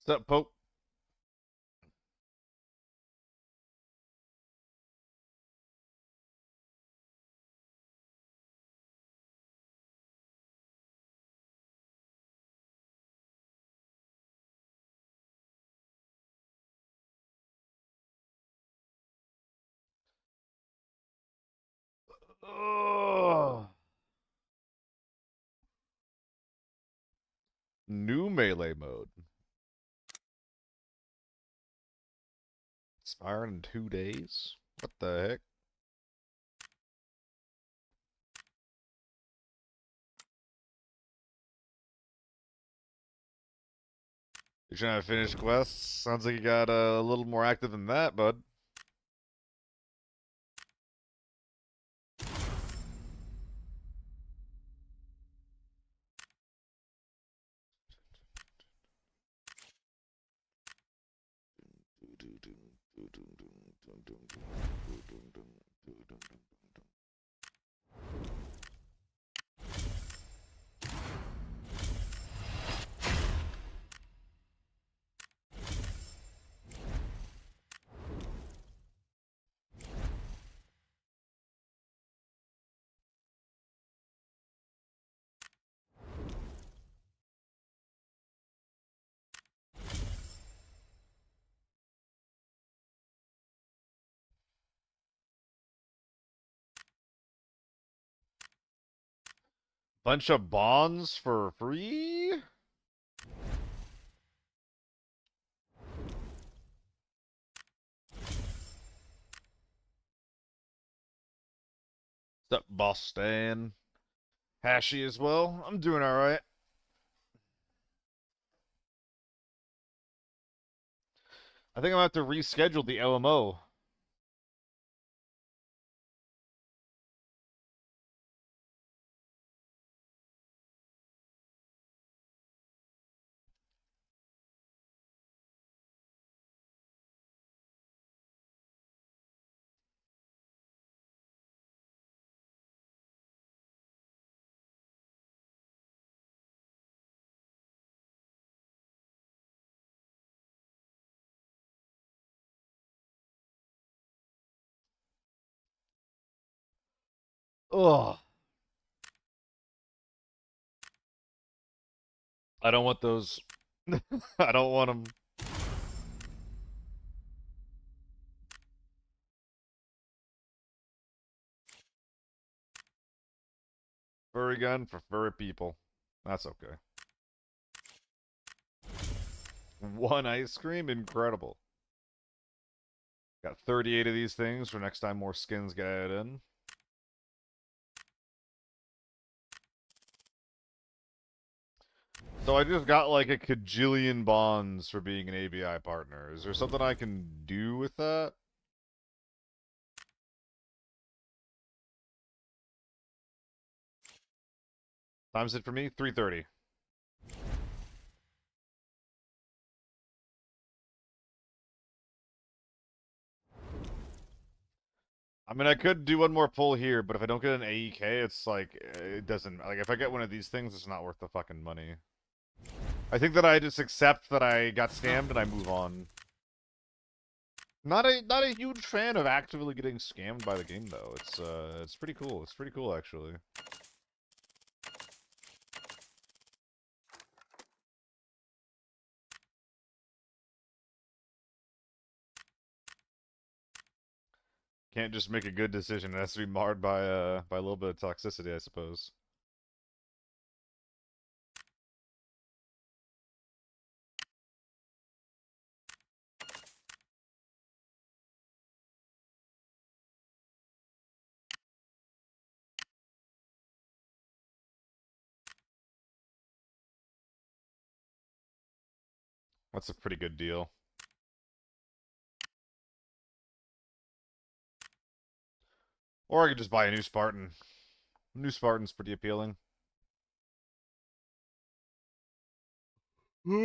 What's up, Pope? Ugh. New melee mode. Expiring in 2 days? What the heck? You're trying to finish quests? Sounds like you got a little more active than that, bud. Bunch of bonds for free? What's up, Boston? Hashy as well? I'm doing alright. I think I'm gonna have to reschedule the LMO. Ugh. I don't want those. I don't want them. Furry gun for furry people. That's okay. One ice cream? Incredible. Got 38 of these things for next time more skins get added in. So I just got like a kajillion bonds for being an ABI partner. Is there something I can do with that? Time's it for me? 3:30. I mean, I could do one more pull here, but if I don't get an AEK, it's like, it doesn't, like, if I get one of these things, it's not worth the fucking money. I think that I just accept that I got scammed and I move on. Not a huge fan of actively getting scammed by the game, though. It's pretty cool. It's pretty cool, actually. Can't just make a good decision. It has to be marred by a little bit of toxicity, I suppose. That's a pretty good deal. Or I could just buy a new Spartan. New Spartan's pretty appealing. What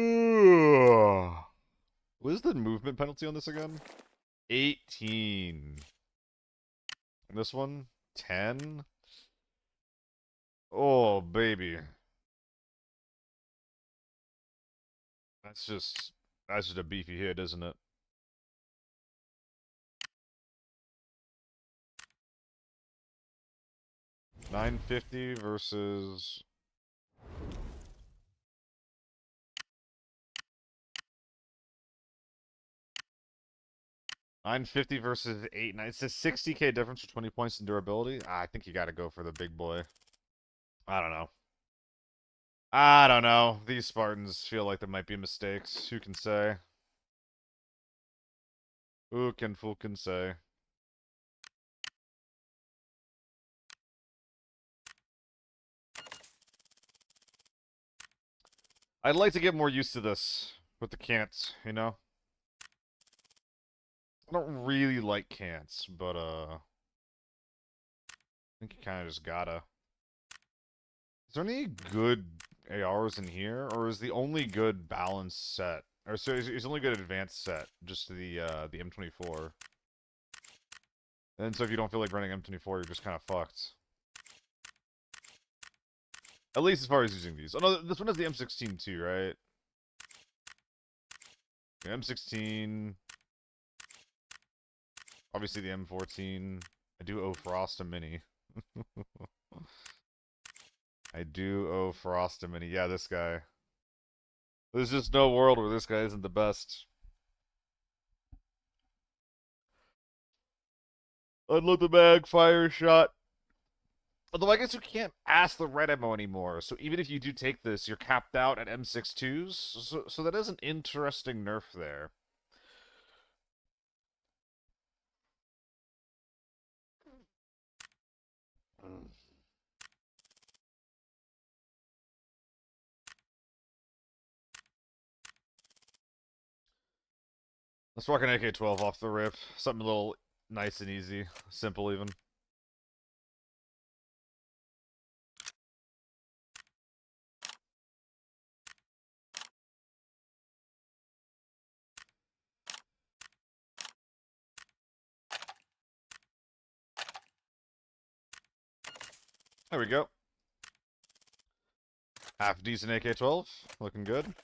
is the movement penalty on this again? 18. This one? 10? Oh, baby. That's just That's just a beefy hit, isn't it? $950 versus... $950 versus 890. It's a 60k difference for 20 points in durability. I think you gotta go for the big boy. I don't know. I don't know. These Spartans feel like there might be mistakes. Who can say? Who can say? I'd like to get more used to this with the cants, you know? I don't really like cants, but I think you kind of just gotta. Is there any good ARs in here, or is the only good balanced set, or so is the only good advanced set just the M24? And so if you don't feel like running M24, you're just kind of fucked. At least as far as using these. Oh no, this one has the M16 too, right? The M16. Obviously the M14. I do owe Frost a mini. I do owe Frost a mini. Yeah, this guy. There's just no world where this guy isn't the best. Unload the mag, fire a shot. Although I guess you can't ask the red ammo anymore, so even if you do take this, you're capped out at M62s. So that is an interesting nerf there. Let's rock an AK-12 off the rip. Something a little nice and easy. Simple, even. There we go. Half decent AK-12. Looking good.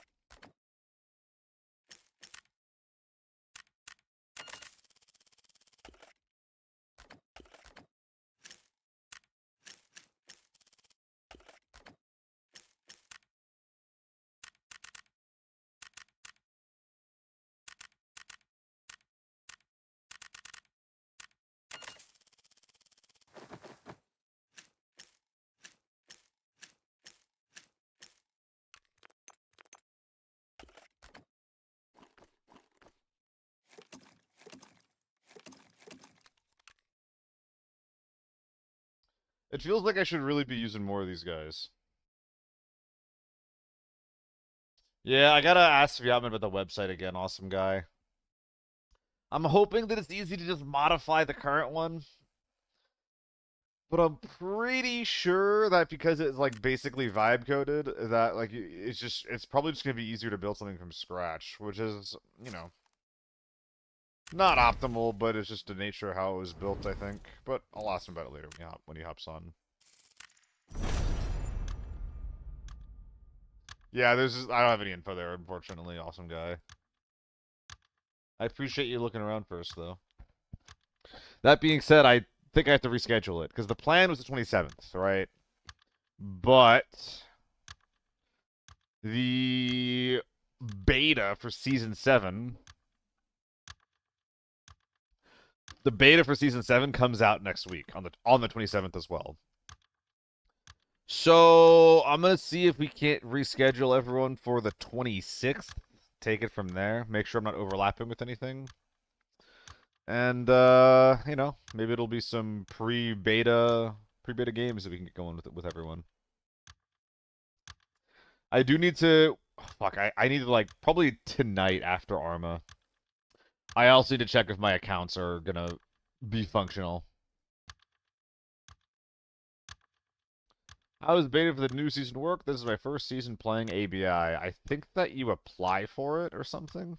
It feels like I should really be using more of these guys. Yeah, I gotta ask Viatman about the website again, awesome guy. I'm hoping that it's easy to just modify the current one. But I'm pretty sure that because it's like basically vibe coded, that like it's probably just gonna be easier to build something from scratch, which is, you know, not optimal, but it's just the nature of how it was built, I think. But I'll ask him about it later when he hops on. Yeah, I don't have any info there, unfortunately. Awesome guy. I appreciate you looking around first, though. That being said, I think I have to reschedule it because the plan was the 27th, right? But the beta for season 7, comes out next week on the 27th as well. So I'm gonna see if we can't reschedule everyone for the 26th. Take it from there. Make sure I'm not overlapping with anything. And you know, maybe it'll be some pre-beta games that we can get going with everyone. I do need to fuck, I need to like probably tonight after Arma. I also need to check if my accounts are gonna be functional. How does beta for the new season work? This is my first season playing ABI. I think that you apply for it or something.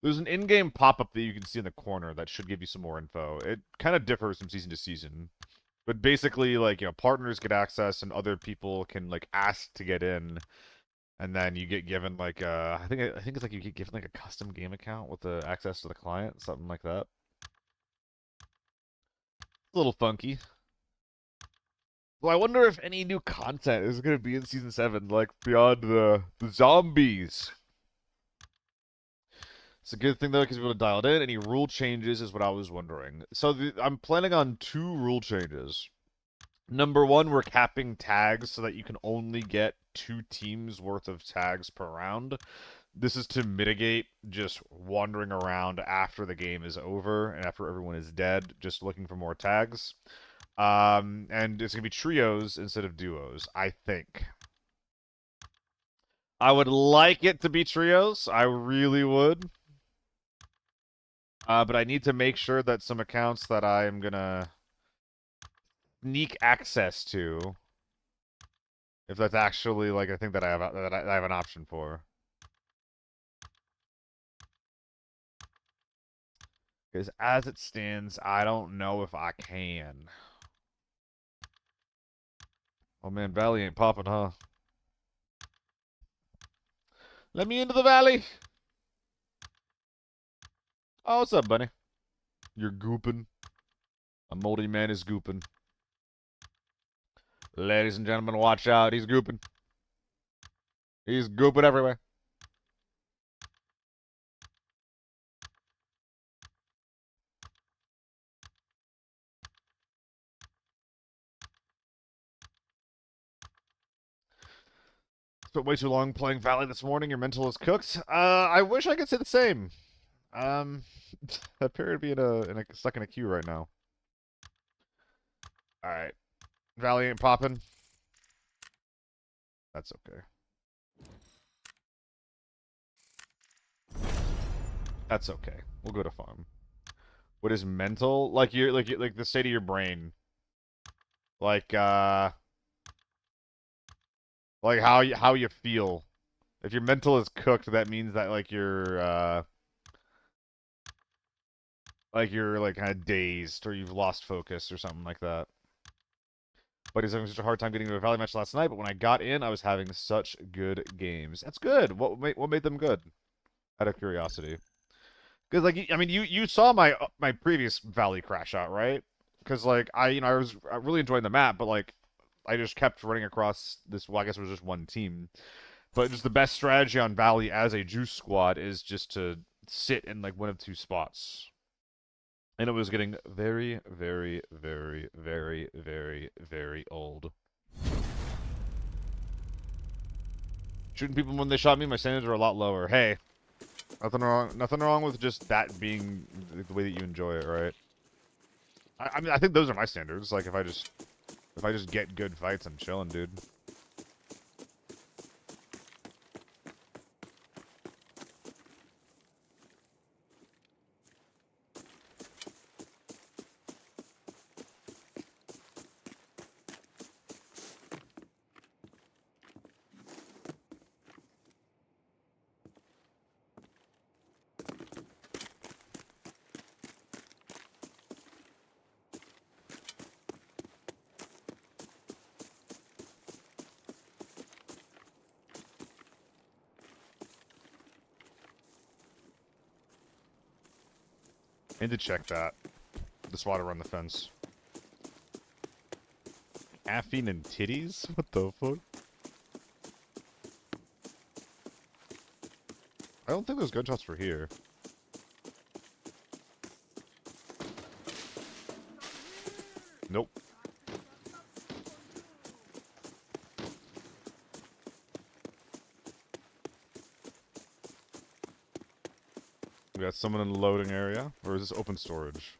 There's an in-game pop-up that you can see in the corner that should give you some more info. It kind of differs from season to season. But basically, like, you know, partners get access and other people can, like, ask to get in. And then you get given like I think it's like you get given like a custom game account with the access to the client, something like that. A little funky. Well, I wonder if any new content is going to be in Season 7, like beyond the zombies. It's a good thing, though, because we're able to dial it in. Any rule changes is what I was wondering. So I'm planning on 2 rule changes. Number 1, we're capping tags so that you can only get 2 teams worth of tags per round. This is to mitigate just wandering around after the game is over and after everyone is dead, just looking for more tags. And it's going to be trios instead of duos, I think. I would like it to be trios. I really would. But I need to make sure that some accounts that I am going to sneak access to, if that's actually like a thing that I have an option for. Because as it stands, I don't know if I can. Oh man, Valley ain't popping, huh? Let me into the valley. Oh, what's up, bunny? You're gooping. A moldy man is gooping. Ladies and gentlemen, watch out. He's gooping. He's gooping everywhere. Spent way too long playing Valley this morning. Your mental is cooked. I wish I could say the same. I appear to be stuck in a queue right now. All right, Valley ain't popping. That's okay. That's okay. We'll go to farm. What is mental? Like the state of your brain. Like how you feel. If your mental is cooked, that means that like you're like kind of dazed or you've lost focus or something like that. But he's having such a hard time getting to a Valley match last night, but when I got in, I was having such good games. That's good. What made them good? Out of curiosity. Because like I mean you saw my previous Valley crash out, right? Because like I was really enjoying the map, but like I just kept running across this. Well, I guess it was just one team, but just the best strategy on Valley as a juice squad is just to sit in like one of 2 spots. And it was getting very, very, very, very, very, very old. Shooting people when they shot me, my standards are a lot lower. Hey, nothing wrong with just that being the way that you enjoy it, right? I mean, I think those are my standards. Like, if I just get good fights, I'm chilling, dude. I need to check that. The water on the fence. Caffeine and titties? What the fuck? I don't think those gunshots were here. Nope. We got someone in the loading area, or is this open storage?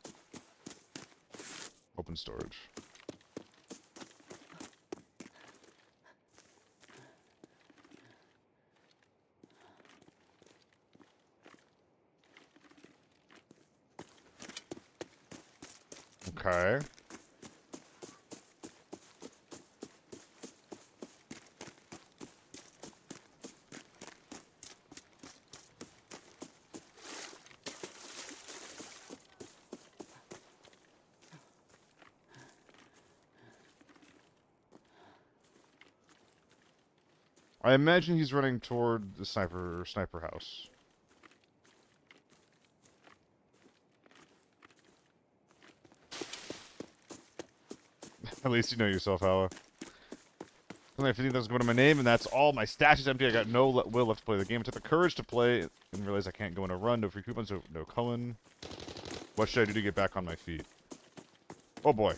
Open storage. Okay. I imagine he's running toward the sniper house. At least you know yourself, Hala. Only 15,000 going to my name, and that's all. My stash is empty. I got no will left to play the game. I took the courage to play and realized I can't go on a run. No free coupons, no Cohen. What should I do to get back on my feet? Oh boy.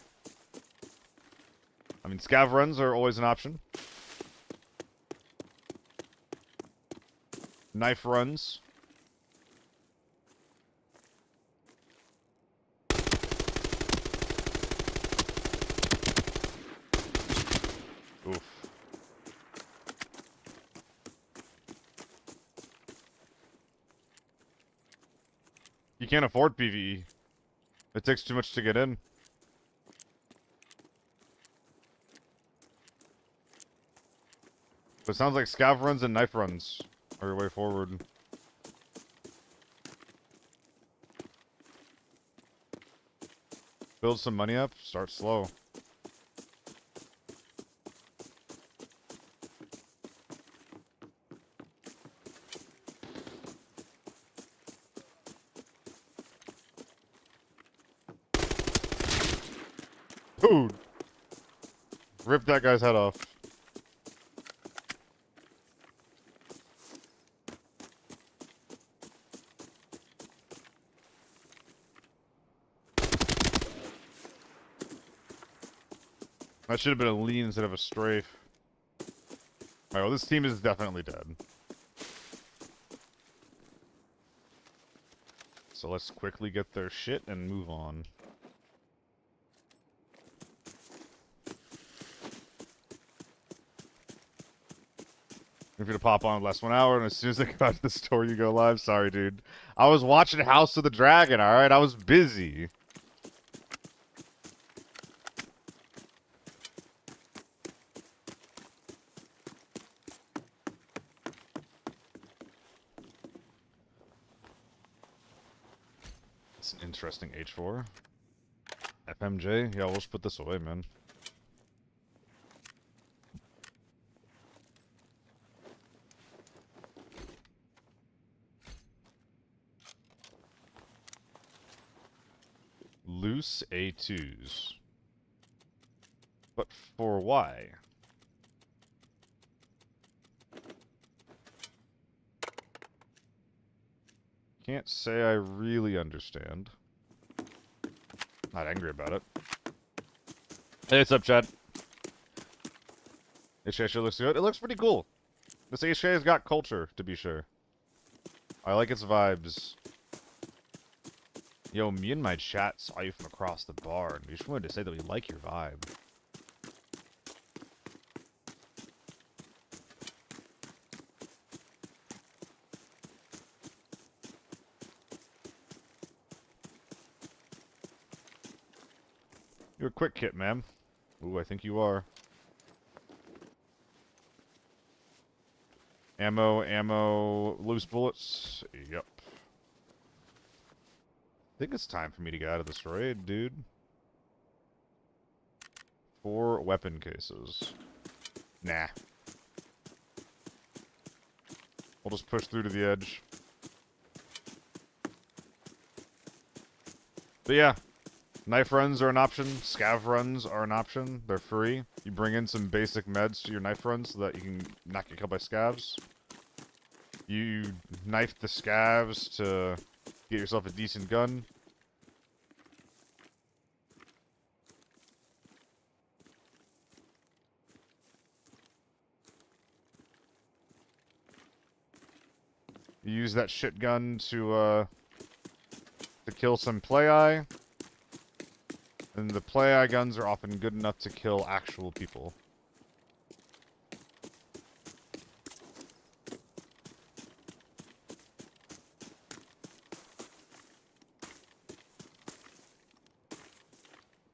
I mean, scav runs are always an option. Knife runs. Oof. You can't afford PvE. It takes too much to get in. But it sounds like scav runs and knife runs are your way forward. Build some money up, start slow. Dude! Rip that guy's head off. That should have been a lean instead of a strafe. Alright, well, this team is definitely dead. So let's quickly get their shit and move on. If you're to pop on less 1 hour, and as soon as I get out to the store, you go live. Sorry, dude. I was watching House of the Dragon, alright? I was busy. It's an interesting H4. FMJ? Yeah, we'll just put this away, man. Loose A2s. But for why? Can't say I really understand. Not angry about it. Hey, what's up, Chad? HK sure looks good. It looks pretty cool. This HK has got culture, to be sure. I like its vibes. Yo, me and my chat saw you from across the bar, and we just wanted to say that we like your vibe. You're a quick kit, man. Ooh, I think you are. Ammo, loose bullets. Yep. I think it's time for me to get out of this raid, dude. 4 weapon cases. Nah. We'll just push through to the edge. But yeah. Knife runs are an option. Scav runs are an option. They're free. You bring in some basic meds to your knife runs so that you can not get killed by scavs. You knife the scavs to get yourself a decent gun. You use that shit gun to kill some play-eye. And the play-eye guns are often good enough to kill actual people.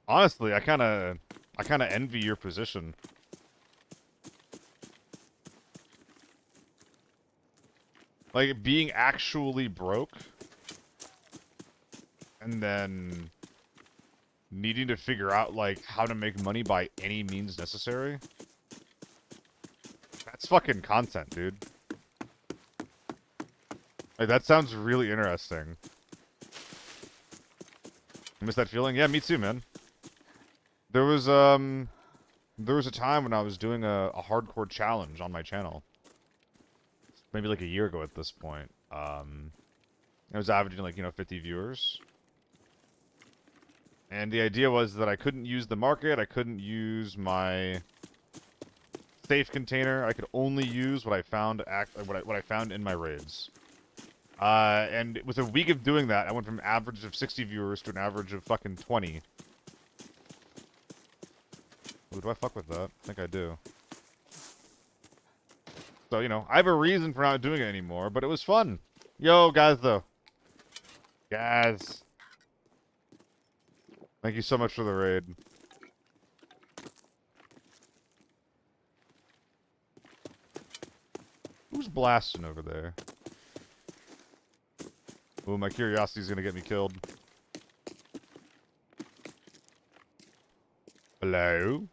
Honestly, I kind of envy your position. Like, being actually broke, and then needing to figure out, like, how to make money by any means necessary. That's fucking content, dude. Like, that sounds really interesting. Miss that feeling? Yeah, me too, man. There was a time when I was doing a hardcore challenge on my channel. Maybe like a year ago at this point. I was averaging like, 50 viewers. And the idea was that I couldn't use the market, I couldn't use my safe container, I could only use what I found what I found in my raids. And with a week of doing that, I went from an average of 60 viewers to an average of fucking 20. Ooh, do I fuck with that? I think I do. So, I have a reason for not doing it anymore, but it was fun. Yo, guys, though. Guys. Thank you so much for the raid. Who's blasting over there? Ooh, my curiosity's gonna get me killed. Hello?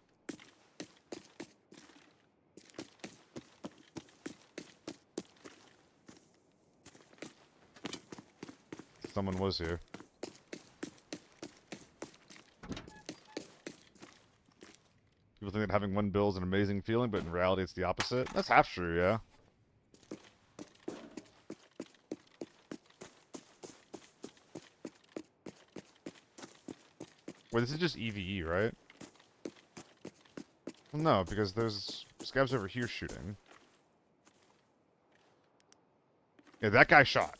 Someone was here. People think that having one bill is an amazing feeling, but in reality it's the opposite. That's half true, yeah. Wait, this is just EVE, right? Well, no, because there's scabs over here shooting. Yeah, that guy shot.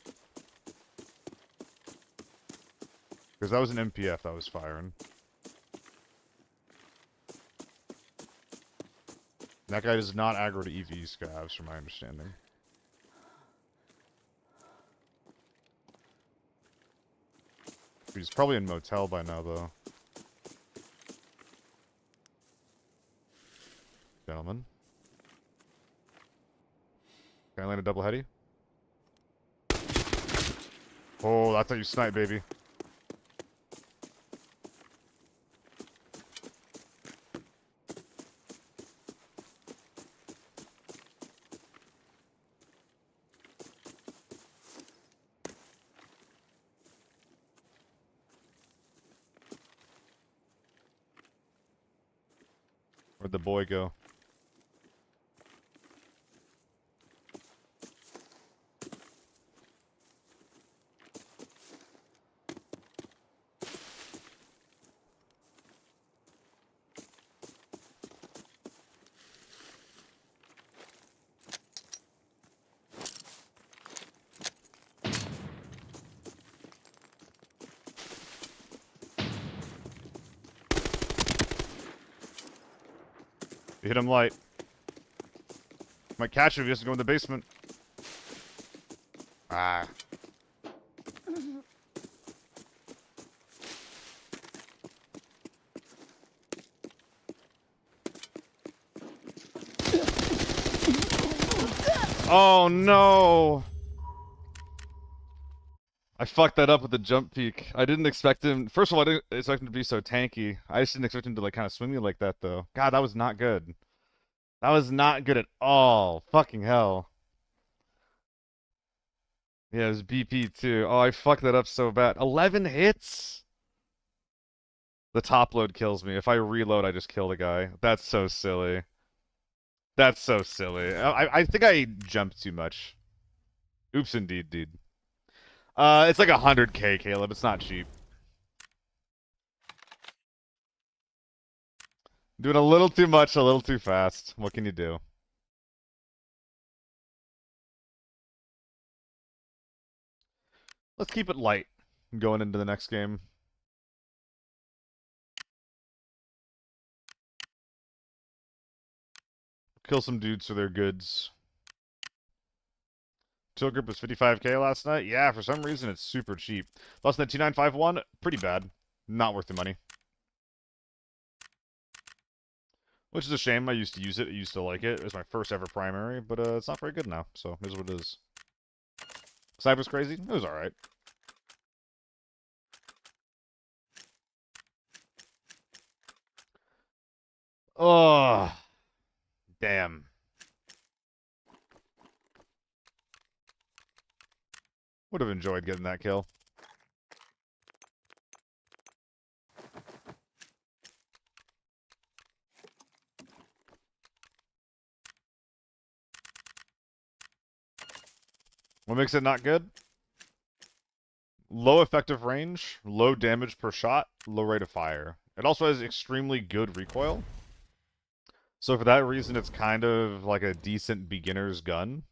Because that was an MPF that was firing. That guy does not aggro to EV scavs, from my understanding. He's probably in motel by now, though. Gentlemen. Can I land a double heady? Oh, that's how you snipe, baby. Where'd the boy go? You hit him light. Might catch him if he has to go in the basement. Ah. Oh no! I fucked that up with the jump peak. I didn't expect him. First of all, I didn't expect him to be so tanky. I just didn't expect him to like kind of swing me like that, though. God, that was not good. That was not good at all. Fucking hell. Yeah, it was BP too. Oh, I fucked that up so bad. 11 hits? The top load kills me. If I reload, I just kill the guy. That's so silly. That's so silly. I think I jumped too much. Oops, indeed, dude. It's like 100K, Caleb. It's not cheap. Doing a little too much, a little too fast. What can you do? Let's keep it light going into the next game. Kill some dudes for their goods. Till grip was 55K last night. Yeah, for some reason it's super cheap. Less than 2951, pretty bad. Not worth the money. Which is a shame. I used to use it. I used to like it. It was my first ever primary, but it's not very good now. So here's what it is. Cyber's crazy. It was alright. Oh, damn. Would have enjoyed getting that kill. What makes it not good? Low effective range, low damage per shot, low rate of fire. It also has extremely good recoil. So for that reason, it's kind of like a decent beginner's gun.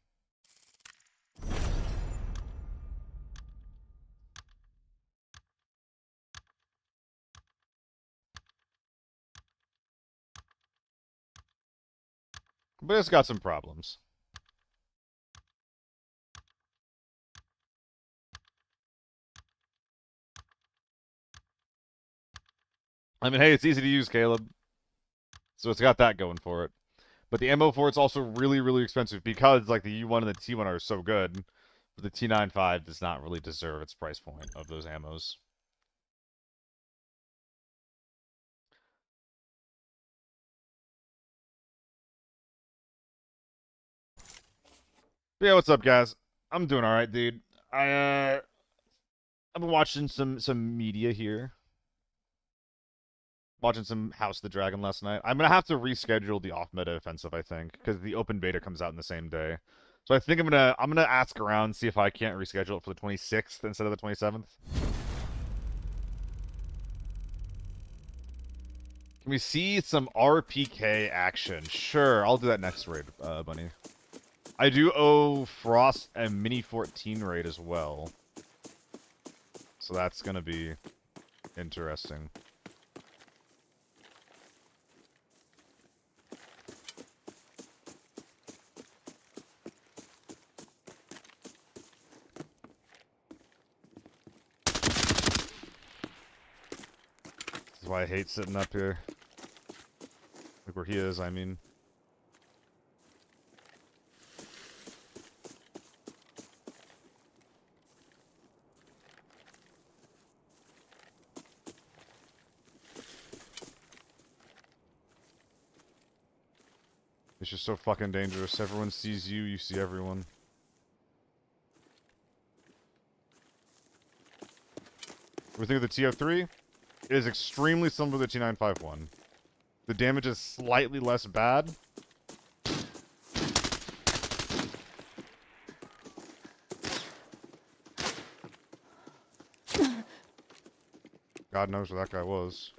But it's got some problems. I mean, hey, it's easy to use, Caleb. So it's got that going for it. But the ammo for it's also really, really expensive because, like, the U1 and the T1 are so good. But the T95 does not really deserve its price point of those ammos. But yeah, what's up, guys? I'm doing all right, dude. I've been watching some media here. Watching some House of the Dragon last night. I'm gonna have to reschedule the off-meta offensive, I think, because the open beta comes out in the same day. So I think I'm gonna ask around, see if I can't reschedule it for the 26th instead of the 27th. Can we see some RPK action? Sure, I'll do that next raid, Bunny. I do owe Frost a Mini 14 raid as well. So that's gonna be interesting. This is why I hate sitting up here. Like where he is, I mean. It's just so fucking dangerous. Everyone sees you, you see everyone. We think of the TO3? It is extremely similar to the T951. The damage is slightly less bad. God knows where that guy was.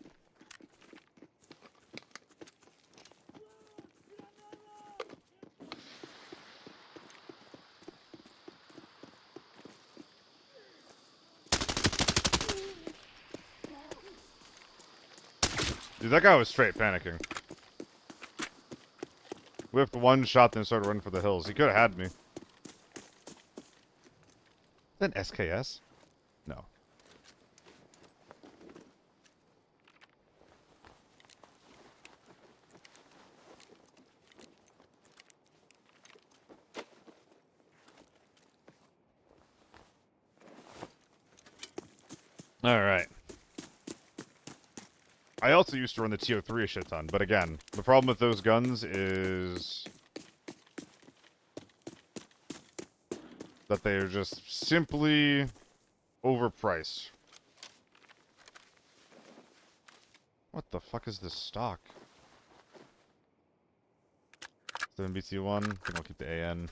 Dude, that guy was straight panicking. Whipped one shot, then started running for the hills. He could have had me. Is that an SKS? No. Alright. I also used to run the TO3 a shit ton, but again, the problem with those guns is that they are just simply overpriced. What the fuck is this stock? 7BT1, I think I'll keep the AN.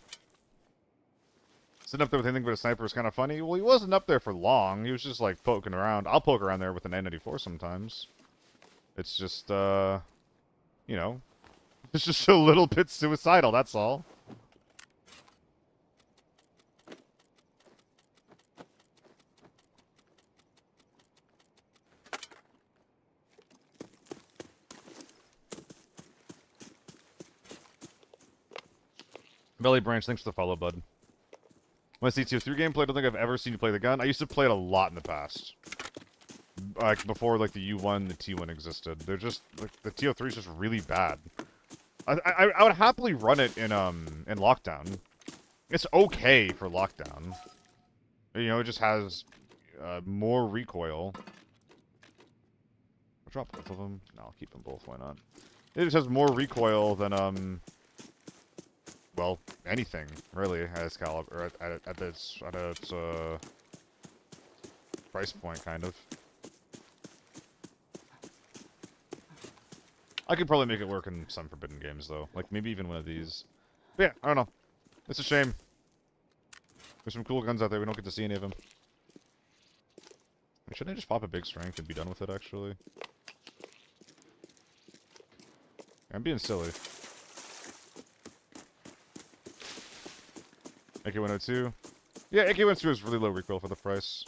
Sitting up there with anything but a sniper is kind of funny. Well, he wasn't up there for long. He was just, like, poking around. I'll poke around there with an N94 sometimes. It's just, you know, it's just a little bit suicidal, that's all. Belly Branch, thanks for the follow, bud. Want to see TO3 gameplay? I don't think I've ever seen you play the gun. I used to play it a lot in the past. Like, before, like, the U1 and the T1 existed. They're just, like, the TO3 is just really bad. I would happily run it in Lockdown. It's okay for Lockdown. You know, it just has, more recoil. I'll drop both of them. No, I'll keep them both, why not? It just has more recoil than well, anything really at its caliber, or at its price point, kind of. I could probably make it work in some Forbidden games, though. Like, maybe even one of these. But yeah, I don't know. It's a shame. There's some cool guns out there. We don't get to see any of them. Shouldn't I just pop a big strength and be done with it, actually? I'm being silly. AK-102. Yeah, AK-102 is really low recoil for the price.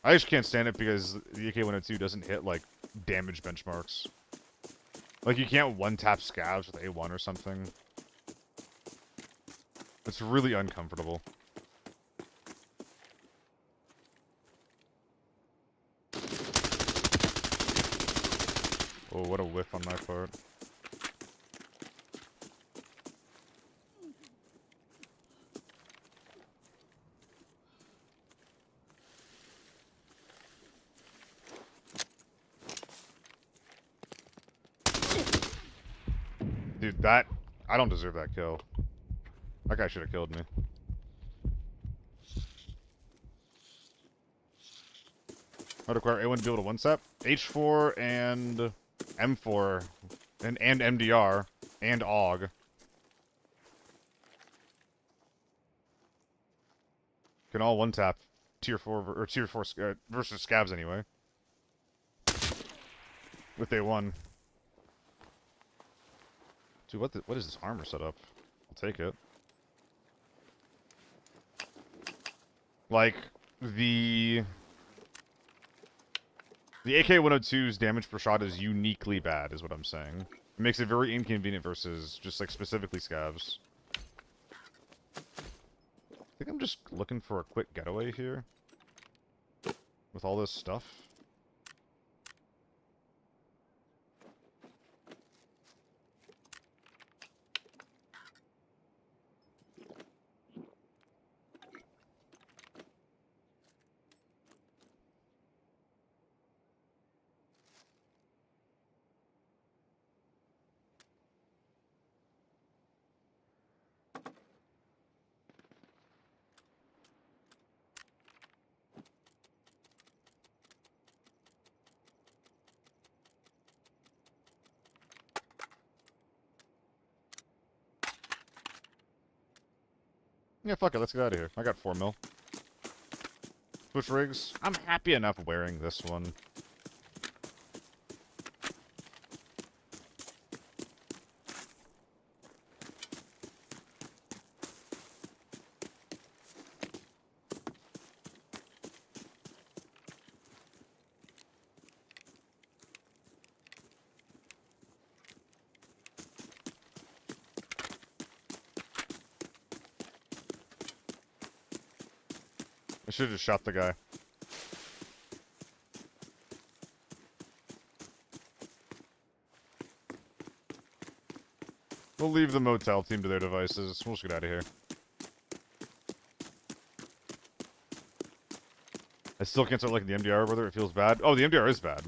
I just can't stand it because the AK-102 doesn't hit, like, damage benchmarks. Like, you can't one-tap scavs with A1 or something. It's really uncomfortable. Oh, what a whiff on my part. Dude, that... I don't deserve that kill. That guy should have killed me. I'd require A1 to be able to one-step. H4 and M4 and MDR and AUG. Can all one-tap tier 4 or tier 4 versus scavs anyway. With A1. Dude, what is this armor setup? I'll take it. Like, the AK-102's damage per shot is uniquely bad, is what I'm saying. It makes it very inconvenient versus just, like, specifically scavs. I think I'm just looking for a quick getaway here. With all this stuff. Yeah, fuck it, let's get out of here. I got 4 mil. Switch rigs. I'm happy enough wearing this one. I should have just shot the guy. We'll leave the motel team to their devices. We'll just get out of here. I still can't start liking the MDR, whether it feels bad. Oh, the MDR is bad.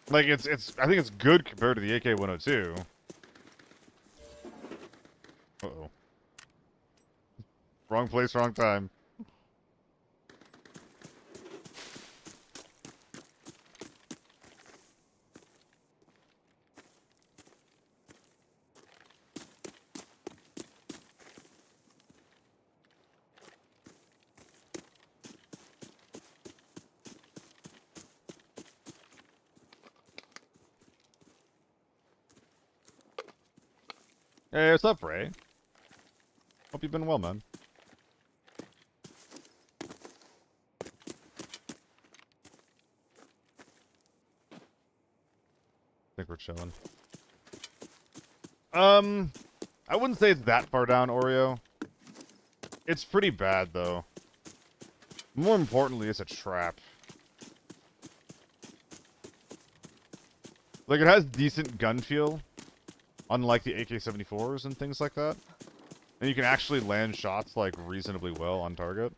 Like, I think it's good compared to the AK-102. Uh-oh. Wrong place, wrong time. Hey, what's up, Ray? Hope you've been well, man. I think we're chilling. I wouldn't say it's that far down, Oreo. It's pretty bad, though. More importantly, it's a trap. Like, it has decent gun feel, unlike the AK-74s and things like that. And you can actually land shots, like, reasonably well on target.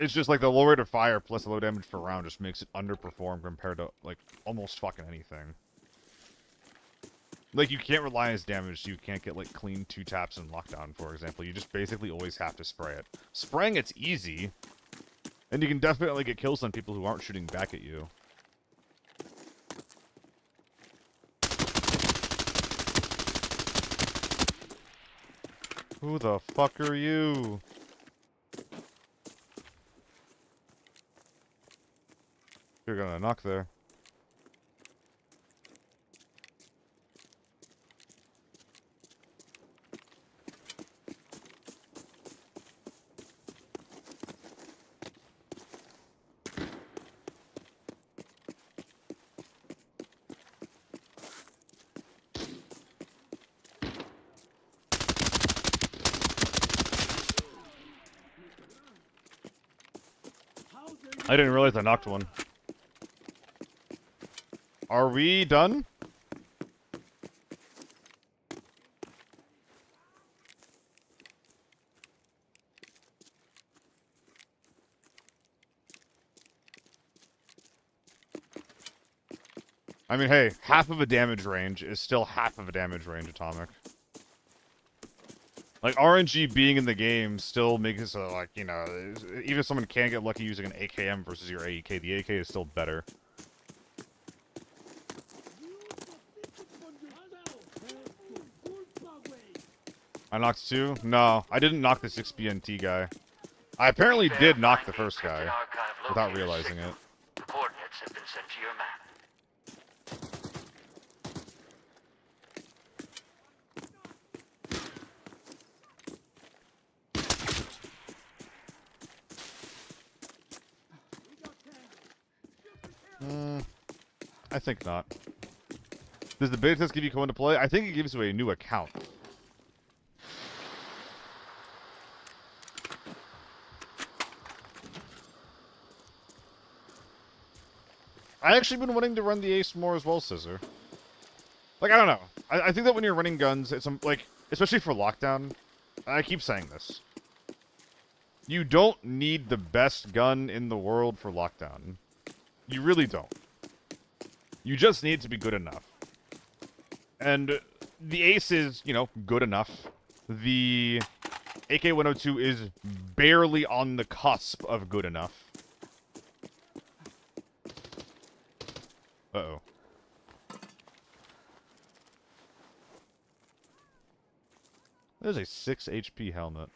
It's just like the low rate of fire plus the low damage per round just makes it underperform compared to like almost fucking anything. Like you can't rely on his damage, so you can't get like clean 2 taps in lockdown, for example. You just basically always have to spray it. Spraying it's easy, and you can definitely get kills on people who aren't shooting back at you. Who the fuck are you? You're gonna knock there. I didn't realize I knocked one. Are we done? I mean, hey, half of a damage range is still half of a damage range, Atomic. Like, RNG being in the game still makes it so, like, you know, even if someone can get lucky using an AKM versus your AEK, the AK is still better. I knocked 2? No, I didn't knock the 6BNT guy. I apparently did knock the first guy, without realizing it. Coordinates have been sent to your map. I think not. Does the beta test give you come into play? I think it gives you a new account. I actually been wanting to run the Ace more as well, Scissor. Like, I don't know. I think that when you're running guns, it's like, especially for lockdown, I keep saying this. You don't need the best gun in the world for lockdown. You really don't. You just need to be good enough. And the Ace is, you know, good enough. The AK-102 is barely on the cusp of good enough. Uh-oh. There's a 6 HP helmet.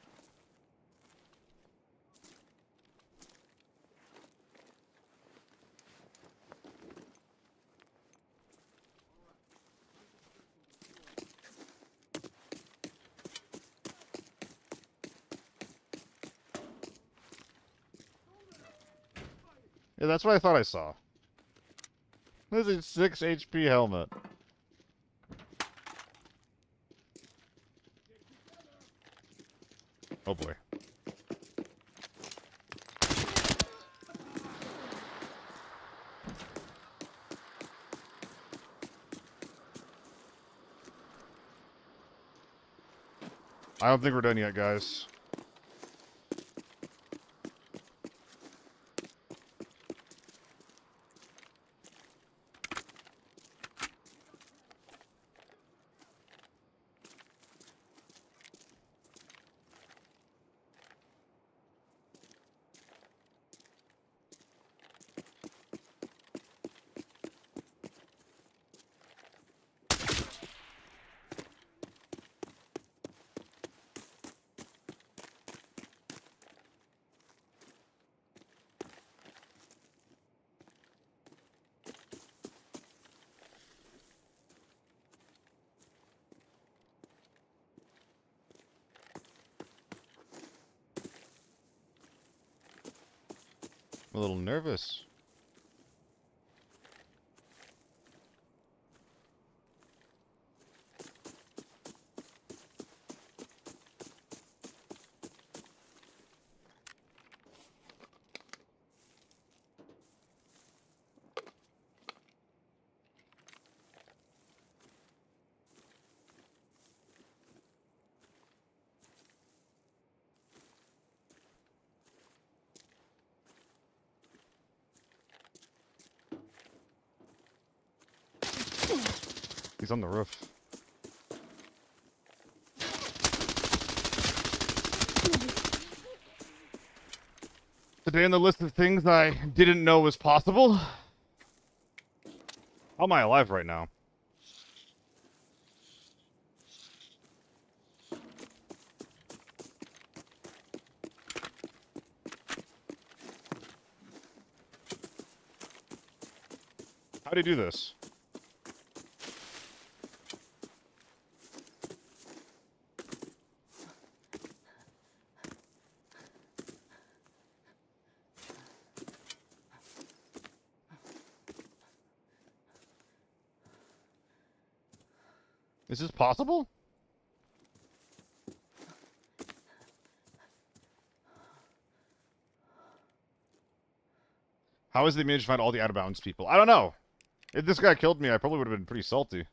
Yeah, that's what I thought I saw. There's a 6 HP helmet. Oh boy. I don't think we're done yet, guys. I'm a little nervous. He's on the roof. Today on the list of things I didn't know was possible. How am I alive right now? How do you do this? Is this possible? How is they managed to find all the out-of-bounds people? I don't know. If this guy killed me, I probably would have been pretty salty.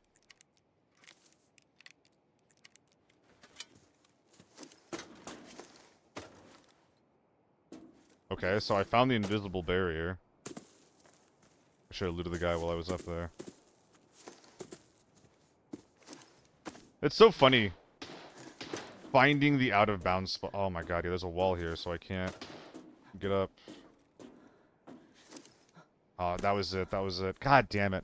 Okay, so I found the invisible barrier. I should have looted the guy while I was up there. It's so funny finding the out-of-bounds spot. Oh my god, yeah, there's a wall here, so I can't get up. Oh, that was it. That was it. God damn it.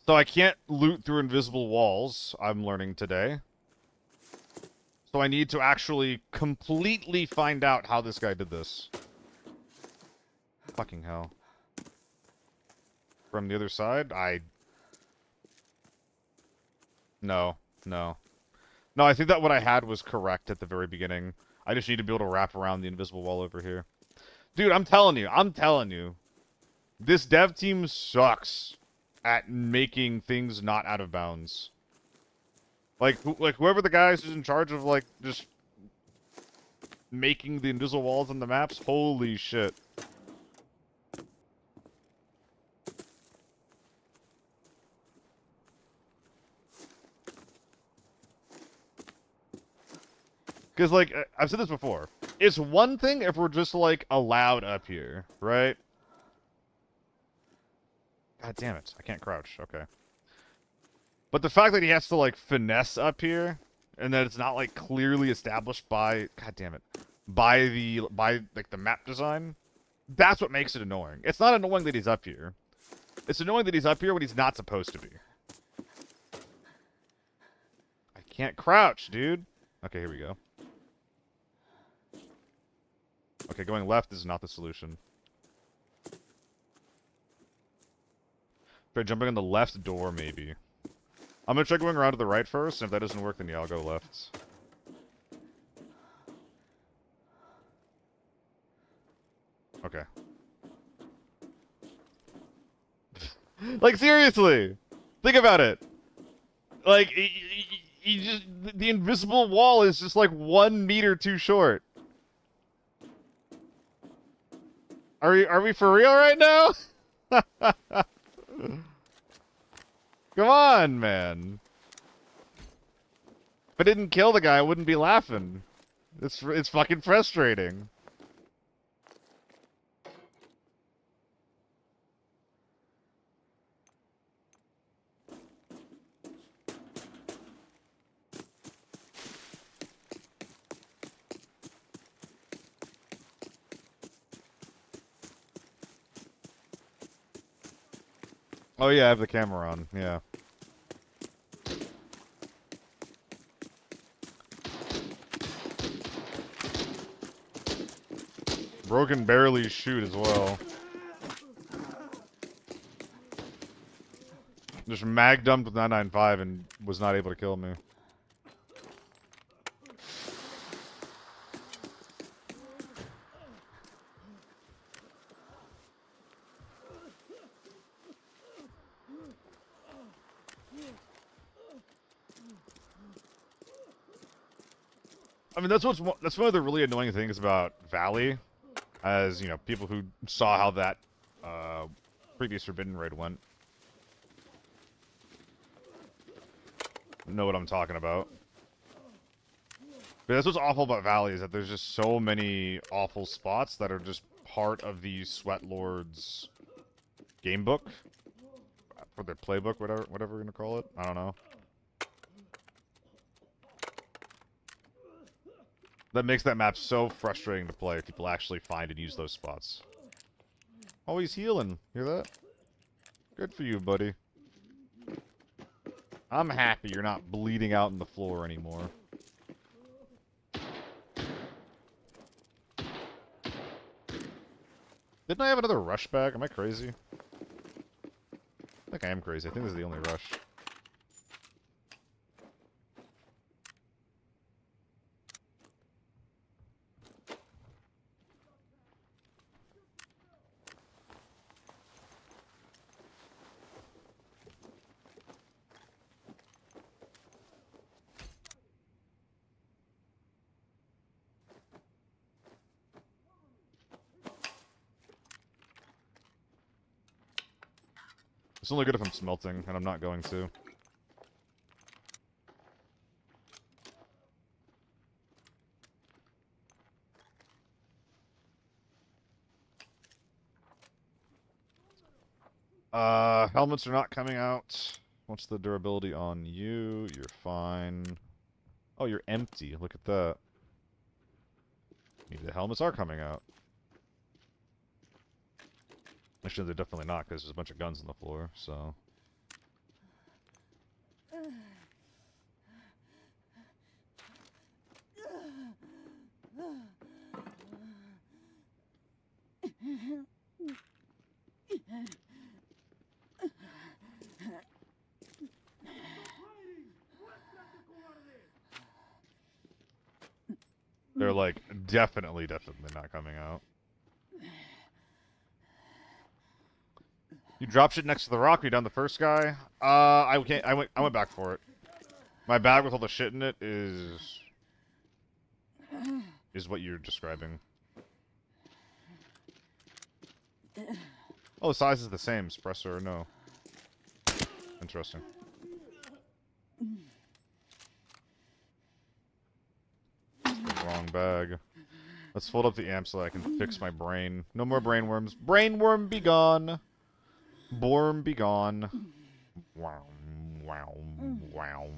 So I can't loot through invisible walls, I'm learning today. So I need to actually completely find out how this guy did this. Fucking hell. From the other side? No. No. No, I think that what I had was correct at the very beginning. I just need to be able to wrap around the invisible wall over here. Dude, I'm telling you. This dev team sucks at making things not out of bounds. Like whoever the guy is in charge of, like, just making the invisible walls on the maps, holy shit. Because, like, I've said this before. It's one thing if we're just, like, allowed up here, right? God damn it. I can't crouch. Okay. But the fact that he has to, like, finesse up here, and that it's not, like, clearly established by... God damn it. By, like, the map design, that's what makes it annoying. It's not annoying that he's up here. It's annoying that he's up here when he's not supposed to be. I can't crouch, dude. Okay, here we go. Okay, going left is not the solution. Try jumping on the left door, maybe. I'm gonna try going around to the right first, and if that doesn't work, then yeah, I'll go left. Okay. Like, seriously! Think about it! Like, you just... The invisible wall is just, like, 1 meter too short. Are we for real right now? Come on, man. If I didn't kill the guy, I wouldn't be laughing. It's fucking frustrating. Oh yeah, I have the camera on, yeah. Bro can barely shoot as well. Just mag dumped with 995 and was not able to kill me. I mean, that's one of the really annoying things about Valley, as, you know, people who saw how that previous Forbidden raid went know what I'm talking about. But that's what's awful about Valley, is that there's just so many awful spots that are just part of the Sweat Lord's gamebook. or their playbook, whatever we're gonna call it. I don't know. That makes that map so frustrating to play if people actually find and use those spots. Oh, he's healing. Hear that? Good for you, buddy. I'm happy you're not bleeding out on the floor anymore. Didn't I have another rush bag? Am I crazy? I think I am crazy. I think this is the only rush. It's only good if I'm smelting, and I'm not going to. Helmets are not coming out. What's the durability on you? You're fine. Oh, you're empty. Look at that. Maybe the helmets are coming out. Actually, they're definitely not, because there's a bunch of guns on the floor, so... They're, like, definitely not coming out. You drop shit next to the rock, you down the first guy? I went back for it. My bag with all the shit in it is what you're describing. Oh, the size is the same, suppressor or no. Interesting. Wrong bag. Let's fold up the amp so I can fix my brain. No more brain worms. Brain worm be gone. Borm be gone. Wow, wow, wow.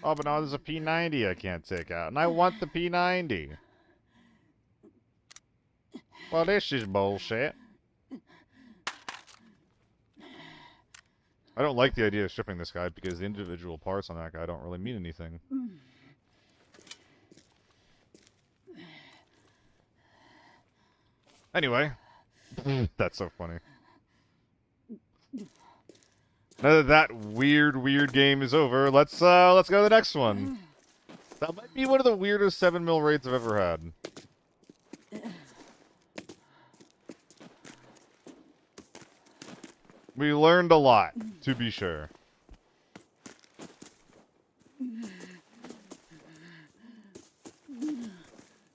Oh, but now there's a P90 I can't take out, and I want the P90. Well, this is bullshit. I don't like the idea of shipping this guy because the individual parts on that guy don't really mean anything. Anyway, that's so funny. Now that that weird game is over, let's go to the next one. That might be one of the weirdest 7mm raids I've ever had. We learned a lot, to be sure.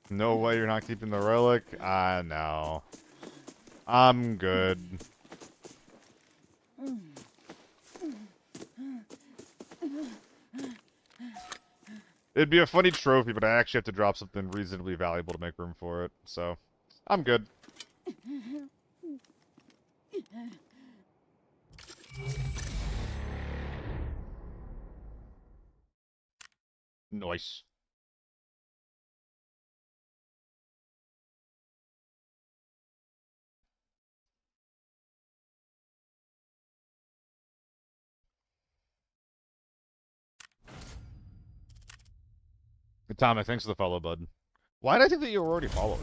No way you're not keeping the relic? No. I'm good. It'd be a funny trophy, but I actually have to drop something reasonably valuable to make room for it, so I'm good. Nice. Atomic, thanks for the follow, bud. Why did I think that you were already following?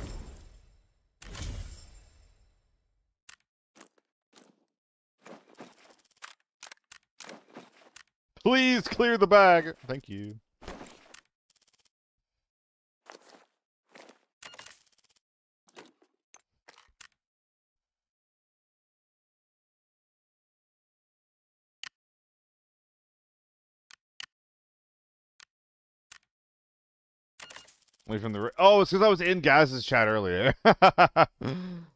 Please clear the bag. Thank you. Only from the... Oh, it's because I was in Gaz's chat earlier.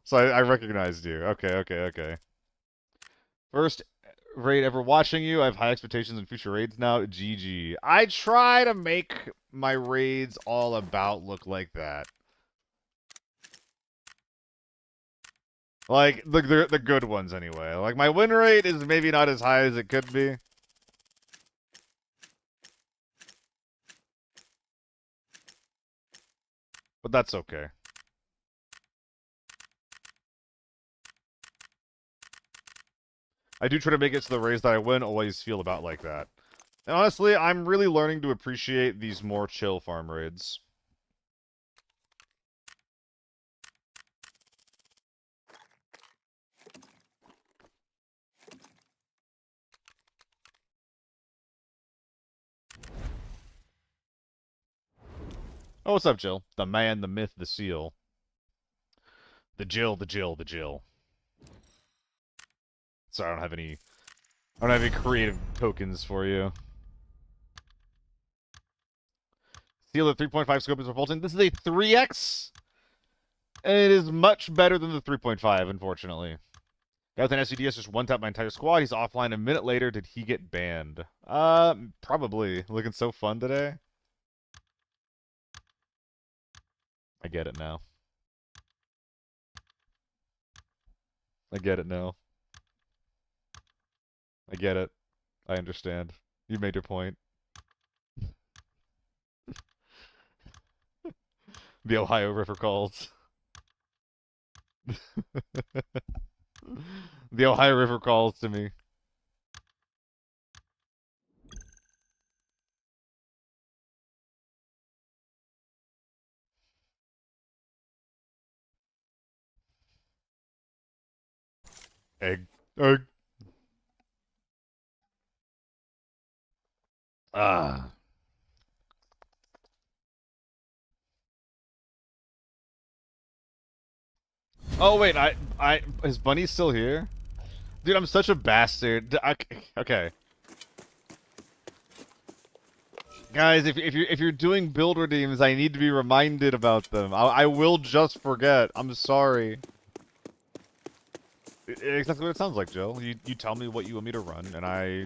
So I recognized you. Okay, okay, okay. First raid ever watching you. I have high expectations in future raids now. GG. I try to make my raids all about look like that. Like, the good ones, anyway. Like, my win rate is maybe not as high as it could be. But that's okay. I do try to make it so the raids that I win always feel about like that. And honestly, I'm really learning to appreciate these more chill farm raids. Oh, what's up, Jill? The man, the myth, the seal. The Jill, the Jill, the Jill. Sorry, I don't have any creative tokens for you. Seal at 3.5 scope is revolting. This is a 3x? And it is much better than the 3.5, unfortunately. Guy with an SCDS just one-tapped my entire squad. He's offline a minute later. Did he get banned? Probably. Looking so fun today. I get it now. I get it now. I get it. I understand. You made your point. The Ohio River calls. The Ohio River calls to me. Egg. Egg. Ah. Oh wait, is Bunny still here? Dude, I'm such a bastard. Okay. Guys, if you're doing build redeems, I need to be reminded about them. I will just forget. I'm sorry. Exactly what it sounds like, Joe. You tell me what you want me to run, and I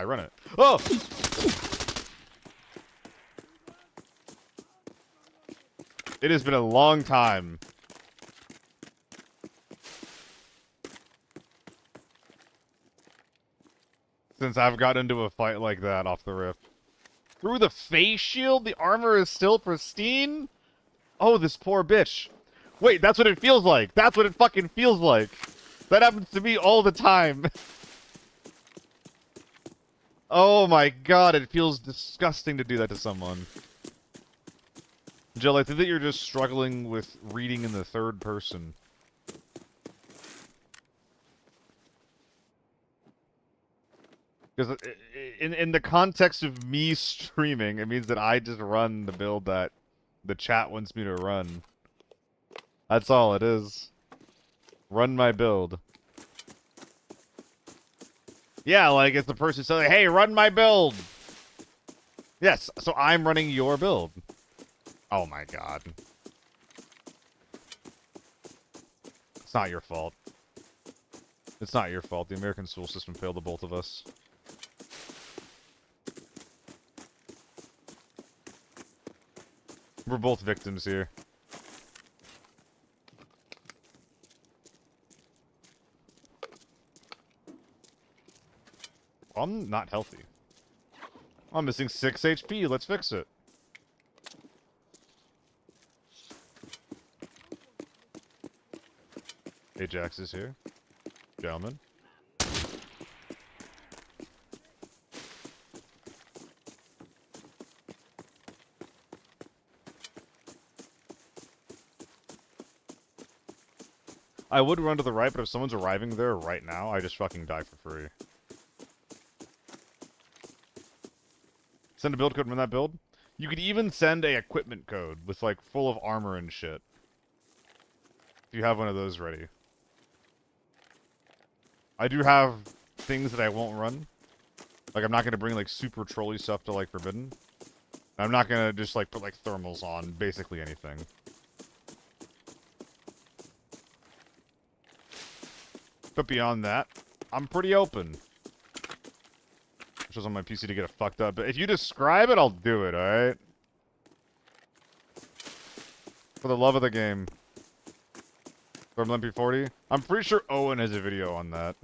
run it. Oh! It has been a long time since I've got into a fight like that off the rip. Through the face shield, the armor is still pristine? Oh, this poor bitch. Wait, that's what it feels like. That's what it fucking feels like. That happens to me all the time. Oh my god, it feels disgusting to do that to someone. Jill, I think that you're just struggling with reading in the third person. Because in the context of me streaming, it means that I just run the build that the chat wants me to run. That's all it is. Run my build. Yeah, like it's the person saying, "Hey, run my build." Yes, so I'm running your build. Oh my god. It's not your fault. It's not your fault. The American school system failed the both of us. We're both victims here. I'm not healthy. I'm missing 6 HP. Let's fix it. Ajax is here. Gentlemen. I would run to the right, but if someone's arriving there right now, I just fucking die for free. Send a build code from that build. You could even send a equipment code with like full of armor and shit. If you have one of those ready. I do have things that I won't run. Like I'm not gonna bring like super trolly stuff to like Forbidden. I'm not gonna just like put like thermals on basically anything. But beyond that, I'm pretty open. Just on my PC to get it fucked up. But if you describe it, I'll do it, alright? For the love of the game. Thermal MP40? I'm pretty sure Owen has a video on that.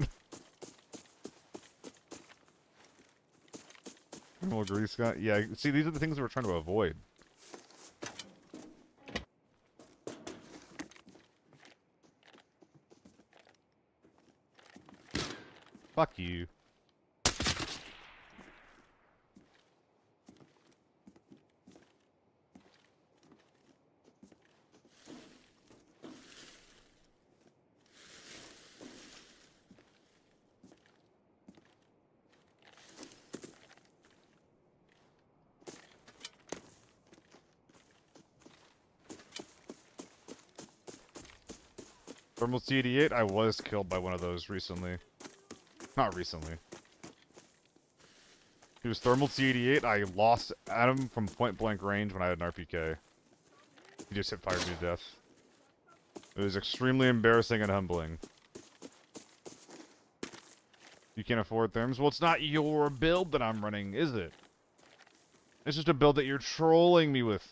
Thermal grease gun? Yeah, see, these are the things we're trying to avoid. Fuck you. Thermal C88? I was killed by one of those recently. Not recently. He was Thermal C88. I lost at him from point blank range when I had an RPK. He just hit fired me to death. It was extremely embarrassing and humbling. You can't afford therms? Well, it's not your build that I'm running, is it? It's just a build that you're trolling me with.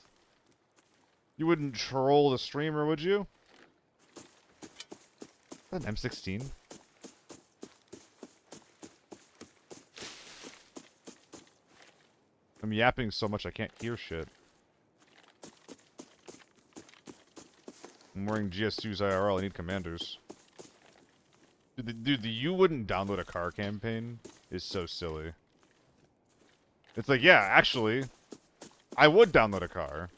You wouldn't troll the streamer, would you? Is that an M16? I'm yapping so much I can't hear shit. I'm wearing GS2's IRL, I need commanders. Dude, the you wouldn't download a car campaign is so silly. It's like, yeah, actually, I would download a car.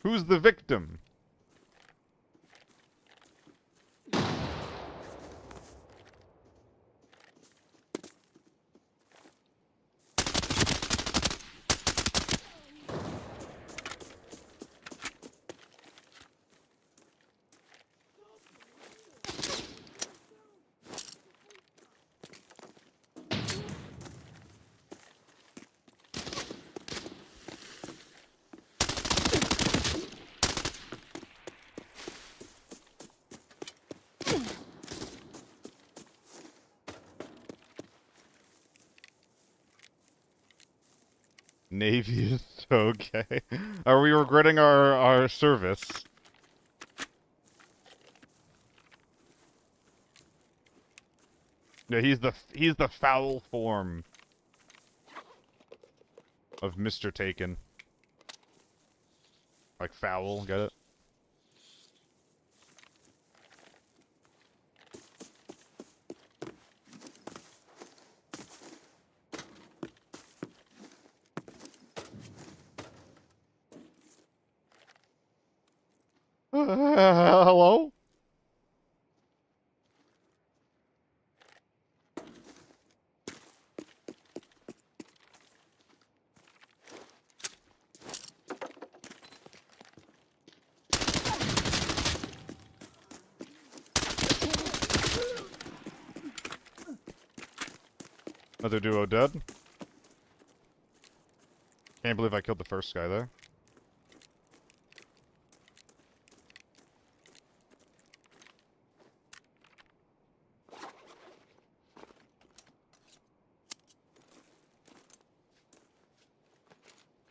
Who's the victim? Navy is okay. Are we regretting our service? No, he's the foul form of Mr. Taken. Like foul, get it? Hello? Another duo dead. Can't believe I killed the first guy there.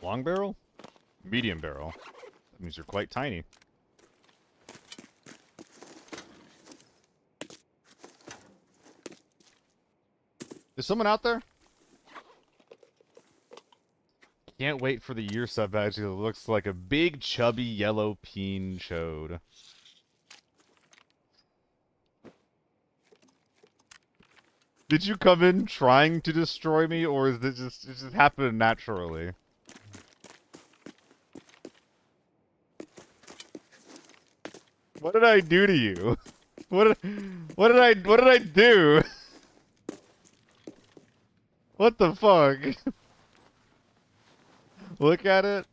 Long barrel? Medium barrel. That means you're quite tiny. Is someone out there? Can't wait for the year sub badge because it looks like a big chubby yellow peen chode. Did you come in trying to destroy me, or is this just it just happened naturally? What did I do to you? What did I do? What the fuck? Look at it.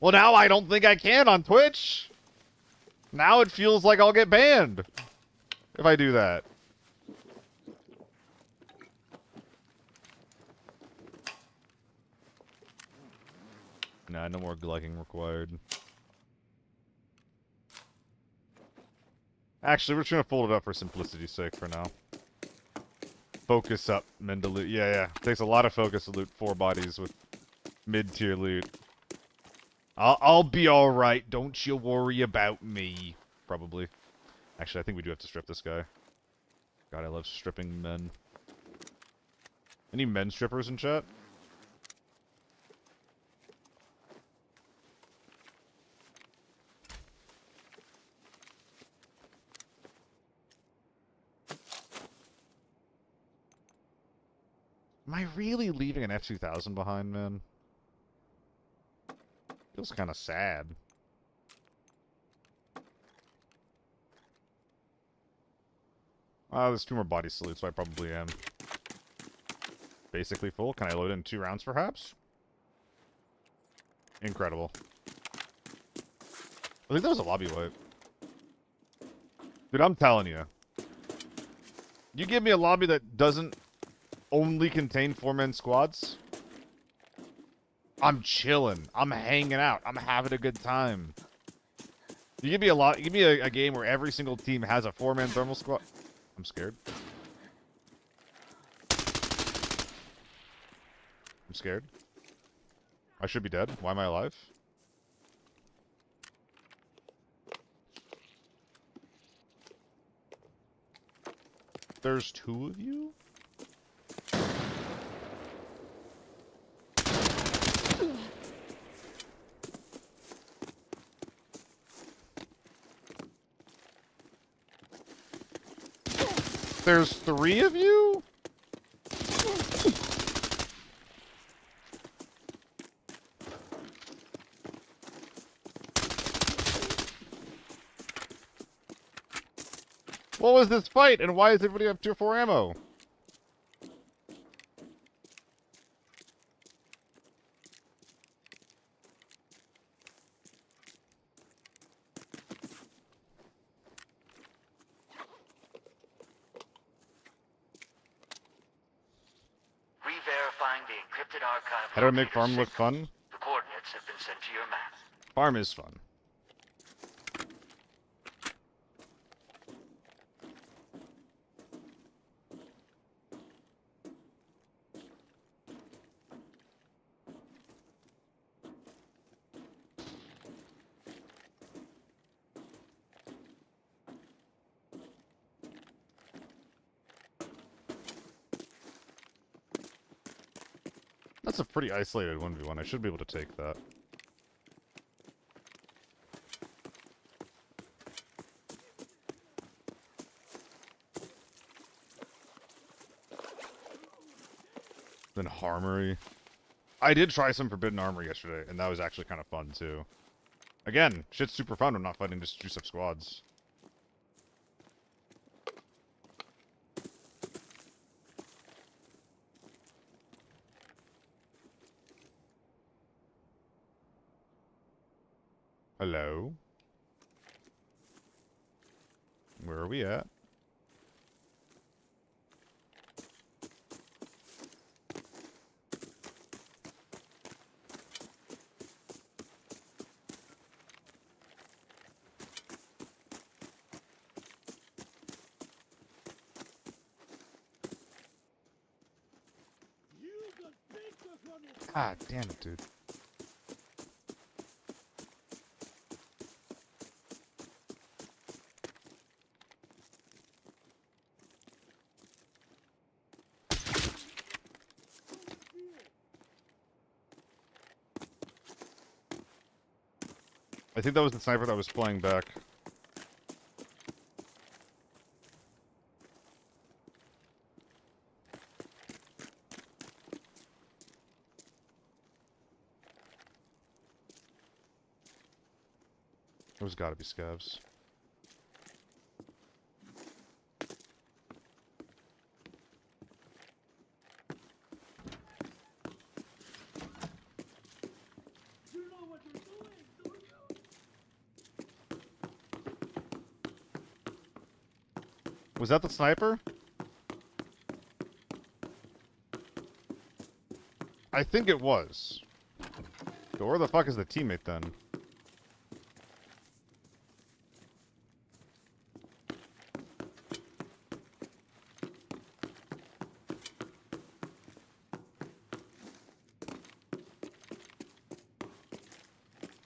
Well, now I don't think I can on Twitch. Now it feels like I'll get banned if I do that. Nah, no more glugging required. Actually, we're just gonna fold it up for simplicity's sake for now. Focus up, men to loot. Yeah. Takes a lot of focus to loot 4 bodies with mid-tier loot. I'll be alright. Don't you worry about me. Probably. Actually, I think we do have to strip this guy. God, I love stripping men. Any men strippers in chat? Am I really leaving an F-2000 behind, man? Feels kind of sad. There's 2 more body salutes, so I probably am. Basically full. Can I load in 2 rounds, perhaps? Incredible. I think that was a lobby wipe. Dude, I'm telling you. You give me a lobby that doesn't only contain 4-man squads, I'm chilling. I'm hanging out. I'm having a good time. You give me a game where every single team has a 4-man thermal squad. I'm scared. I'm scared. I should be dead. Why am I alive? There's 2 of you? There's 3 of you? What was this fight, and why does everybody have tier 4 ammo? Re-verifying the encrypted archive. How do I make locator farm look signal. fun? The coordinates have been sent to your map. Farm is fun. That's a pretty isolated 1v1. I should be able to take that. Then Harmory. I did try some Forbidden Armor yesterday, and that was actually kind of fun, too. Again, shit's super fun when not fighting just juice up squads. Hello? Where are we at? God damn it, dude. I think that was the sniper that was playing back. There's gotta be scavs. Was that the sniper? I think it was. But where the fuck is the teammate then?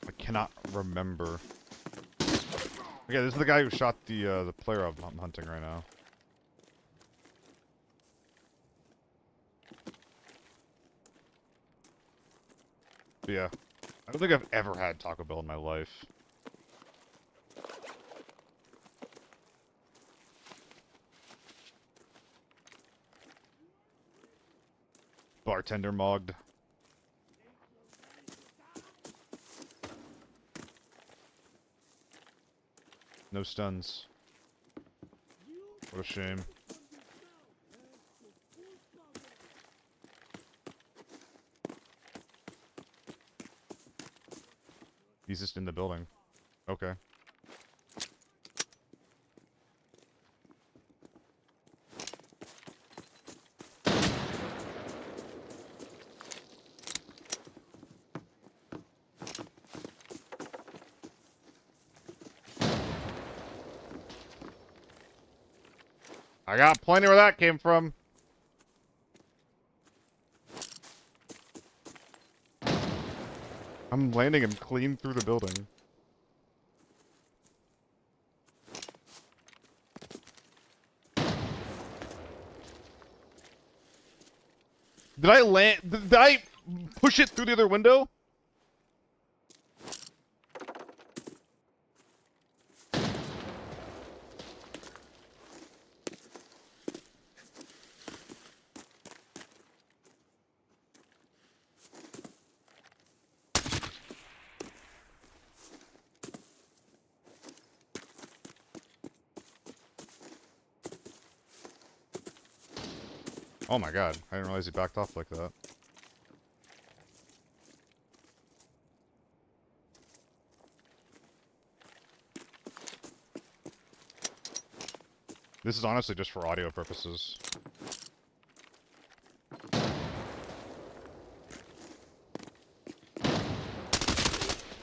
I cannot remember. Okay, this is the guy who shot the player I'm hunting right now. But yeah, I don't think I've ever had Taco Bell in my life. Bartender mogged. No stuns. What a shame. He's just in the building. Okay. I got plenty where that came from. I'm landing him clean through the building. Did I land? Did I push it through the other window? Oh my god, I didn't realize he backed off like that. This is honestly just for audio purposes.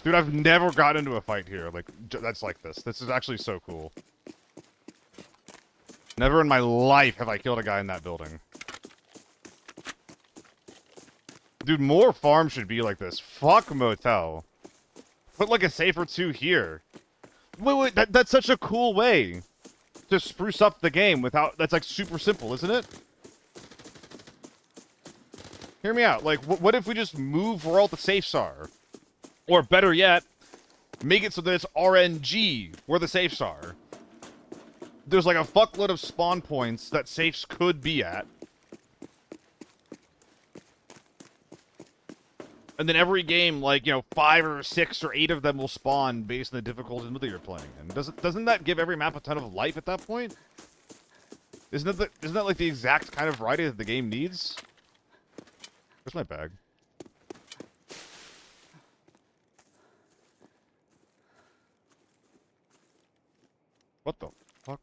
Dude, I've never got into a fight here. Like, that's like this. This is actually so cool. Never in my life have I killed a guy in that building. Dude, more farms should be like this. Fuck motel. Put like a safe or two here. Wait, that's such a cool way to spruce up the game without... That's like super simple, isn't it? Hear me out. Like, what if we just move where all the safes are? Or better yet, make it so that it's RNG where the safes are. There's like a fuckload of spawn points that safes could be at. And then every game, like, you know, 5 or 6 or 8 of them will spawn based on the difficulty that you're playing in. Doesn't that give every map a ton of life at that point? Isn't that like the exact kind of variety that the game needs? Where's my bag? What the fuck?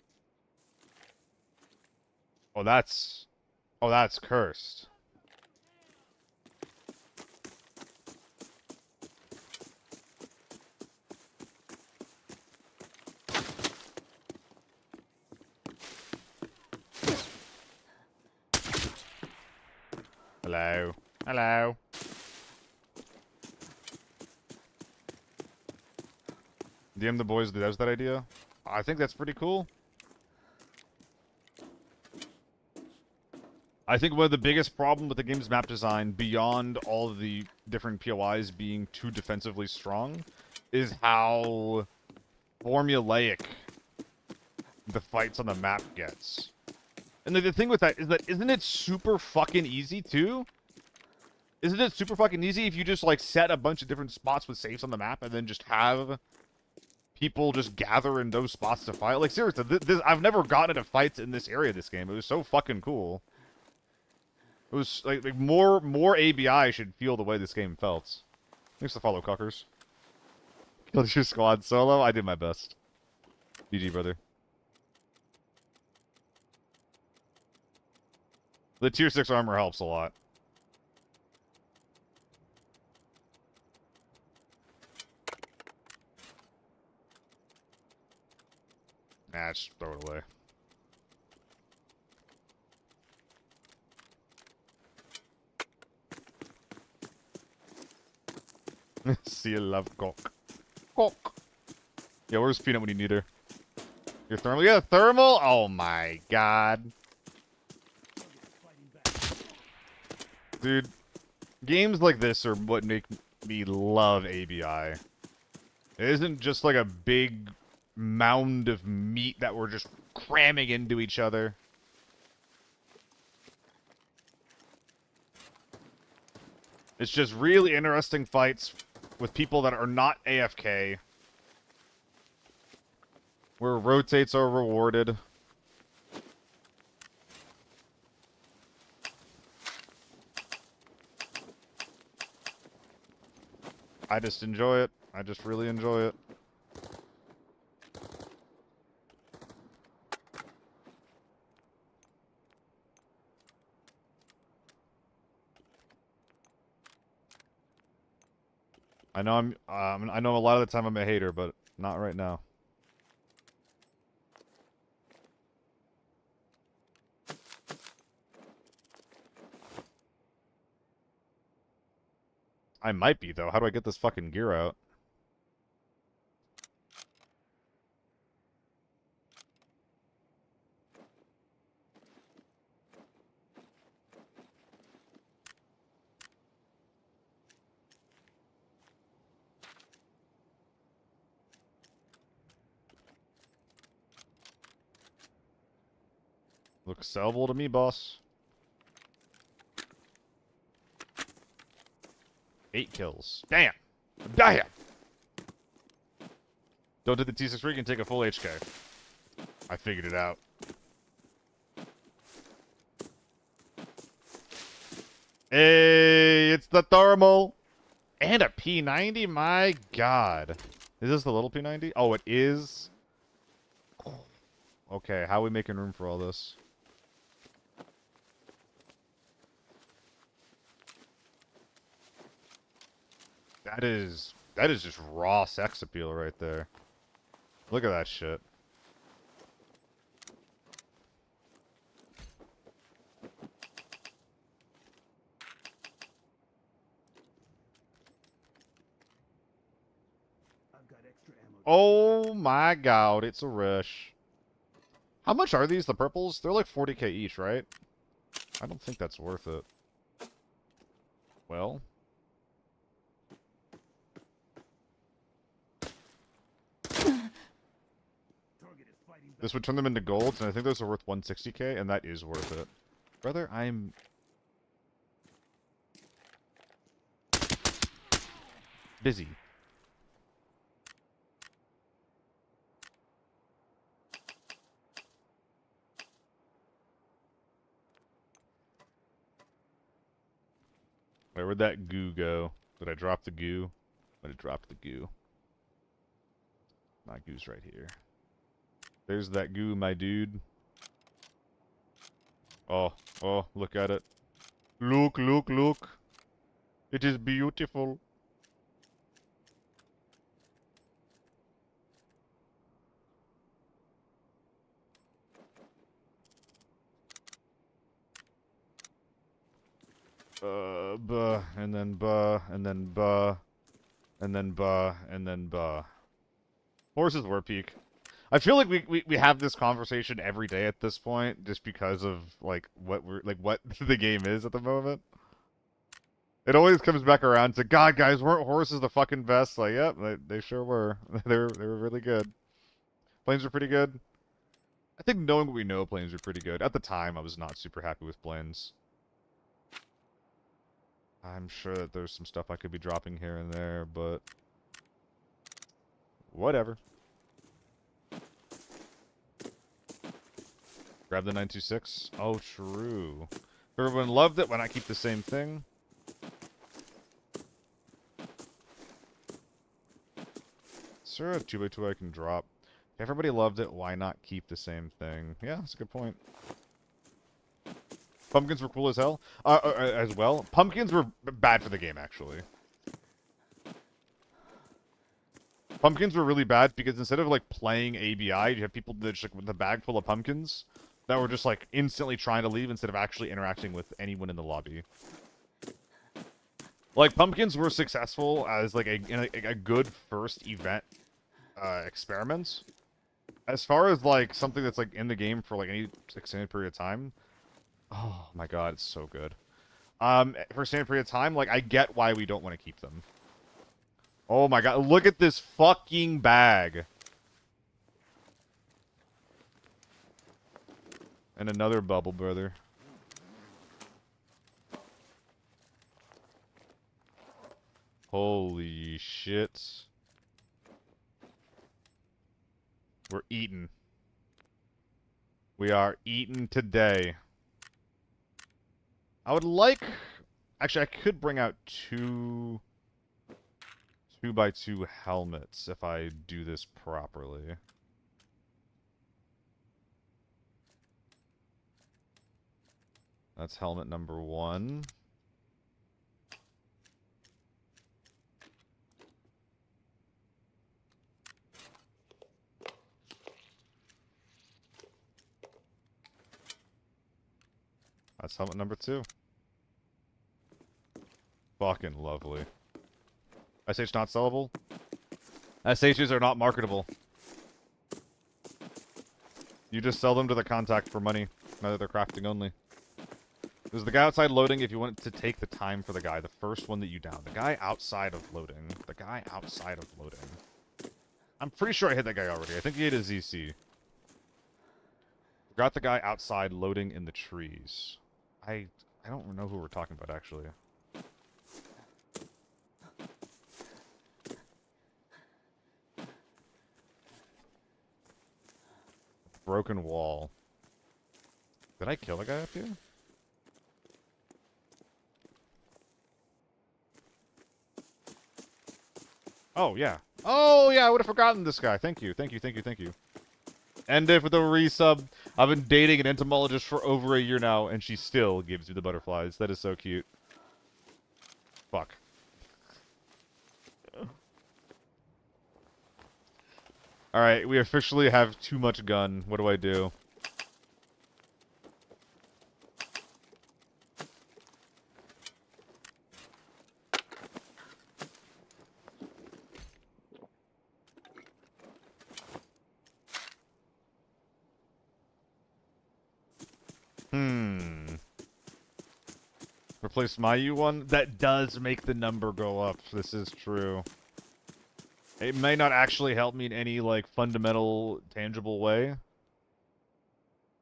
Oh, that's cursed. Hello. Hello. DM the boys that does that idea. I think that's pretty cool. I think one of the biggest problems with the game's map design, beyond all of the different POIs being too defensively strong, is how formulaic the fights on the map gets. And the thing with that is that, isn't it super fucking easy, too? Isn't it super fucking easy if you just, like, set a bunch of different spots with safes on the map and then just have people just gather in those spots to fight? Like, seriously, I've never gotten into fights in this area of this game. It was so fucking cool. It was, like more ABI should feel the way this game felt. Thanks to follow, cuckers. Killed your squad solo? I did my best. GG, brother. The tier 6 armor helps a lot. Nah, just throw it away. See you love cock. Cock. Yeah, where's Peanut when you need her? Your thermal? Yeah, thermal? Oh my god. Dude, games like this are what make me love ABI. It isn't just like a big mound of meat that we're just cramming into each other. It's just really interesting fights with people that are not AFK. Where rotates are rewarded. I just enjoy it. I just really enjoy it. I know I know a lot of the time I'm a hater, but not right now. I might be, though. How do I get this fucking gear out? Looks sellable to me, boss. 8 kills. Damn! Damn! Don't do the T6 rig and take a full HK. I figured it out. Hey, it's the thermal! And a P90? My god. Is this the little P90? Oh, it is? Okay, how are we making room for all this? That is just raw sex appeal right there. Look at that shit. I've got extra ammo. Oh my god, it's a rush. How much are these, the purples? They're like 40k each, right? I don't think that's worth it. Well. This would turn them into golds, and I think those are worth 160k, and that is worth it. Brother, I'm... busy. Where would that goo go? Did I drop the goo? I might have dropped the goo. My goo's right here. There's that goo, my dude. Oh, oh, look at it. Look, look, look. It is beautiful. Buh, and then buh, and then buh, and then buh, and then buh. Horses were peak. I feel like we have this conversation every day at this point, just because of like what the game is at the moment. It always comes back around to, God, guys, weren't horses the fucking best? Like, yep, they sure were. they were really good. Planes were pretty good. I think knowing what we know, planes were pretty good. At the time, I was not super happy with planes. I'm sure that there's some stuff I could be dropping here and there, but whatever. Grab the 926. Oh, true. Everyone loved it. Why not keep the same thing? Is there a 2x2 I can drop? If everybody loved it, why not keep the same thing? Yeah, that's a good point. Pumpkins were cool as hell. As well. Pumpkins were bad for the game, actually. Pumpkins were really bad because instead of like playing ABI, you have people that just like with a bag full of pumpkins that were just like instantly trying to leave instead of actually interacting with anyone in the lobby. Like pumpkins were successful as like a good first event experiment. As far as like something that's like in the game for like any extended period of time, oh my god, it's so good. For a extended period of time, like I get why we don't want to keep them. Oh my god, look at this fucking bag. And another bubble, brother. Holy shit. We're eating. We are eating today. I would like... Actually, I could bring out two 2x2 helmets if I do this properly. That's helmet number 1. That's helmet number 2. Fucking lovely. SH not sellable? SHs are not marketable. You just sell them to the contact for money. Neither they're crafting only. There's the guy outside loading if you want to take the time for the guy. The first one that you down. The guy outside of loading. The guy outside of loading. I'm pretty sure I hit that guy already. I think he hit a ZC. Got the guy outside loading in the trees. I don't know who we're talking about, actually. Broken wall. Did I kill a guy up here? Oh, yeah. Oh, yeah, I would have forgotten this guy. Thank you, thank you, thank you, thank you. And if with a resub, I've been dating an entomologist for over a year now, and she still gives me the butterflies. That is so cute. Fuck. Alright, we officially have too much gun. What do I do? Replace my U1? That does make the number go up. This is true. It may not actually help me in any, like, fundamental, tangible way.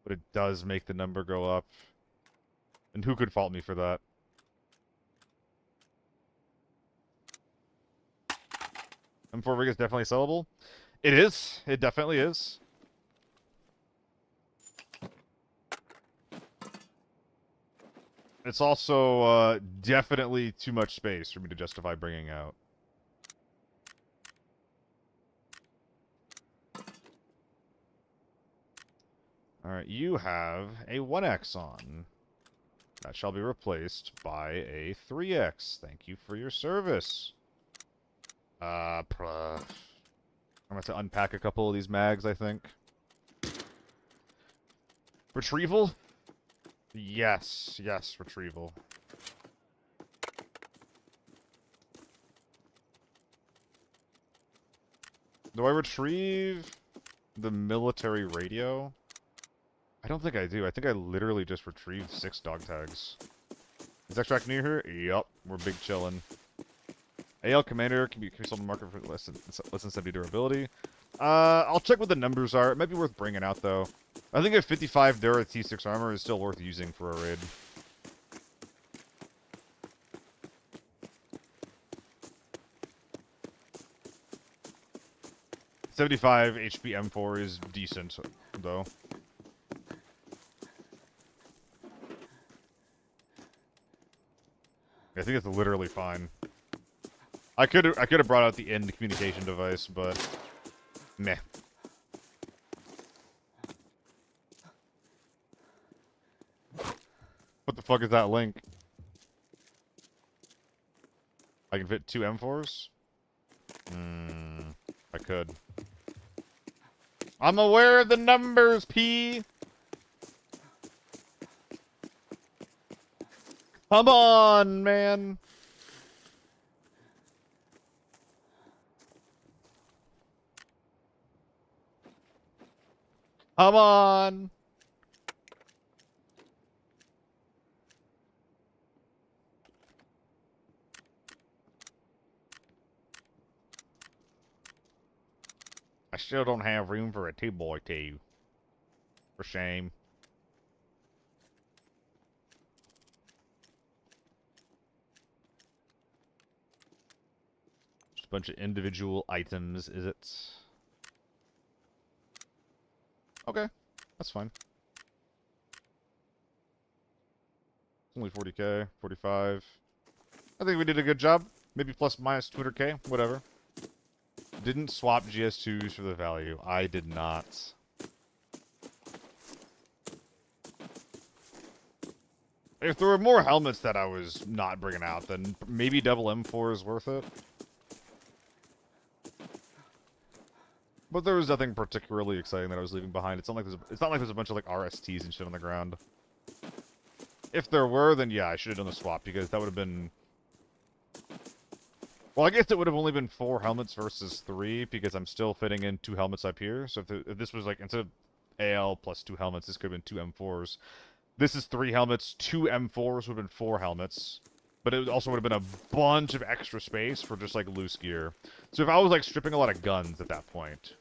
But it does make the number go up. And who could fault me for that? M4 rig is definitely sellable. It is. It definitely is. It's also definitely too much space for me to justify bringing out. Alright, you have a 1X on. That shall be replaced by a 3X. Thank you for your service. I'm going to have to unpack a couple of these mags, I think. Retrieval? Yes, yes, retrieval. Do I retrieve the military radio? I don't think I do. I think I literally just retrieved 6 dog tags. Is extract near here? Yup, we're big chillin'. AL commander can be increased on the market for less than 70 durability. I'll check what the numbers are. It might be worth bringing out, though. I think a 55 Dura T6 armor is still worth using for a raid. .75 HP M4 is decent, though. I think it's literally fine. I could have brought out the end communication device, but meh. What the fuck is that link? I can fit 2 M4s? I could. I'm aware of the numbers, P. Come on, man. Come on. I still don't have room for a 2x2. For shame. Just a bunch of individual items, is it? Okay, that's fine. It's only 40k, 45. I think we did a good job. Maybe plus minus 200k, whatever. Didn't swap GS2s for the value. I did not. If there were more helmets that I was not bringing out, then maybe double M4 is worth it. But there was nothing particularly exciting that I was leaving behind. It's not like there's a bunch of like RSTs and shit on the ground. If there were, then yeah, I should have done the swap because that would have been. Well, I guess it would have only been 4 helmets versus 3 because I'm still fitting in 2 helmets up here. So if this was like instead of AL plus 2 helmets, this could have been 2 M4s. This is 3 helmets, 2 M4s would have been 4 helmets. But it also would have been a bunch of extra space for just like loose gear. So if I was like stripping a lot of guns at that point,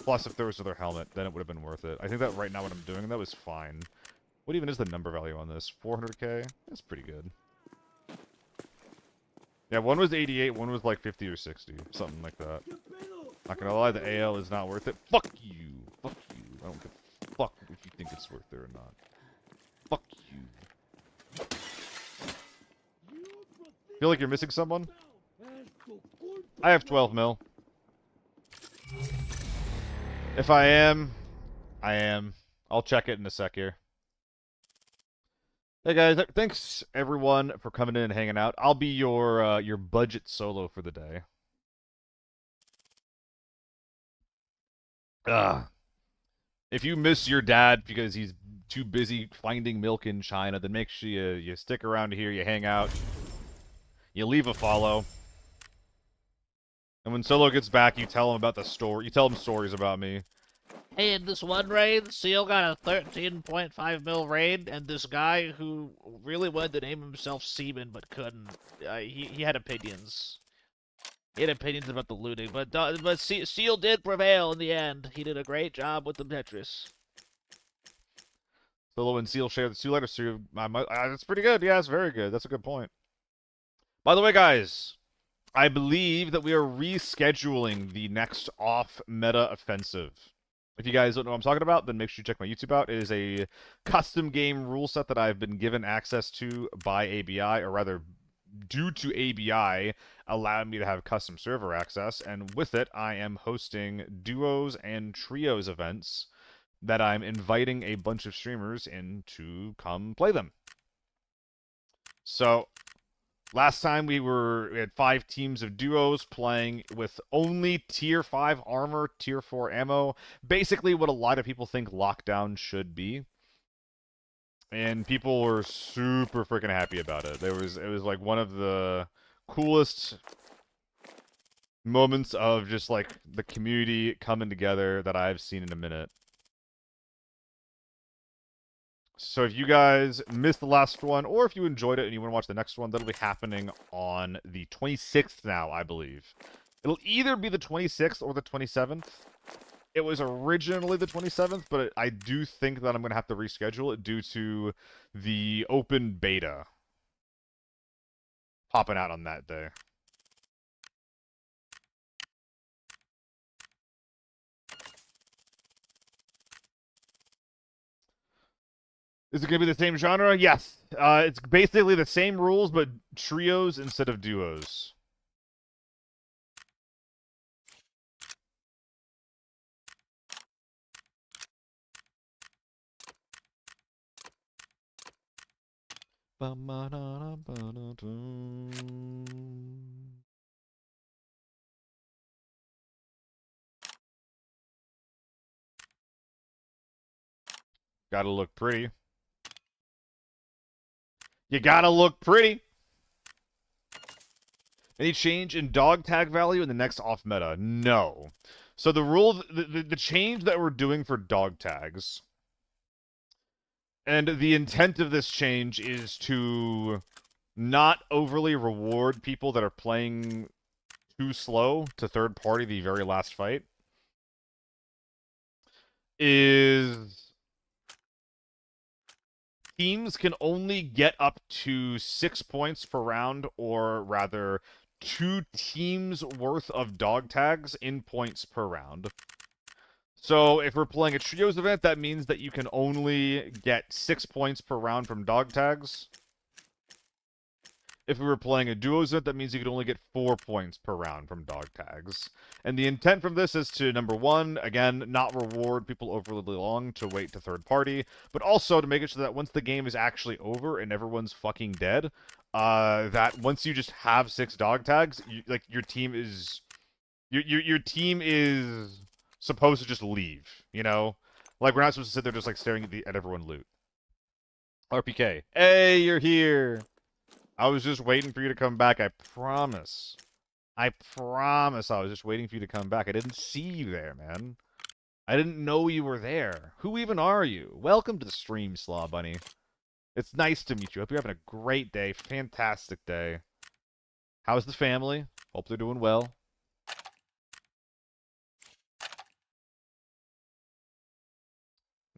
plus if there was another helmet, then it would have been worth it. I think that right now what I'm doing, that was fine. What even is the number value on this? 400k? That's pretty good. Yeah, one was 88, one was like 50 or 60. Something like that. Not gonna lie, the AL is not worth it. Fuck you. Fuck you. I don't give a fuck if you think it's worth it or not. Fuck you. Feel like you're missing someone? I have 12 mil. If I am, I am. I'll check it in a sec here. Hey guys, thanks everyone for coming in and hanging out. I'll be your budget solo for the day. If you miss your dad because he's too busy finding milk in China, then make sure you stick around here, you hang out, you leave a follow. And when Solo gets back, you tell him about the story. You tell him stories about me. Hey, in this one raid, Seal got a 13.5 mil raid, and this guy who really wanted to name himself Seaman but couldn't, he had opinions. He had opinions about the looting, but Seal did prevail in the end. He did a great job with the Tetris. Solo and Seal share the 2 letters. So that's pretty good. Yeah, it's very good. That's a good point. By the way, guys, I believe that we are rescheduling the next off-meta offensive. If you guys don't know what I'm talking about, then make sure you check my YouTube out. It is a custom game rule set that I've been given access to by ABI, or rather, due to ABI allowing me to have custom server access. And with it, I am hosting duos and trios events that I'm inviting a bunch of streamers in to come play them. So last time we had 5 teams of duos playing with only tier 5 armor, tier 4 ammo. Basically what a lot of people think lockdown should be. And people were super freaking happy about it. It was like one of the coolest moments of just like the community coming together that I've seen in a minute. So if you guys missed the last one, or if you enjoyed it and you want to watch the next one, that'll be happening on the 26th now, I believe. It'll either be the 26th or the 27th. It was originally the 27th, but I do think that I'm going to have to reschedule it due to the open beta popping out on that day. Is it going to be the same genre? Yes. It's basically the same rules, but trios instead of duos. Gotta look pretty. You gotta look pretty. Any change in dog tag value in the next off meta? No. So the rule, the change that we're doing for dog tags, and the intent of this change is to not overly reward people that are playing too slow to third party the very last fight, is teams can only get up to 6 points per round, or rather 2 teams worth of dog tags in points per round. So if we're playing a trios event, that means that you can only get 6 points per round from dog tags. If we were playing a duos event, that means you could only get 4 points per round from dog tags. And the intent from this is to, number one, again, not reward people overly long to wait to third party, but also to make it so that once the game is actually over and everyone's fucking dead, that once you just have 6 dog tags, like your team is supposed to just leave, you know? Like, we're not supposed to sit there just like staring at everyone loot. RPK. Hey, you're here. I was just waiting for you to come back, I promise. I promise I was just waiting for you to come back. I didn't see you there, man. I didn't know you were there. Who even are you? Welcome to the stream, Slaw Bunny. It's nice to meet you. Hope you're having a great day. Fantastic day. How's the family? Hope they're doing well.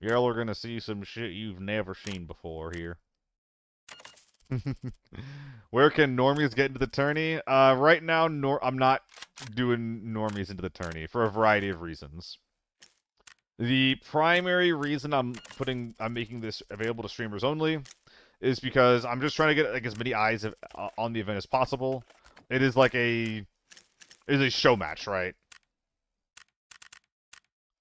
Y'all are gonna see some shit you've never seen before here. Where can normies get into the tourney? Right now, I'm not doing normies into the tourney for a variety of reasons. The primary reason I'm making this available to streamers only is because I'm just trying to get like as many eyes on the event as possible. It is like a show match, right?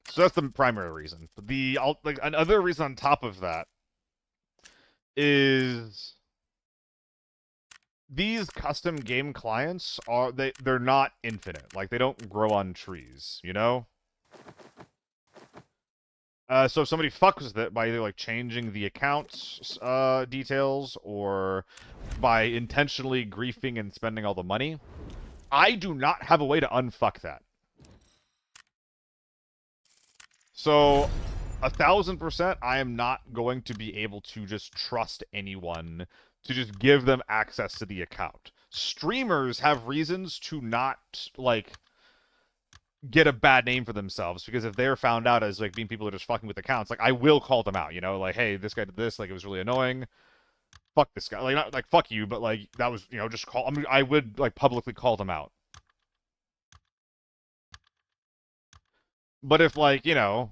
So that's the primary reason. But another reason on top of that is these custom game clients they're not infinite. Like, they don't grow on trees, you know? So if somebody fucks with it by either like changing the account's details or by intentionally griefing and spending all the money, I do not have a way to unfuck that. So 1000%, I am not going to be able to just trust anyone to just give them access to the account. Streamers have reasons to not, like, get a bad name for themselves, because if they're found out as, like, being people that are just fucking with accounts, like, I will call them out, you know? Like, hey, this guy did this, like, it was really annoying. Fuck this guy. Like, not, like, fuck you, but, like, that was, you know, just call... I mean, I would, like, publicly call them out. But if, like, you know...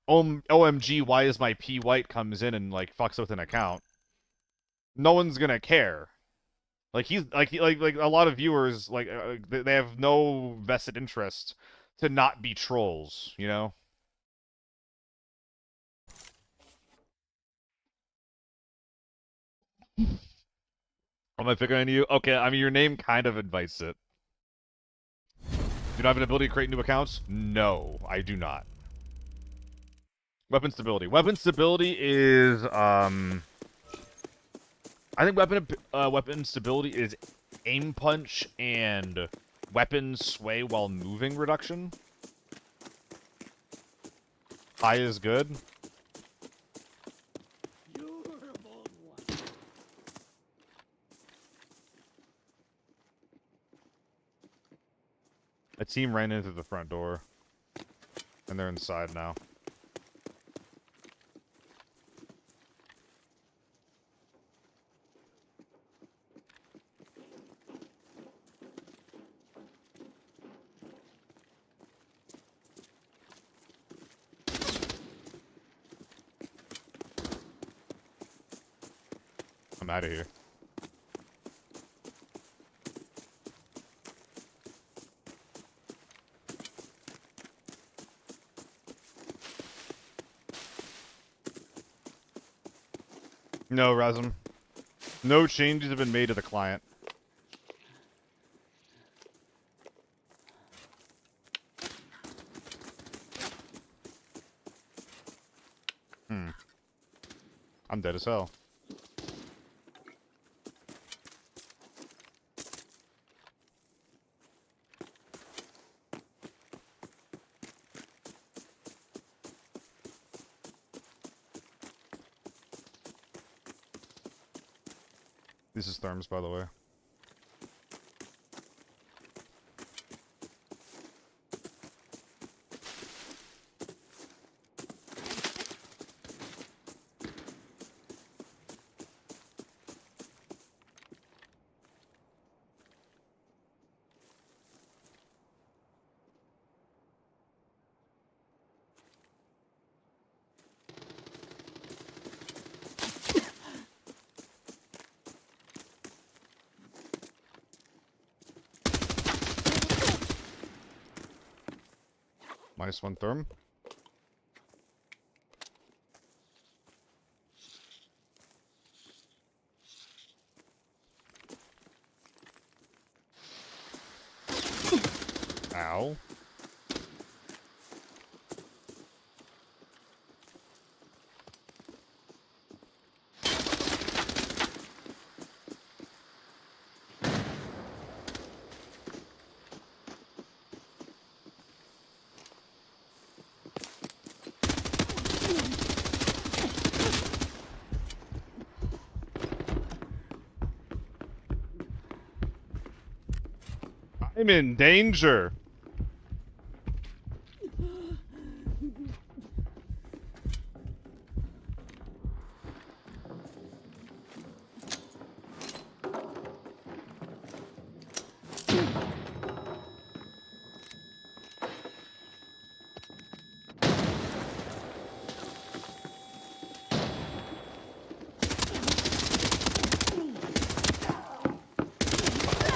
OMG, why is my P White comes in and, like, fucks with an account, no one's gonna care. Like, he's like a lot of viewers, like, they have no vested interest to not be trolls, you know? Am I picking on you? Okay, I mean, your name kind of invites it. Do you not have an ability to create new accounts? No, I do not. Weapon stability. Weapon stability is, I think weapon stability is aim punch and weapon sway while moving reduction. High is good. A team ran into the front door, and they're inside now. I'm out of here. No, Razum. No changes have been made to the client. I'm dead as hell. This is Therms, by the way. -1 Therm. Ow. I'm in danger.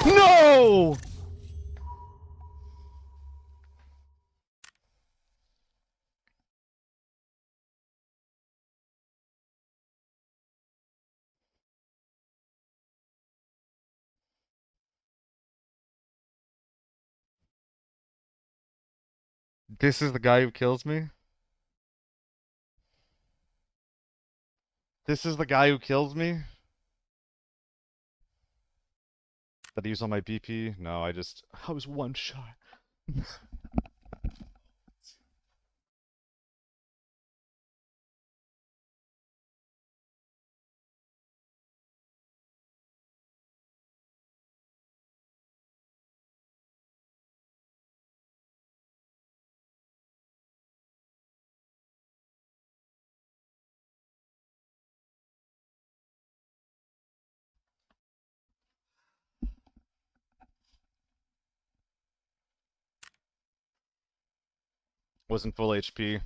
No! This is the guy who kills me? This is the guy who kills me? Did I use all my BP? No, I was one shot. Wasn't full HP.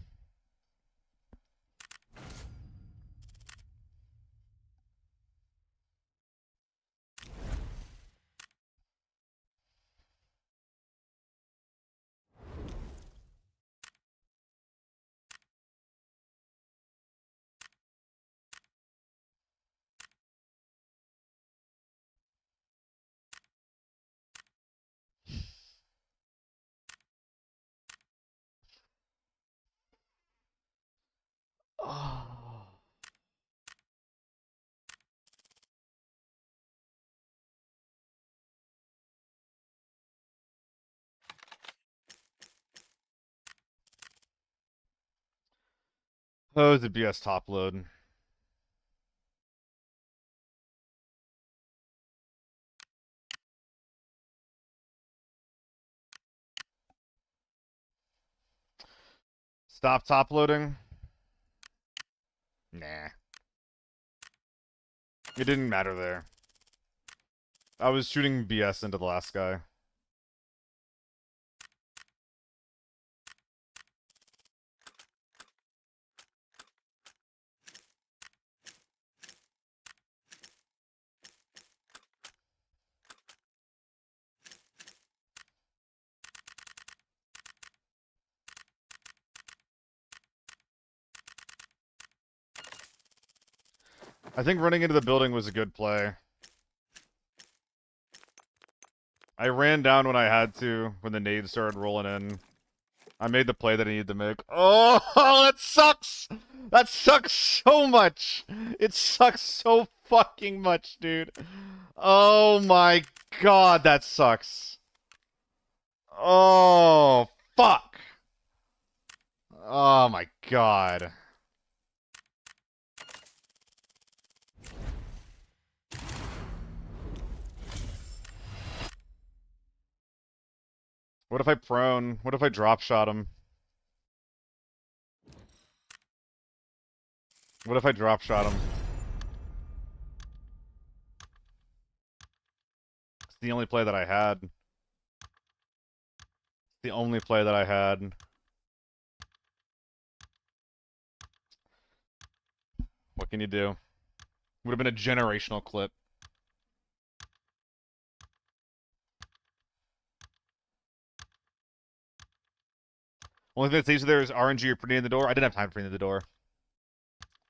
Oh. Oh, the BS top load. Stop top loading. Nah. It didn't matter there. I was shooting BS into the last guy. I think running into the building was a good play. I ran down when I had to, when the nades started rolling in. I made the play that I needed to make. Oh, that sucks! That sucks so much! It sucks so fucking much, dude. Oh my god, that sucks. Oh, fuck. Oh my god. What if I prone? What if I drop shot him? What if I drop shot him? It's the only play that I had. It's the only play that I had. What can you do? Would have been a generational clip. Only thing that saves there is RNG or putting in the door. I didn't have time to put in the door.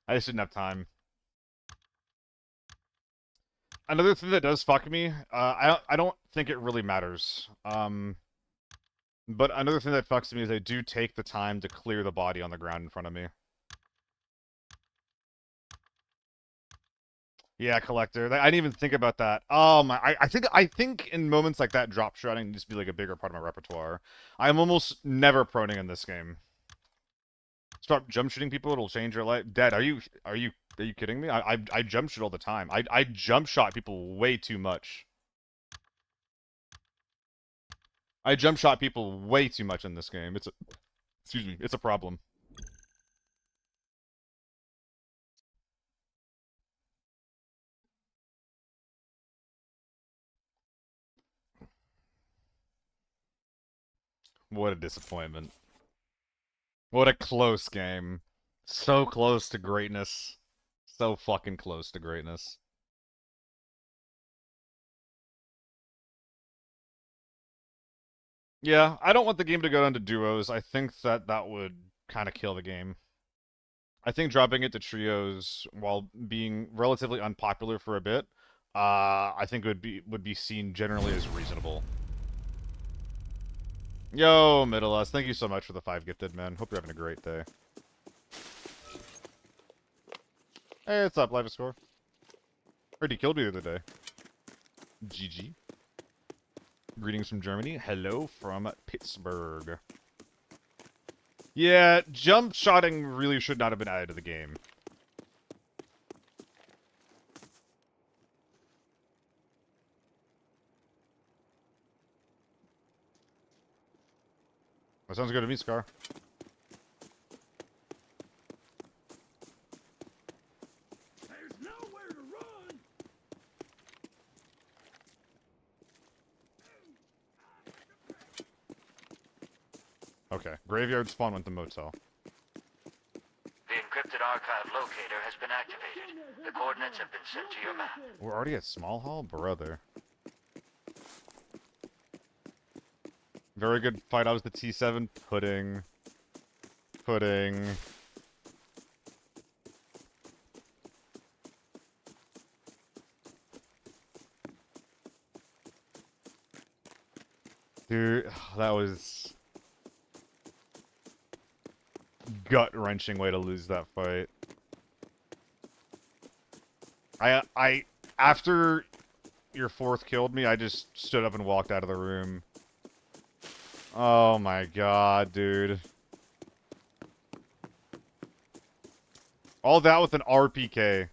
I just didn't have time. Another thing that does fuck me, I don't think it really matters. But another thing that fucks me is I do take the time to clear the body on the ground in front of me. Yeah, collector. I didn't even think about that. Oh my! I think in moments like that, drop shotting needs to be like a bigger part of my repertoire. I'm almost never proning in this game. Start jump shooting people; it'll change your life. Dad, are you kidding me? I jump shoot all the time. I jump shot people way too much. I jump shot people way too much in this game. Excuse me, it's a problem. What a disappointment. What a close game. So close to greatness. So fucking close to greatness. Yeah, I don't want the game to go down to duos. I think that would kind of kill the game. I think dropping it to trios while being relatively unpopular for a bit, I think would be seen generally as reasonable. Yo, Middle-us, thank you so much for the 5 gifted, man. Hope you're having a great day. Hey, what's up, Live Score? Heard you killed me the other day. GG. Greetings from Germany. Hello from Pittsburgh. Yeah, jump shotting really should not have been added to the game. That sounds good to me, Scar. There's nowhere to run. Okay, graveyard spawn went to motel. The encrypted archive locator has been activated. The coordinates have been sent to your map. We're already at Small Hall? Brother. Very good fight. I was the T7. Pudding. Pudding. Dude, that was gut-wrenching way to lose that fight. After your 4th killed me, I just stood up and walked out of the room. Oh my god, dude. All that with an RPK.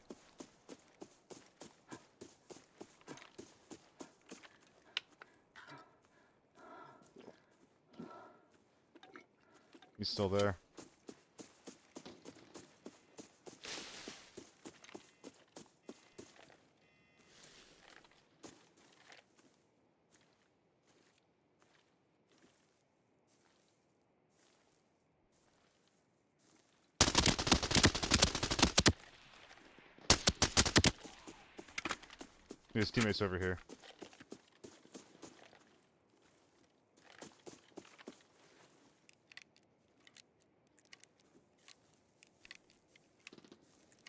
He's still there. His teammates over here.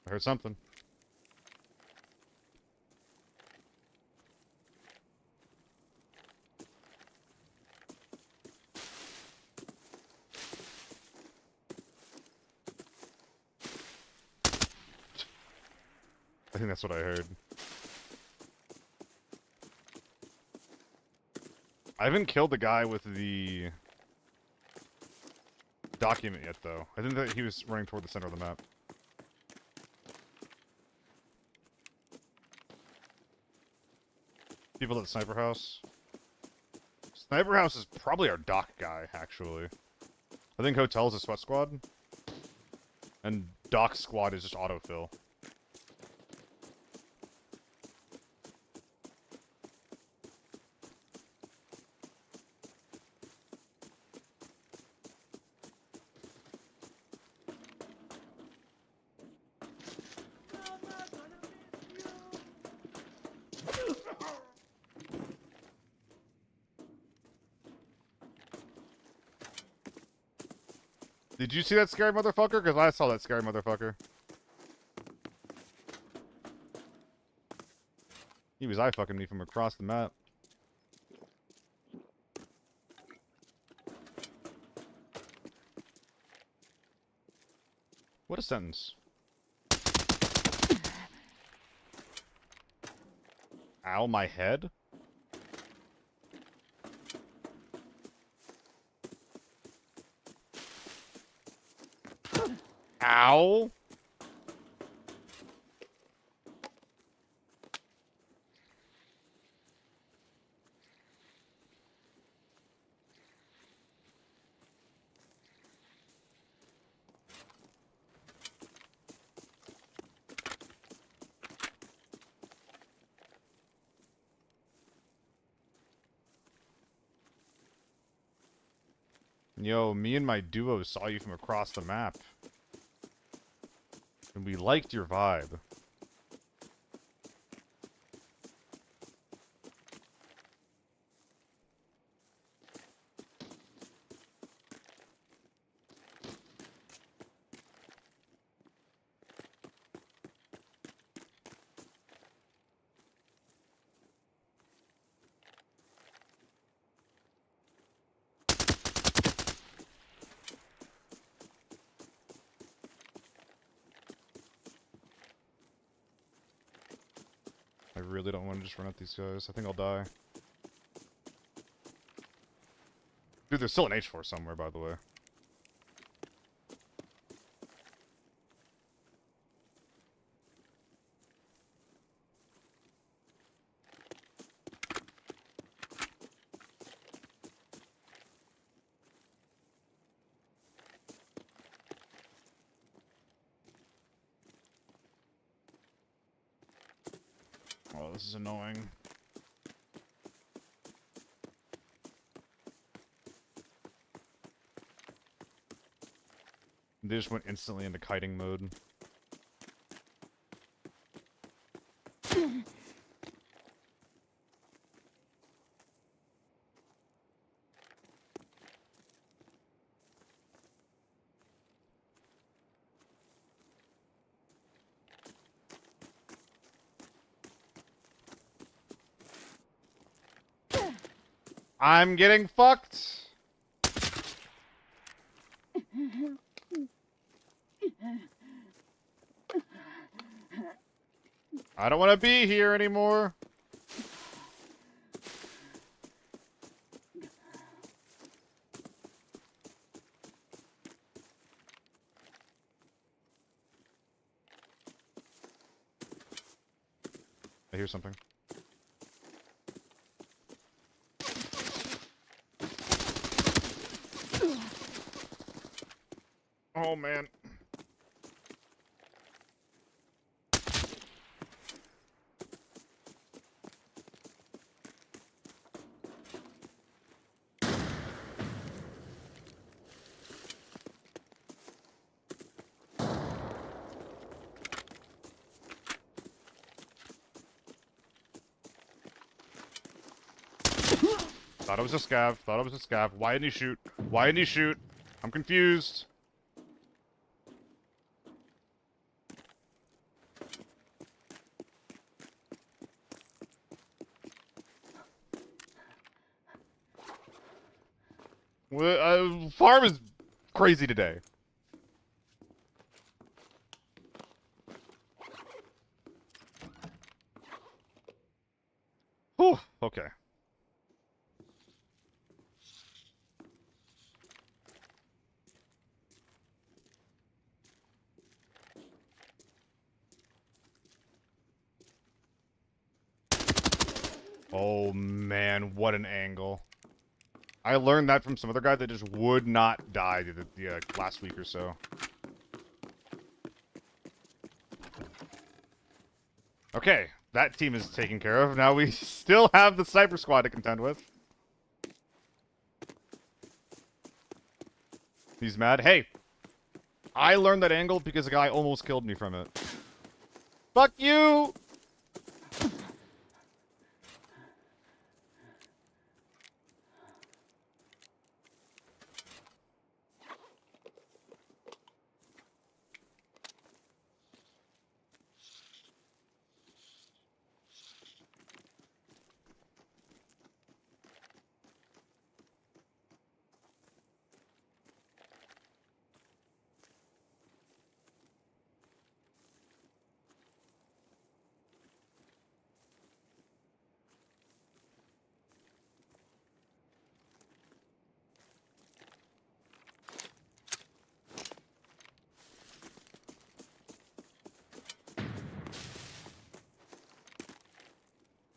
I heard something. I think that's what I heard. I haven't killed the guy with the document yet, though. I think that he was running toward the center of the map. People at the sniper house. Sniper house is probably our dock guy, actually. I think hotel's a sweat squad. And dock squad is just autofill. Did you see that scary motherfucker? Because I saw that scary motherfucker. He was eye-fucking me from across the map. What a sentence. Ow, my head? Ow! Yo, me and my duo saw you from across the map. And we liked your vibe. I really don't want to just run at these guys. I think I'll die. Dude, there's still an H4 somewhere, by the way. Oh, this is annoying. They just went instantly into kiting mode. I'm getting fucked! I don't want to be here anymore. I hear something. Oh man. Thought it was a scav. Thought it was a scav. Why didn't he shoot? Why didn't he shoot? I'm confused. Farm is crazy today. Whew, okay. Oh man, what an angle. I learned that from some other guy that just would not die the last week or so. Okay, that team is taken care of. Now we still have the sniper squad to contend with. He's mad. Hey, I learned that angle because a guy almost killed me from it. Fuck you!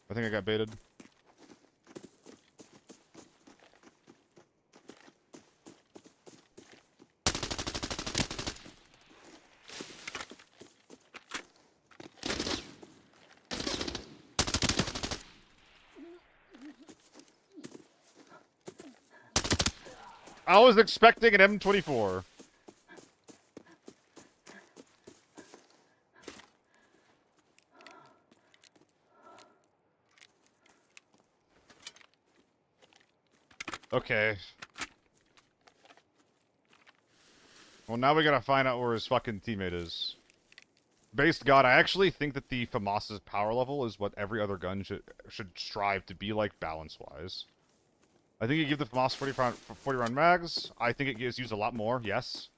I think I got baited. I was expecting an M24. Okay. Well, now we gotta find out where his fucking teammate is. Based God, I actually think that the FAMAS's power level is what every other gun should strive to be like balance-wise. I think you give the FAMAS 40 round mags. I think it gets used a lot more, yes.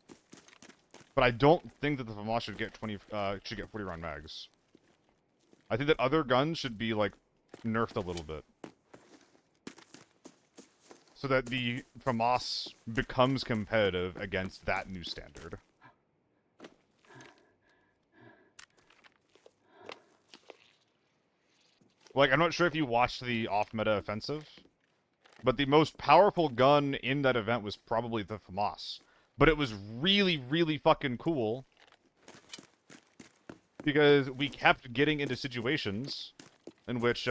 But I don't think that the FAMAS should get 40 round mags. I think that other guns should be like nerfed a little bit. So that the FAMAS becomes competitive against that new standard. Like, I'm not sure if you watched the off-meta offensive, but the most powerful gun in that event was probably the FAMAS. But it was really, really fucking cool. Because we kept getting into situations in which,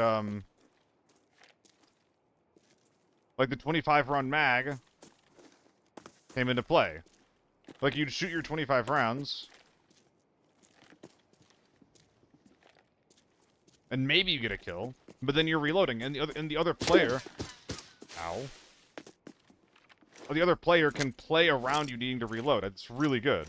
like the 25 round mag came into play. Like, you'd shoot your 25 rounds, and maybe you get a kill, but then you're reloading, and the other player, ow, or the other player can play around you needing to reload. It's really good.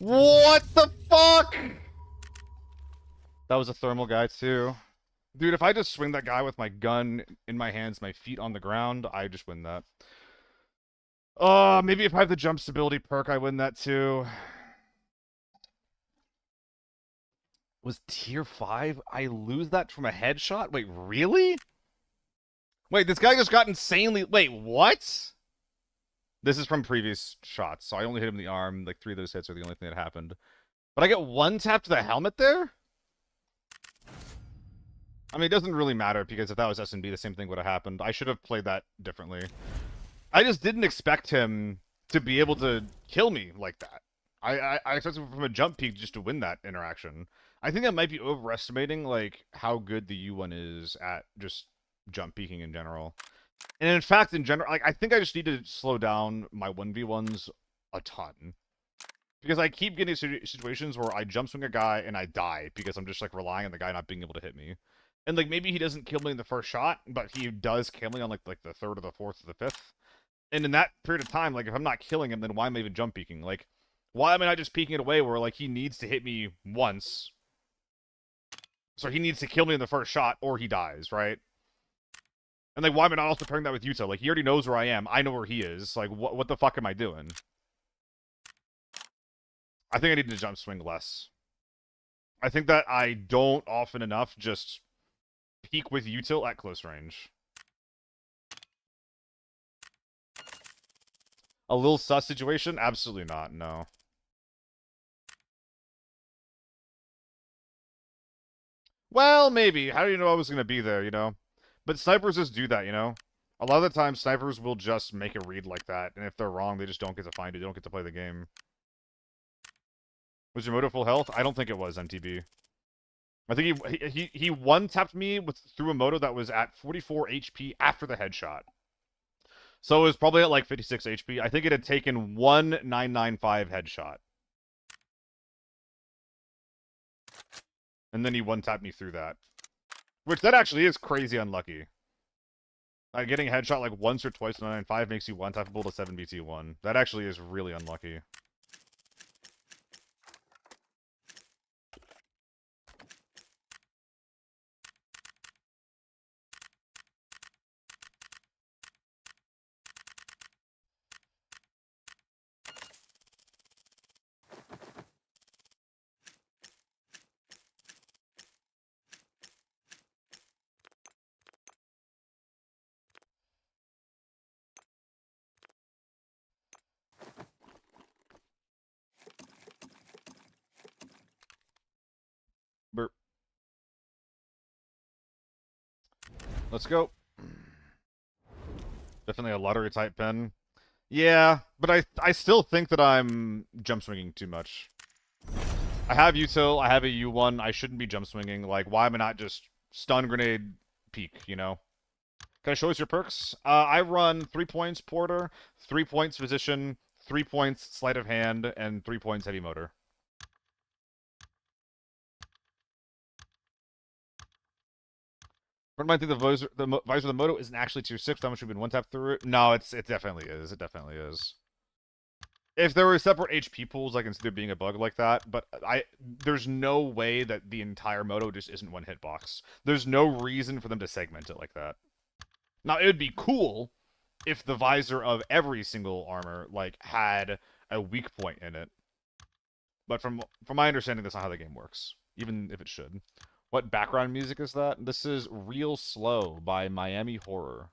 What the fuck? That was a thermal guy too. Dude, if I just swing that guy with my gun in my hands, my feet on the ground, I just win that. Maybe if I have the jump stability perk, I win that too. Was tier 5? I lose that from a headshot? Wait, really? Wait, this guy just got insanely... Wait, what? This is from previous shots, so I only hit him in the arm. Like, 3 of those hits are the only thing that happened. But I get one tap to the helmet there? I mean, it doesn't really matter, because if that was S&B, the same thing would have happened. I should have played that differently. I just didn't expect him to be able to kill me like that. I expected him from a jump peak just to win that interaction. I think that might be overestimating, like, how good the U1 is at just jump peaking in general. And in fact, in general, like, I think I just need to slow down my 1v1s a ton. Because I keep getting situations where I jump swing a guy and I die because I'm just, like, relying on the guy not being able to hit me. And, like, maybe he doesn't kill me in the first shot, but he does kill me on, like the third or the fourth or the fifth. And in that period of time, like, if I'm not killing him, then why am I even jump peeking? Like, why am I not just peeking it away where, like, he needs to hit me once? So he needs to kill me in the first shot, or he dies, right? And like, why am I not also pairing that with Yuta? Like, he already knows where I am. I know where he is. Like, what the fuck am I doing? I think I need to jump swing less. I think that I don't often enough just peek with util at close range. A little sus situation? Absolutely not, no. Well, maybe. How do you know I was going to be there, you know? But snipers just do that, you know? A lot of the time, snipers will just make a read like that, and if they're wrong, they just don't get to find it. They don't get to play the game. Was your moto full health? I don't think it was, MTB. I think he one-tapped me through a moto that was at 44 HP after the headshot. So it was probably at like 56 HP. I think it had taken 1995 headshot. And then he one-tapped me through that. Which, that actually is crazy unlucky. Getting a headshot like once or twice in 995 makes you one-tappable to 7BT1. That actually is really unlucky. Burp. Let's go. Definitely a lottery type pen. Yeah, but I still think that I'm jump swinging too much. I have util, I have a U1, I shouldn't be jump swinging. Like, why am I not just stun grenade peek, you know? Can I show us your perks? I run 3 points porter, 3 points physician, 3 points sleight of hand, and 3 points heavy motor. Friend might think the visor of the moto isn't actually tier 6. How much we've been one tap through it? No, it definitely is. It definitely is. If there were separate HP pools, I can see there being a bug like that, but there's no way that the entire moto just isn't one hitbox. There's no reason for them to segment it like that. Now, it would be cool if the visor of every single armor, like, had a weak point in it. But from my understanding, that's not how the game works, even if it should. What background music is that? This is Real Slow by Miami Horror.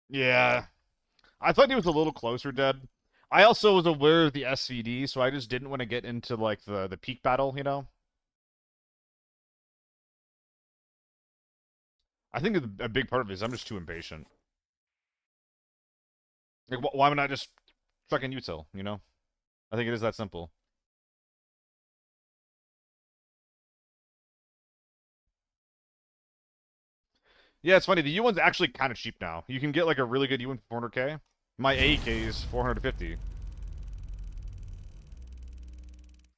Yeah. I thought he was a little closer, Dead. I also was aware of the SVD, so I just didn't want to get into, like, the peak battle, you know? I think a big part of it is I'm just too impatient. Like, why am I not just fucking util, you know? I think it is that simple. Yeah, it's funny. The U1's actually kind of cheap now. You can get, like, a really good U1 for 400k. My AEK is 450.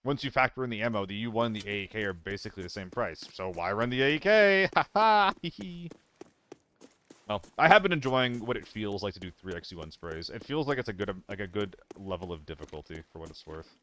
Once you factor in the ammo, the U1 and the AEK are basically the same price. So why run the AEK? Haha! Well, I have been enjoying what it feels like to do 3x U1 sprays. It feels like it's a good level of difficulty for what it's worth.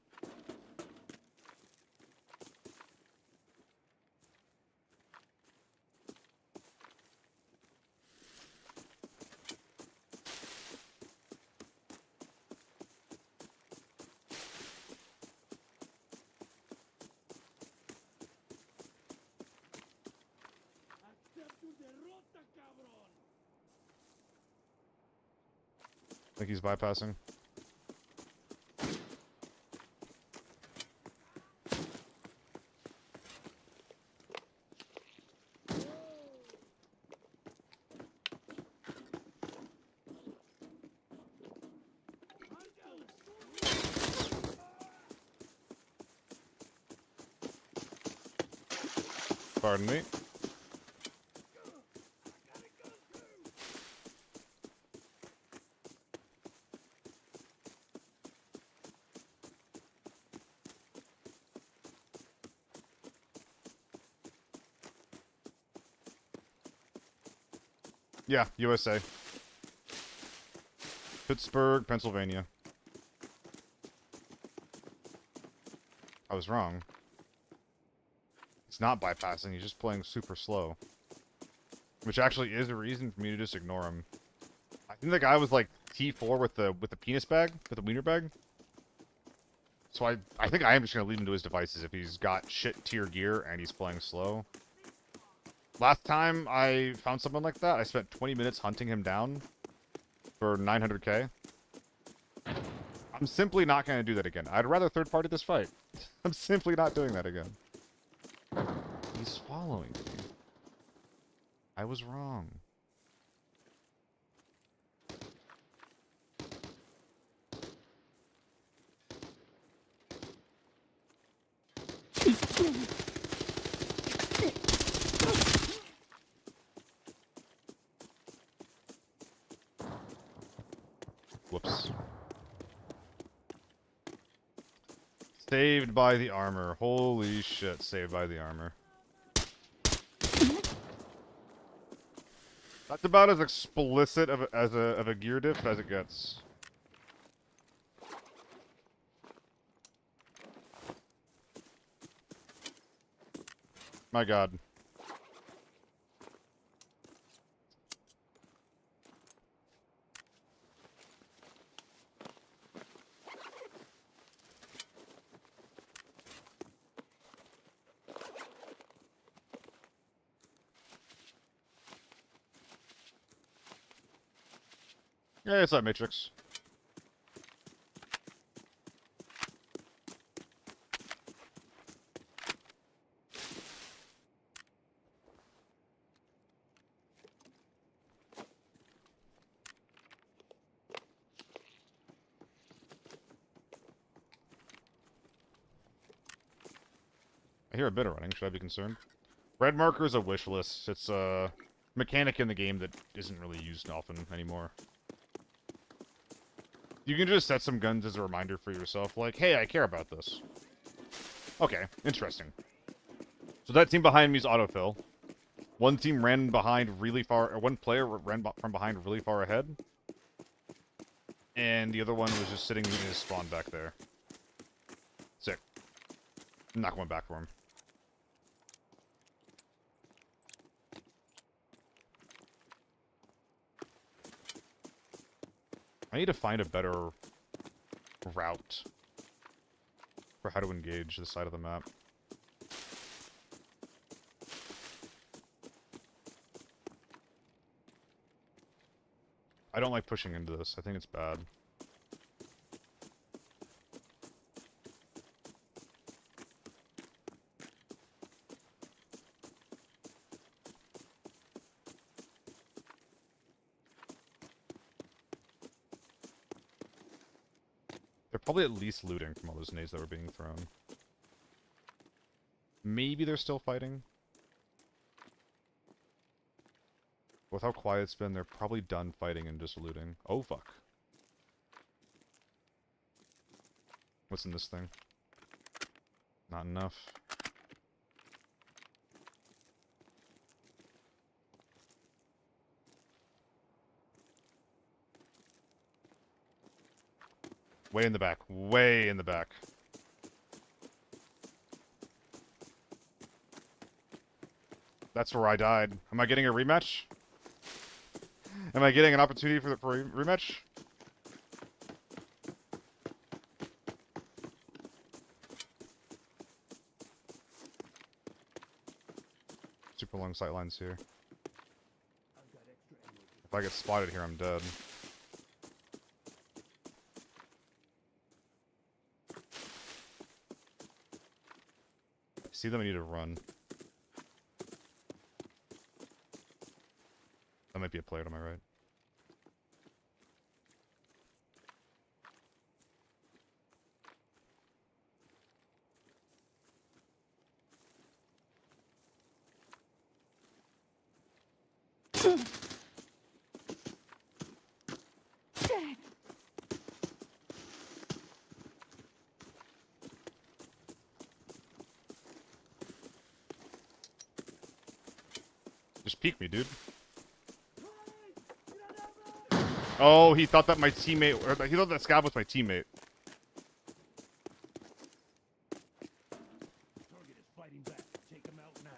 Accept tu derrota, cabrón. I think he's bypassing. Pardon me. Yeah, USA. Pittsburgh, Pennsylvania. I was wrong. He's not bypassing, he's just playing super slow. Which actually is a reason for me to just ignore him. I think the guy was like T4 with the penis bag, with the wiener bag. So I think I am just gonna leave him to his devices if he's got shit tier gear and he's playing slow. Last time I found someone like that, I spent 20 minutes hunting him down for 900k. I'm simply not gonna do that again. I'd rather third party this fight. I'm simply not doing that again. He's following me. I was wrong. Whoops. Saved by the armor. Holy shit, saved by the armor. That's about as explicit of a gear diff as it gets. My god. Yeah, it's that Matrix. I hear a bit of running. Should I be concerned? Red marker is a wish list. It's a mechanic in the game that isn't really used often anymore. You can just set some guns as a reminder for yourself, like, hey, I care about this. Okay, interesting. So that team behind me is autofill. One team ran behind really far, or one player ran from behind really far ahead. And the other one was just sitting in his spawn back there. Sick. I'm not going back for him. I need to find a better route for how to engage this side of the map. I don't like pushing into this. I think it's bad. They're probably at least looting from all those nades that were being thrown. Maybe they're still fighting. With how quiet it's been, they're probably done fighting and just looting. Oh, fuck. What's in this thing? Not enough. Way in the back. Way in the back. That's where I died. Am I getting a rematch? Am I getting an opportunity for a rematch? Super long sight lines here. If I get spotted here, I'm dead. See them, I need to run. That might be a player to my right. Just peek me, dude. Oh, he thought that my teammate, or he thought that scab was my teammate. Target is fighting back. Take him out now.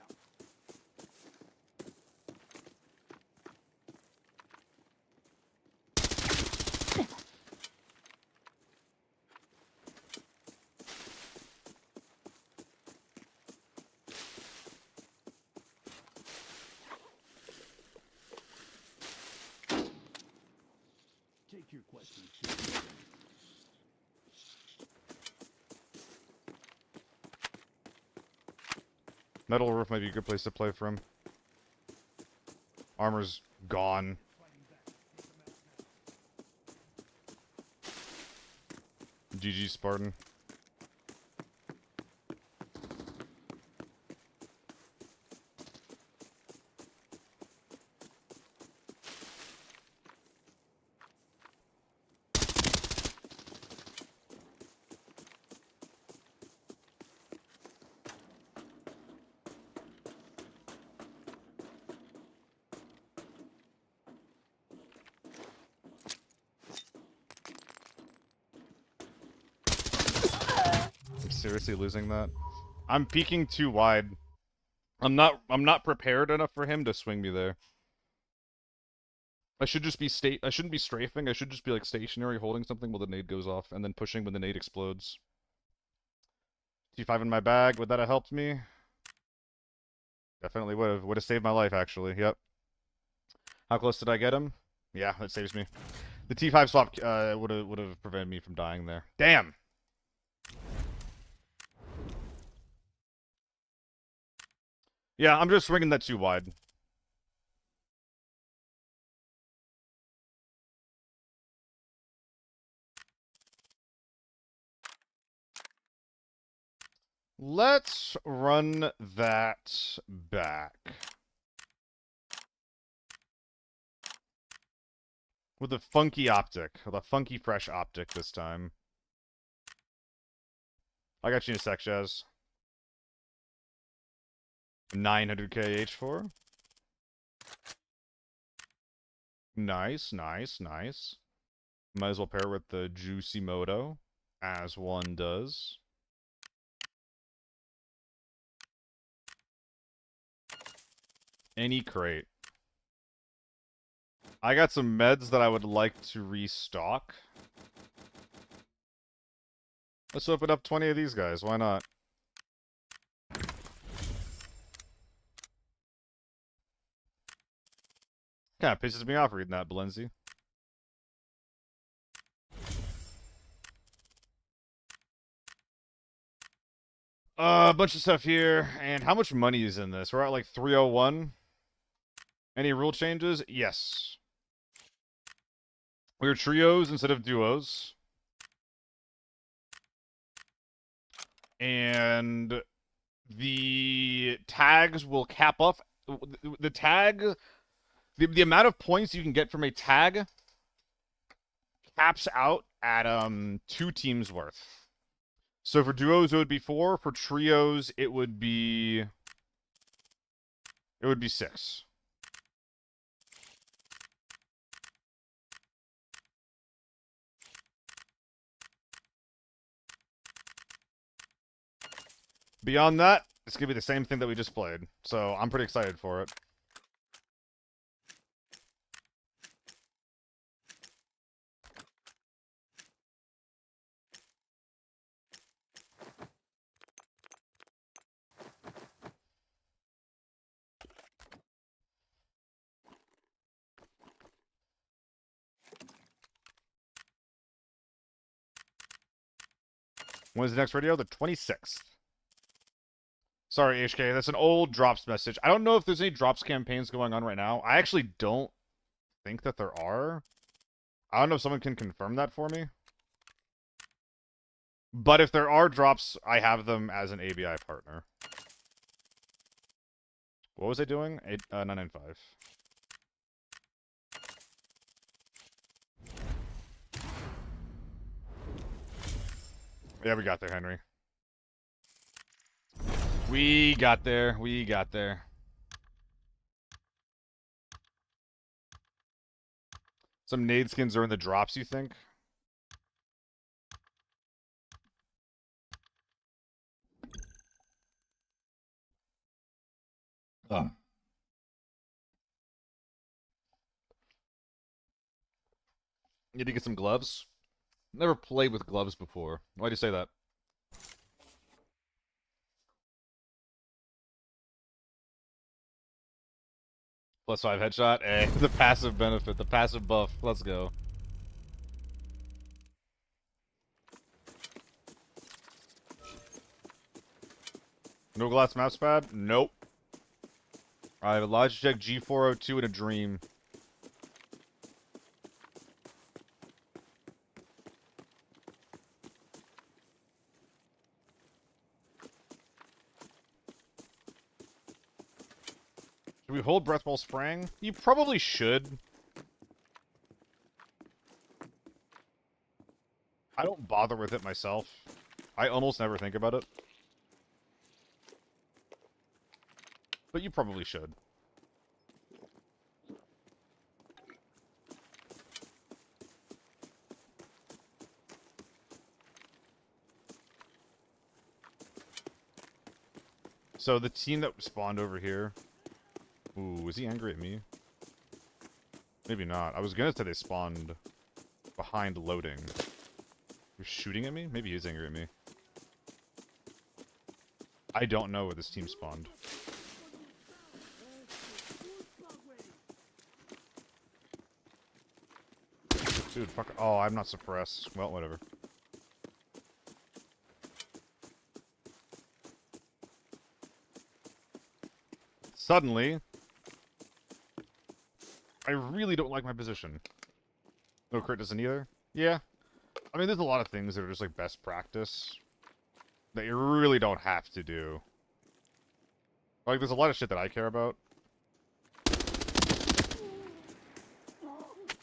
Take your questions. Metal roof might be a good place to play from. Armor's gone. GG Spartan. I'm seriously losing that. I'm peeking too wide. I'm not prepared enough for him to swing me there. I should just be I shouldn't be strafing. I should just be like stationary, holding something while the nade goes off, and then pushing when the nade explodes. T5 in my bag. Would that have helped me? Definitely would have. Would have saved my life, actually. Yep. How close did I get him? Yeah, that saves me. The T5 swap would have prevented me from dying there. Damn. Yeah, I'm just swinging that too wide. Let's run that back. With a funky optic. With a funky fresh optic this time. I got you in a sec, Jazz. 900k H4. Nice, nice, nice. Might as well pair with the Juicy Moto, as one does. Any crate. I got some meds that I would like to restock. Let's open up 20 of these guys, why not? Kinda pisses me off reading that, Balenzi. A bunch of stuff here, and how much money is in this? We're at like 301. Any rule changes? Yes. We're trios instead of duos. And the tags will cap off. The tag, the amount of points you can get from a tag caps out at 2 teams worth. So for duos it would be 4. For trios it would be 6. Beyond that, it's gonna be the same thing that we just played. So I'm pretty excited for it. When's the next radio? The 26th. Sorry, HK, that's an old drops message. I don't know if there's any drops campaigns going on right now. I actually don't think that there are. I don't know if someone can confirm that for me. But if there are drops, I have them as an ABI partner. What was I doing? 995. Yeah, we got there, Henry. We got there. We got there. Some nade skins are in the drops, you think? Need to get some gloves? Never played with gloves before. Why'd you say that? +5 headshot? Eh, the passive benefit, the passive buff. Let's go. No glass mousepad? Nope. I have a Logitech G402 and a Dream. Should we hold breath while spraying? You probably should. I don't bother with it myself. I almost never think about it. But you probably should. So the team that spawned over here... Ooh, is he angry at me? Maybe not. I was gonna say they spawned behind loading. You're shooting at me? Maybe he's angry at me. I don't know where this team spawned. Dude, fuck. Oh, I'm not suppressed. Well, whatever. Suddenly, I really don't like my position. No crit doesn't either? Yeah. I mean, there's a lot of things that are just like best practice that you really don't have to do. Like, there's a lot of shit that I care about.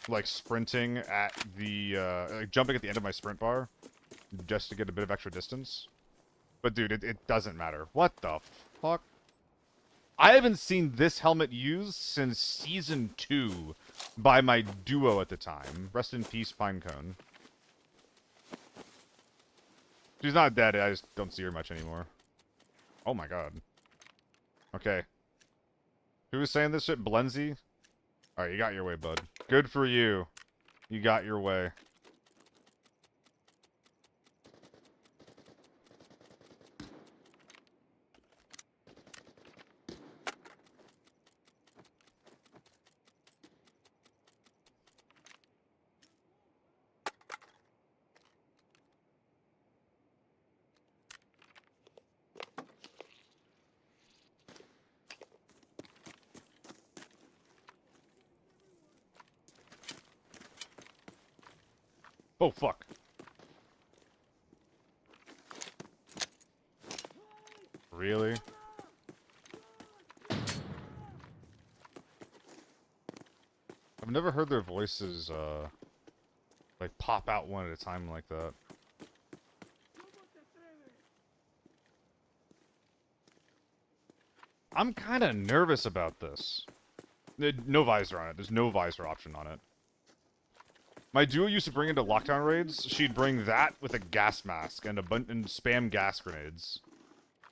Like sprinting at the, like jumping at the end of my sprint bar just to get a bit of extra distance. But dude, it doesn't matter. What the fuck? I haven't seen this helmet used since Season 2 by my duo at the time. Rest in peace, Pinecone. She's not dead, I just don't see her much anymore. Oh my god. Okay. Who was saying this shit? Blenzy? Alright, you got your way, bud. Good for you. You got your way. Oh, fuck. Really? I've never heard their voices, like, pop out one at a time like that. I'm kind of nervous about this. No visor on it. There's no visor option on it. My duo used to bring into lockdown raids. She'd bring that with a gas mask and and spam gas grenades,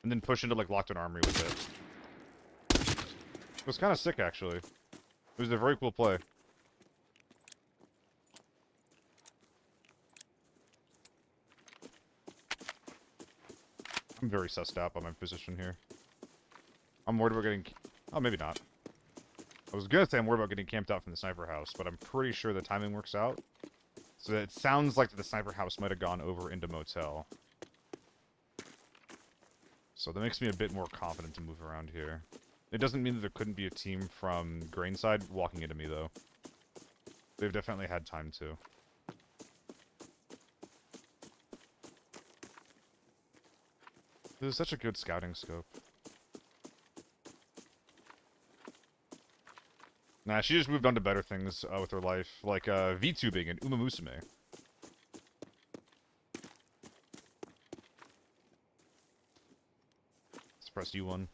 and then push into like lockdown armory with it. It was kind of sick, actually. It was a very cool play. I'm very sussed out by my position here. I'm worried about getting... Oh, maybe not. I was gonna say I'm worried about getting camped out from the sniper house, but I'm pretty sure the timing works out. So it sounds like the sniper house might have gone over into motel. So that makes me a bit more confident to move around here. It doesn't mean that there couldn't be a team from Grainside walking into me, though. They've definitely had time to. This is such a good scouting scope. Nah, she just moved on to better things with her life, like VTubing and Uma Musume. Let's press U1.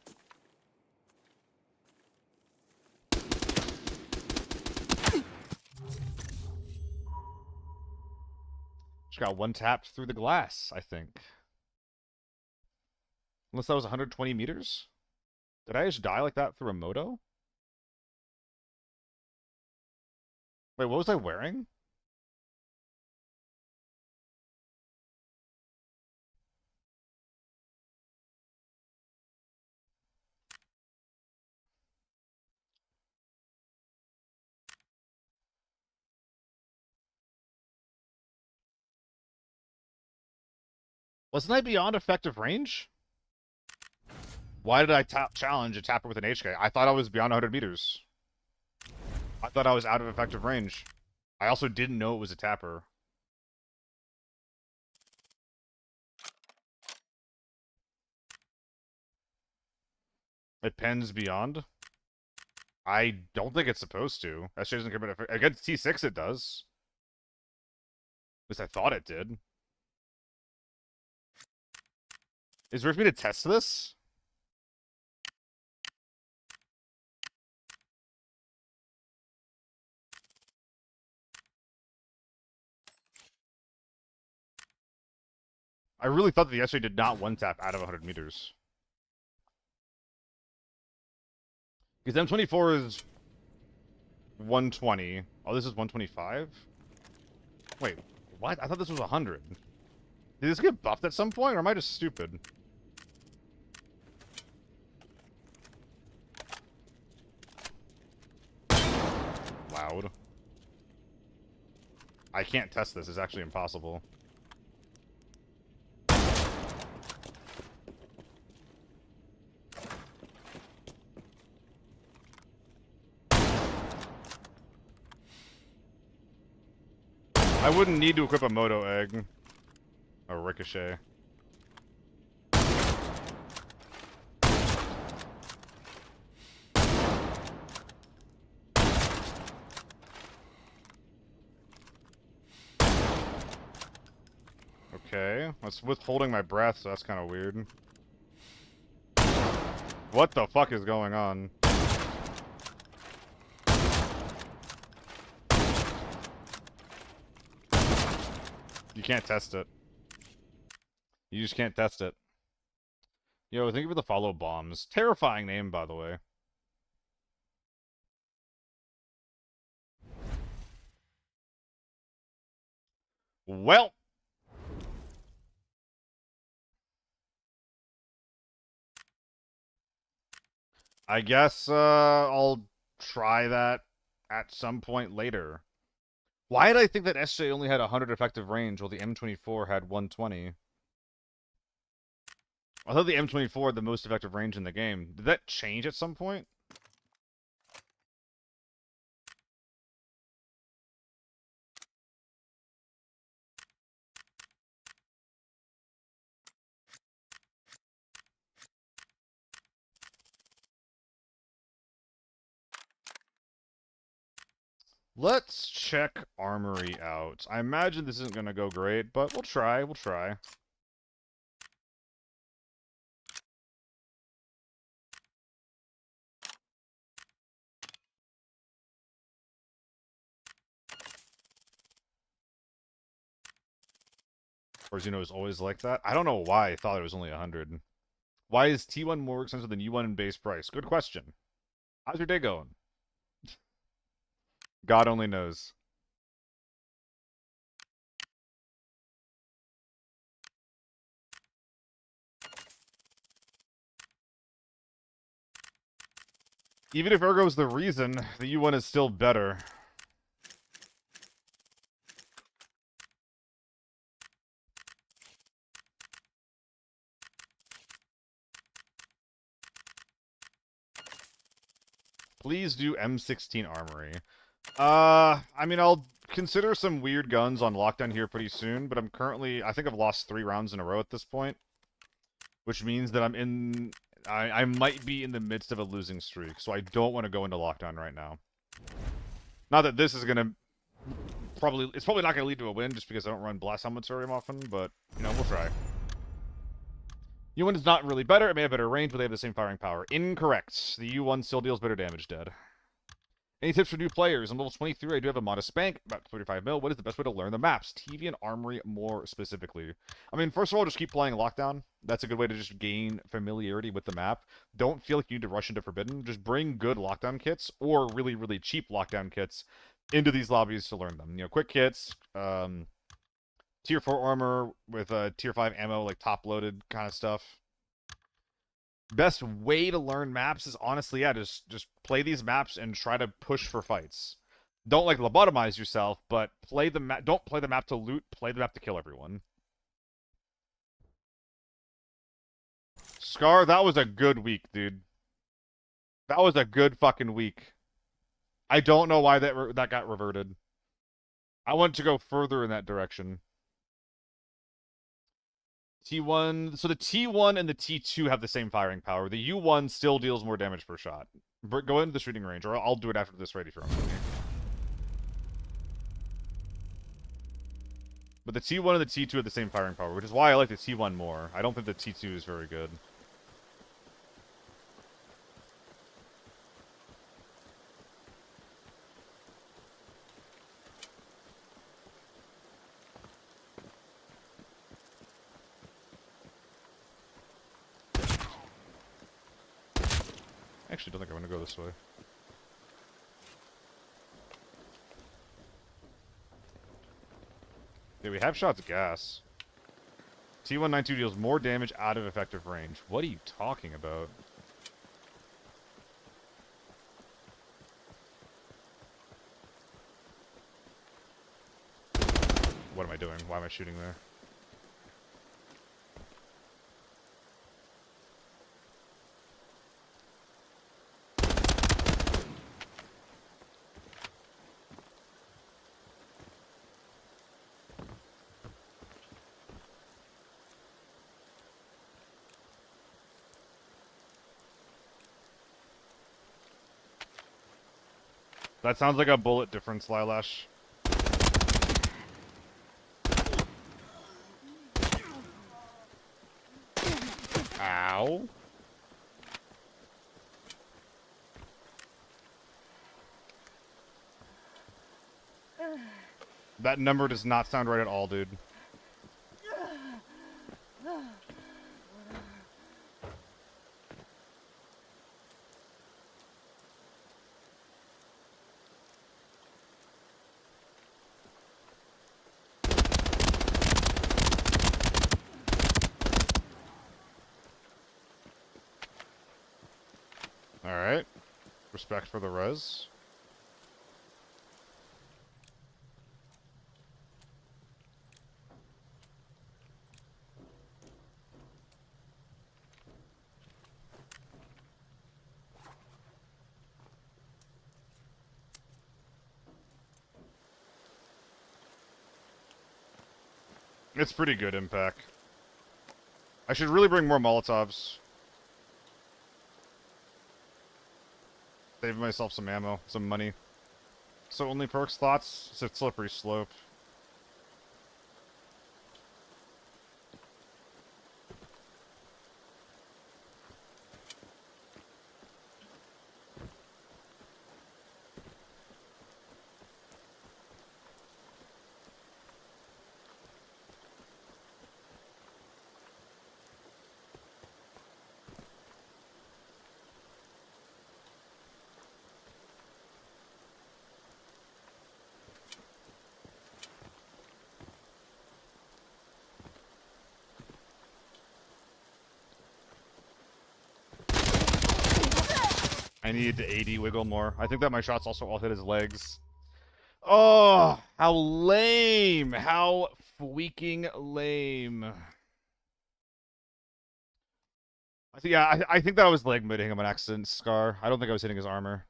Just got one tapped through the glass, I think. Unless that was 120 meters? Did I just die like that through a moto? Wait, what was I wearing? Wasn't I beyond effective range? Why did I challenge a tapper with an HK? I thought I was beyond 100 meters. I thought I was out of effective range. I also didn't know it was a tapper. It pens beyond? I don't think it's supposed to. That shit doesn't care about against T6 it does. At least I thought it did. Is there for me to test this? I really thought that the SJ did not one-tap out of 100 meters. Because M24 is 120. Oh, this is 125? Wait, what? I thought this was 100. Did this get buffed at some point, or am I just stupid? Loud. I can't test this. It's actually impossible. I wouldn't need to equip a Moto Egg. Or Ricochet. Okay, that's withholding my breath, so that's kind of weird. What the fuck is going on? You can't test it. You just can't test it. Yo, thank you for the follow bombs. Terrifying name, by the way. Well. I guess I'll try that at some point later. Why did I think that SJ only had 100 effective range while the M24 had 120? I thought the M24 had the most effective range in the game. Did that change at some point? Let's check Armory out. I imagine this isn't going to go great, but we'll try, we'll try. Of course, you know, it's always like that. I don't know why I thought it was only 100. Why is T1 more expensive than U1 in base price? Good question. How's your day going? God only knows. Even if Ergo's the reason, the U1 is still better. Please do M16 Armory. I mean, I'll consider some weird guns on lockdown here pretty soon, but I'm currently, I think I've lost 3 rounds in a row at this point. Which means that I might be in the midst of a losing streak, so I don't want to go into lockdown right now. Not that this is gonna it's probably not gonna lead to a win just because I don't run blast helmets very often, but you know, we'll try. U1 is not really better, it may have better range, but they have the same firing power. Incorrect. The U1 still deals better damage, dead. Any tips for new players? I'm level 23. I do have a modest bank, about 35 mil. What is the best way to learn the maps? TV and Armory more specifically. I mean, first of all, just keep playing Lockdown. That's a good way to just gain familiarity with the map. Don't feel like you need to rush into Forbidden. Just bring good Lockdown kits or really, really cheap Lockdown kits into these lobbies to learn them. You know, quick kits, tier 4 armor with tier 5 ammo, like top-loaded kind of stuff. Best way to learn maps is honestly, yeah, just play these maps and try to push for fights. Don't like lobotomize yourself, but play the map. Don't play the map to loot. Play the map to kill everyone. Scar, that was a good week, dude. That was a good fucking week. I don't know why that got reverted. I want to go further in that direction. T1, so the T1 and the T2 have the same firing power. The U1 still deals more damage per shot. Go into the shooting range, or I'll do it after this raid if you're on with me. But the T1 and the T2 have the same firing power, which is why I like the T1 more. I don't think the T2 is very good. I actually don't think I'm going to go this way. Yeah, we have shots of gas. T192 deals more damage out of effective range. What are you talking about? What am I doing? Why am I shooting there? That sounds like a bullet difference, Lilash. Ow. That number does not sound right at all, dude. Alright. Respect for the res. It's pretty good impact. I should really bring more Molotovs. Save myself some ammo, some money. So only perks thoughts? It's a slippery slope. I need to 80 wiggle more. I think that my shots also all hit his legs. Oh, how lame! How freaking lame! I think that I was leg hitting him on accident, Scar. I don't think I was hitting his armor.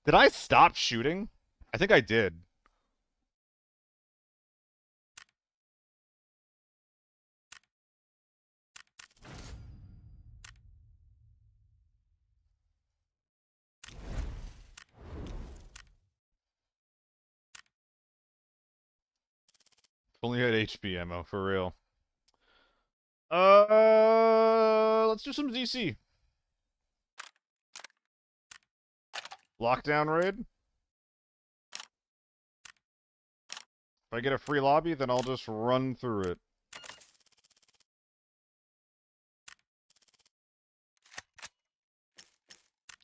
Did I stop shooting? I think I did. Only had HP ammo, for real. Let's do some ZC. Lockdown raid? If I get a free lobby, then I'll just run through it.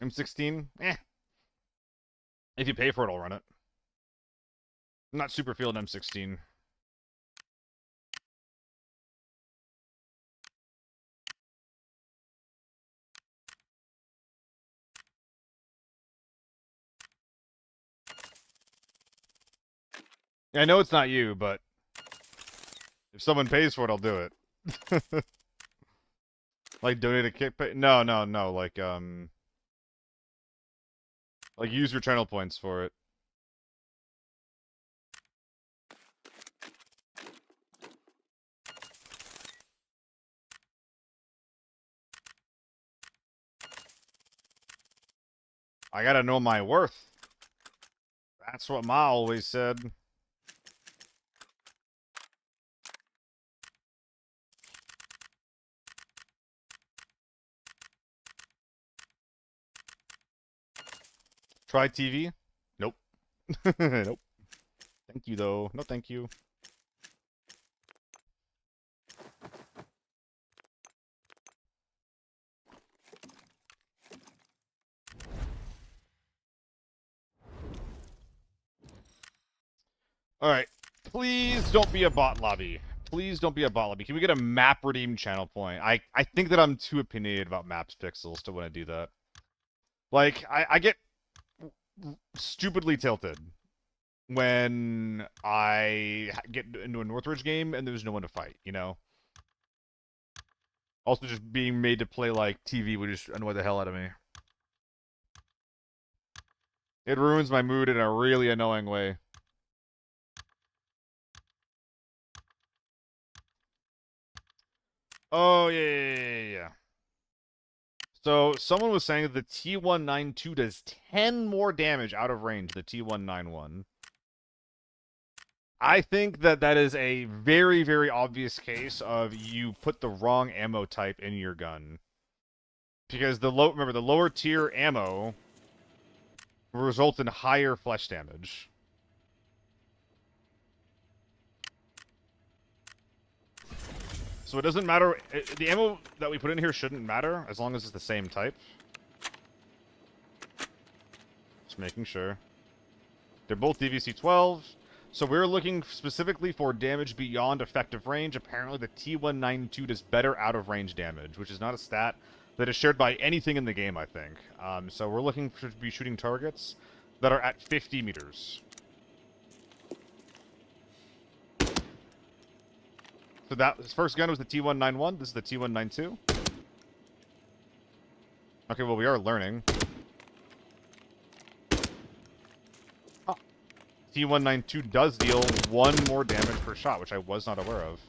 M16? Eh. If you pay for it, I'll run it. I'm not super feeling M16. I know it's not you, but if someone pays for it, I'll do it. Like donate a kick pay? No, like use your channel points for it. I gotta know my worth. That's what Ma always said. Try TV? Nope. Nope. Thank you, though. No, thank you. Alright. Please don't be a bot lobby. Please don't be a bot lobby. Can we get a map redeem channel point? I think that I'm too opinionated about maps pixels to want to do that. Like, I get stupidly tilted when I get into a Northridge game and there's no one to fight, you know? Also, just being made to play like TV would just annoy the hell out of me. It ruins my mood in a really annoying way. Oh, yeah. So, someone was saying that the T192 does 10 more damage out of range than the T191. I think that that is a very, very obvious case of you put the wrong ammo type in your gun. Because remember, the lower tier ammo result in higher flesh damage. So it doesn't matter. The ammo that we put in here shouldn't matter as long as it's the same type. Just making sure. They're both DVC-12. So we're looking specifically for damage beyond effective range. Apparently the T192 does better out of range damage, which is not a stat that is shared by anything in the game, I think. So we're looking to be shooting targets that are at 50 meters. So his first gun was the T191. This is the T192. Okay, well, we are learning. T192 does deal 1 more damage per shot, which I was not aware of.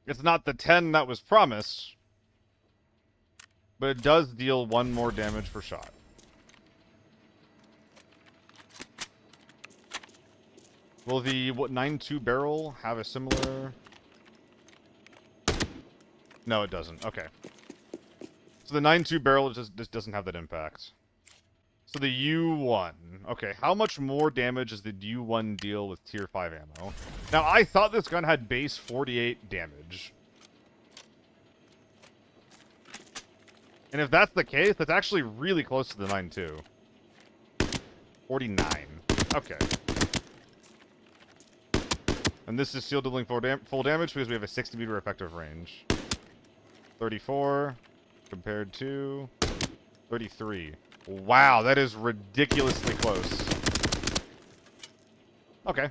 It's not the 10 that was promised, but it does deal 1 more damage per shot. Will the 9.2 barrel have a similar... No, it doesn't. Okay. So the 9.2 barrel just doesn't have that impact. So the U1. Okay, how much more damage does the U1 deal with tier 5 ammo? Now, I thought this gun had base 48 damage. And if that's the case, that's actually really close to the 9.2. 49. Okay. And this is still dealing full damage because we have a 60 meter effective range. 34 compared to 33. Wow, that is ridiculously close. Okay.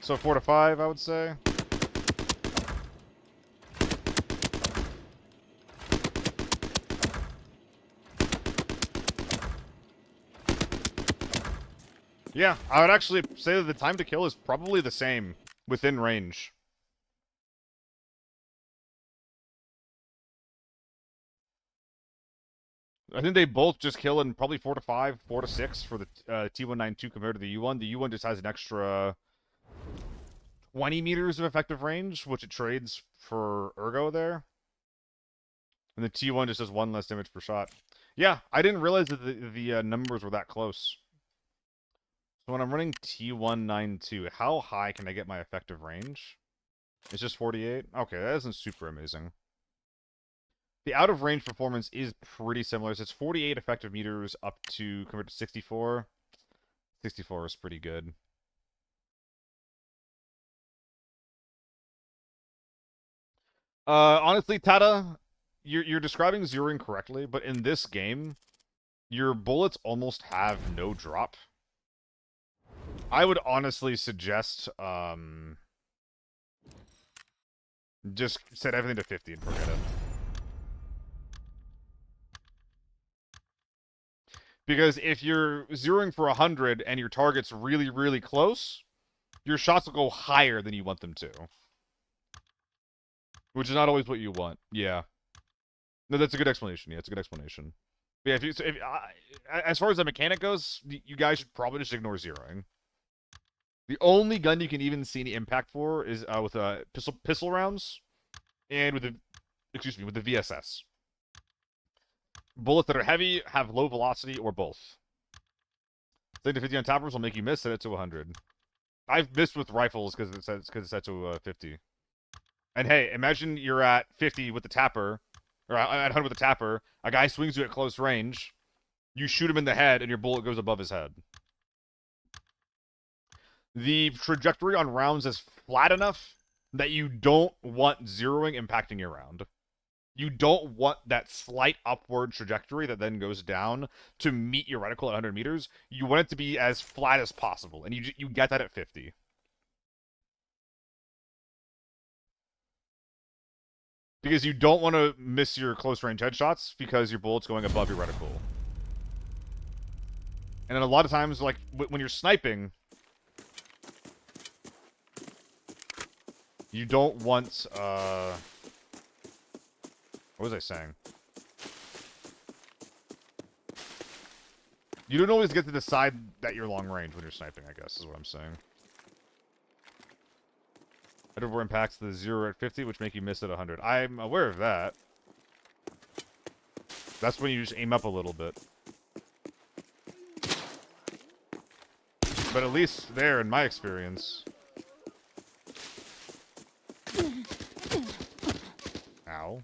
So 4 to 5, I would say. Yeah, I would actually say that the time to kill is probably the same within range. I think they both just kill in probably 4 to 5, 4 to 6 for the T192 compared to the U1. The U1 just has an extra 20 meters of effective range, which it trades for Ergo there. And the T1 just does 1 less damage per shot. Yeah, I didn't realize that the numbers were that close. So when I'm running T192, how high can I get my effective range? It's just 48? Okay, that isn't super amazing. The out-of-range performance is pretty similar. So it's 48 effective meters up to, compared to 64. 64 is pretty good. Honestly, Tata, you're describing zeroing correctly, but in this game, your bullets almost have no drop. I would honestly suggest, just set everything to 50 and forget it. Because if you're zeroing for 100 and your target's really, really close, your shots will go higher than you want them to. Which is not always what you want. Yeah. No, that's a good explanation. Yeah, it's a good explanation. But yeah, as far as the mechanic goes, you guys should probably just ignore zeroing. The only gun you can even see any impact for is with pistol rounds and with the VSS. Bullets that are heavy have low velocity or both. Setting to 50 on toppers will make you miss. Set it to 100. I've missed with rifles because it's set to 50. And hey, imagine you're at 50 with the tapper, or at 100 with the tapper. A guy swings you at close range. You shoot him in the head, and your bullet goes above his head. The trajectory on rounds is flat enough that you don't want zeroing impacting your round. You don't want that slight upward trajectory that then goes down to meet your reticle at 100 meters. You want it to be as flat as possible, and you get that at 50. Because you don't want to miss your close-range headshots because your bullet's going above your reticle. And then a lot of times, like, when you're sniping, you don't want, what was I saying? You don't always get to decide that you're long range when you're sniping, I guess, is what I'm saying. Editor impacts the 0 at 50, which make you miss at 100. I'm aware of that. That's when you just aim up a little bit. But at least there, in my experience... Ow.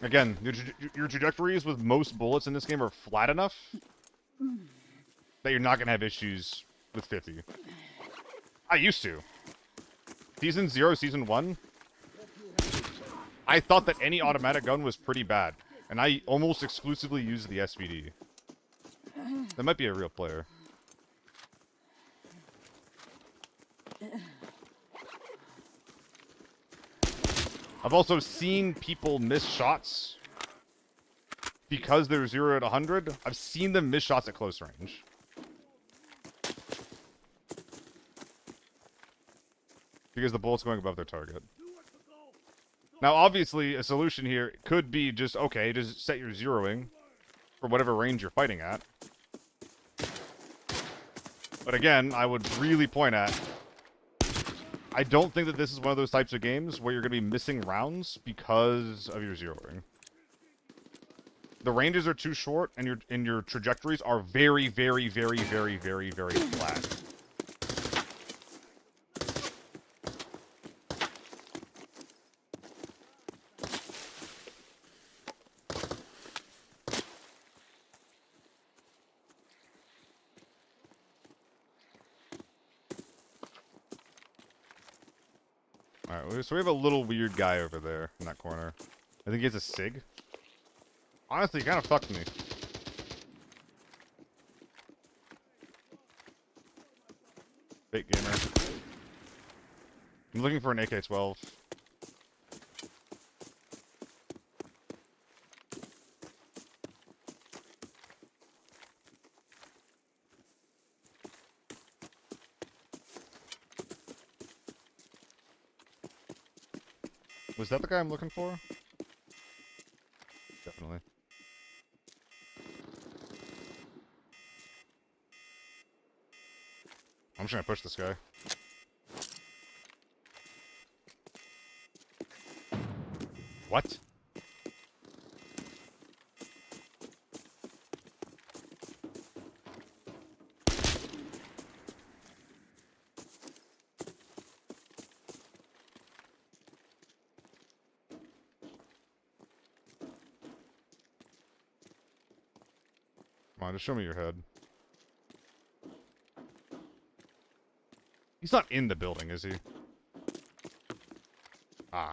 Again, your trajectories with most bullets in this game are flat enough that you're not going to have issues with 50. I used to. Season 0, Season 1, I thought that any automatic gun was pretty bad, and I almost exclusively used the SVD. That might be a real player. I've also seen people miss shots because they're 0 at 100. I've seen them miss shots at close range. Because the bullet's going above their target. Now, obviously, a solution here could be just, okay, just set your zeroing for whatever range you're fighting at. But again, I would really point at, I don't think that this is one of those types of games where you're going to be missing rounds because of your zeroing. The ranges are too short, and your trajectories are very, very, very, very, very, very flat. Alright, so we have a little weird guy over there in that corner. I think he has a SIG. Honestly, he kind of fucked me. Fake gamer. I'm looking for an AK-12. Was that the guy I'm looking for? Definitely. I'm just gonna push this guy. What? Come on, just show me your head. He's not in the building, is he? Ah.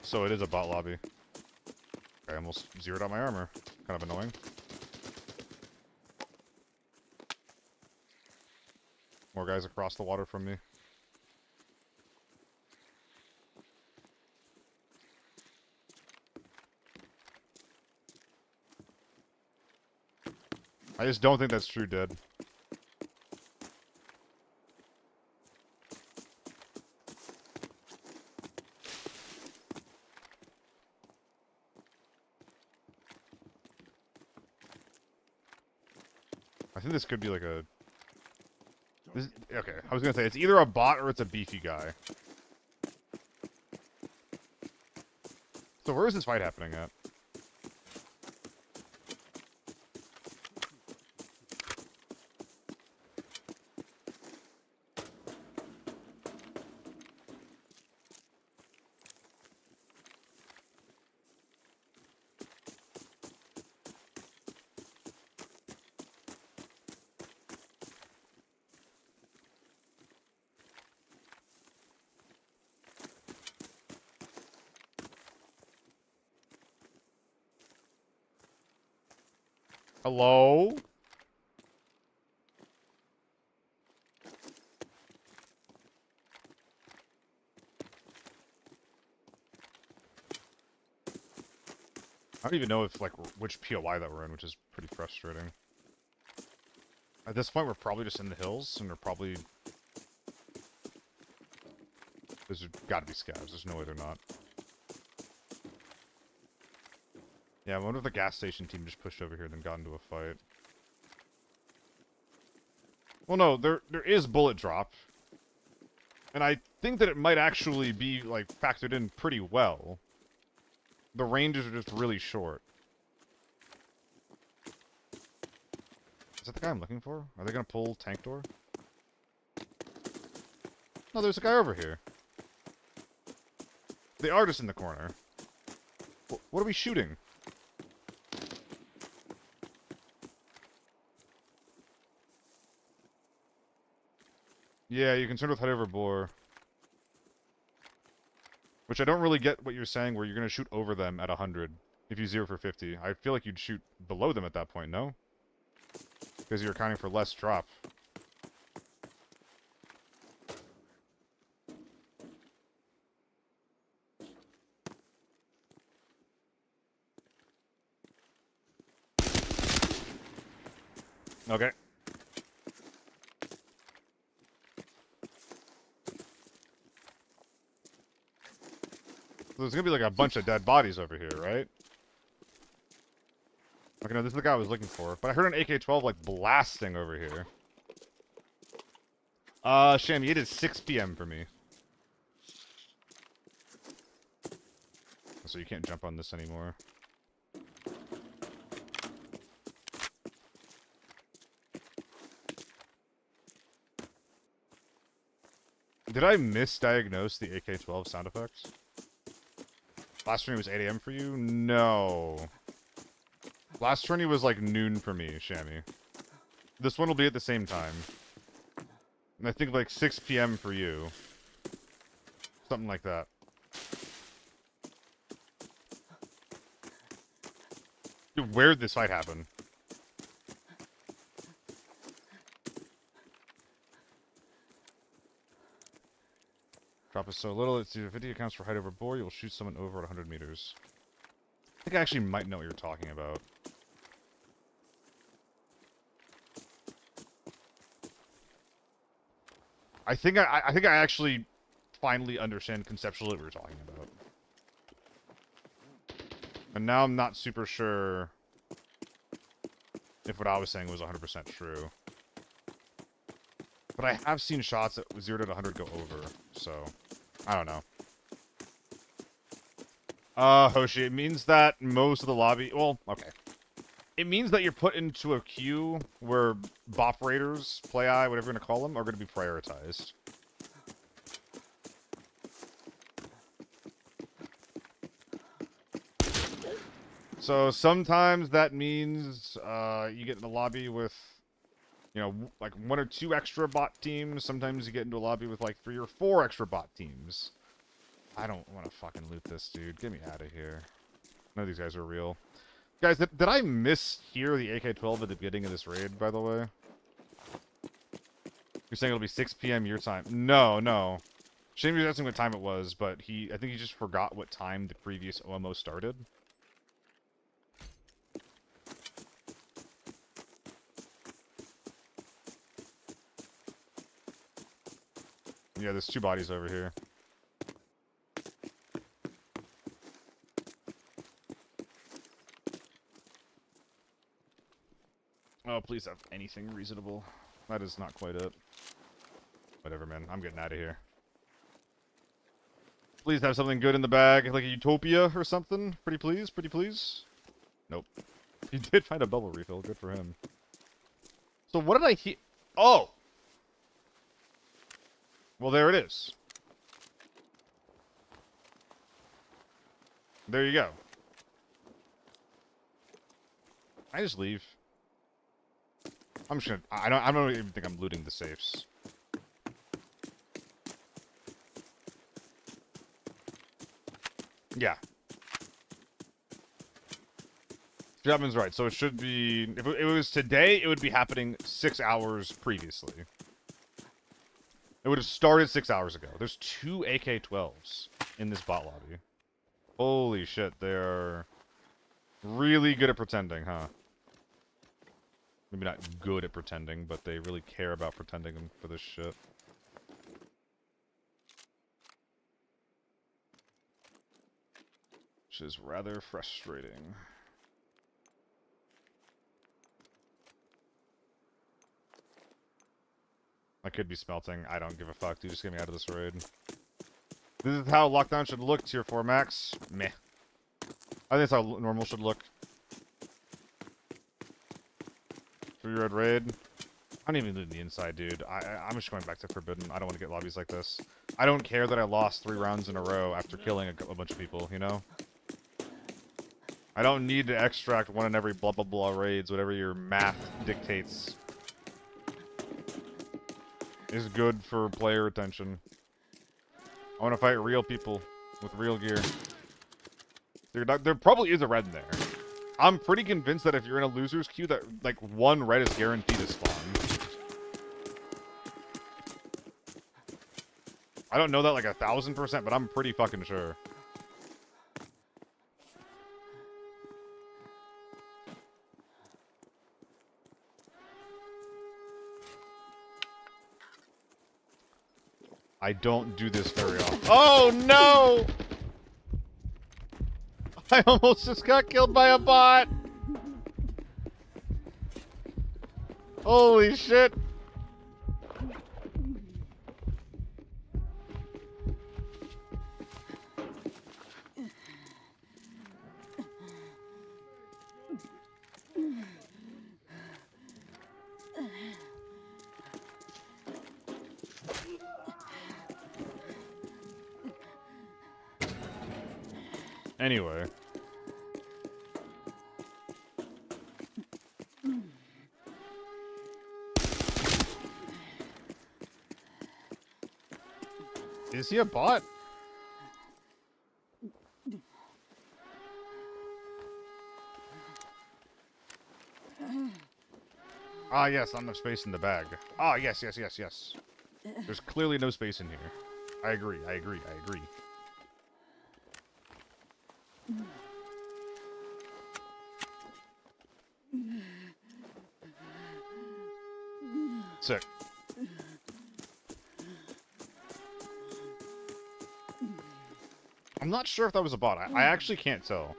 So it is a bot lobby. I almost zeroed out my armor. Kind of annoying. More guys across the water from me. I just don't think that's true, dead. I think this could be like a... Okay, I was gonna say, it's either a bot or it's a beefy guy. So where is this fight happening at? Hello? I don't even know if, like, which POI that we're in, which is pretty frustrating. At this point, we're probably just in the hills, and we're probably... There's gotta be scavs. There's no way they're not. Yeah, I wonder if the gas station team just pushed over here and then got into a fight. Well, no, there is bullet drop. And I think that it might actually be, like, factored in pretty well. The ranges are just really short. Is that the guy I'm looking for? Are they gonna pull tank door? No, there's a guy over here. They are just in the corner. What are we shooting? Yeah, you're concerned with head over bore. Which I don't really get what you're saying, where you're going to shoot over them at 100 if you 0 for 50. I feel like you'd shoot below them at that point, no? Because you're accounting for less drop. Okay. So there's gonna be like a bunch of dead bodies over here, right? Okay, no, this is the guy I was looking for. But I heard an AK-12 like blasting over here. Sham, you did 6 PM for me. So you can't jump on this anymore. Did I misdiagnose the AK-12 sound effects? Last tourney was 8 AM for you? No. Last tourney was like noon for me, Shammy. This one will be at the same time. And I think like 6 PM for you. Something like that. Dude, where'd this fight happen? Drop is so little, it's either 50 accounts for height over bore, you'll shoot someone over at 100 meters. I think I actually might know what you're talking about. I think I actually finally understand conceptually what we were talking about. And now I'm not super sure if what I was saying was 100% true. But I have seen shots at 0 to 100 go over, so I don't know. Hoshi, it means that most of the lobby... Well, okay. It means that you're put into a queue where bop raiders, play-eye, whatever you're going to call them, are going to be prioritized. So sometimes that means you get in the lobby with, you know, like 1 or 2 extra bot teams. Sometimes you get into a lobby with like 3 or 4 extra bot teams. I don't want to fucking loot this, dude. Get me out of here. None of these guys are real. Guys, did I mishear the AK-12 at the beginning of this raid, by the way? You're saying it'll be 6 p.m. your time. No, no. Shane was asking what time it was, but I think he just forgot what time the previous OMO started. Yeah, there's 2 bodies over here. Oh, please have anything reasonable. That is not quite it. Whatever, man. I'm getting out of here. Please have something good in the bag, like a Utopia or something. Pretty please, pretty please. Nope. He did find a bubble refill. Good for him. So what did I hear? Oh! Well, there it is. There you go. I just leave. I'm just gonna... I don't even think I'm looting the safes. Yeah. Chapman's right. So it should be... If it was today, it would be happening 6 hours previously. It would have started 6 hours ago. There's 2 AK-12s in this bot lobby. Holy shit, they're really good at pretending, huh? Maybe not good at pretending, but they really care about pretending for this shit. Which is rather frustrating. I could be smelting. I don't give a fuck, dude. Just get me out of this raid. This is how lockdown should look, tier 4 max. Meh. I think that's how normal should look. 3-red raid. I don't even loot the inside, dude. I'm just going back to Forbidden. I don't want to get lobbies like this. I don't care that I lost 3 rounds in a row after killing a bunch of people, you know? I don't need to extract 1 in every blah blah blah raids, whatever your math dictates is good for player retention. I want to fight real people with real gear. There probably is a red in there. I'm pretty convinced that if you're in a loser's queue, that like 1 red is guaranteed to spawn. I don't know that like 1000%, but I'm pretty fucking sure. I don't do this very often. Oh no! I almost just got killed by a bot! Holy shit! Anyway. Is he a bot? Ah, yes, not enough space in the bag. Ah, yes, yes, yes, yes. There's clearly no space in here. I agree, I agree, I agree. Sick. I'm not sure if that was a bot. I actually can't tell.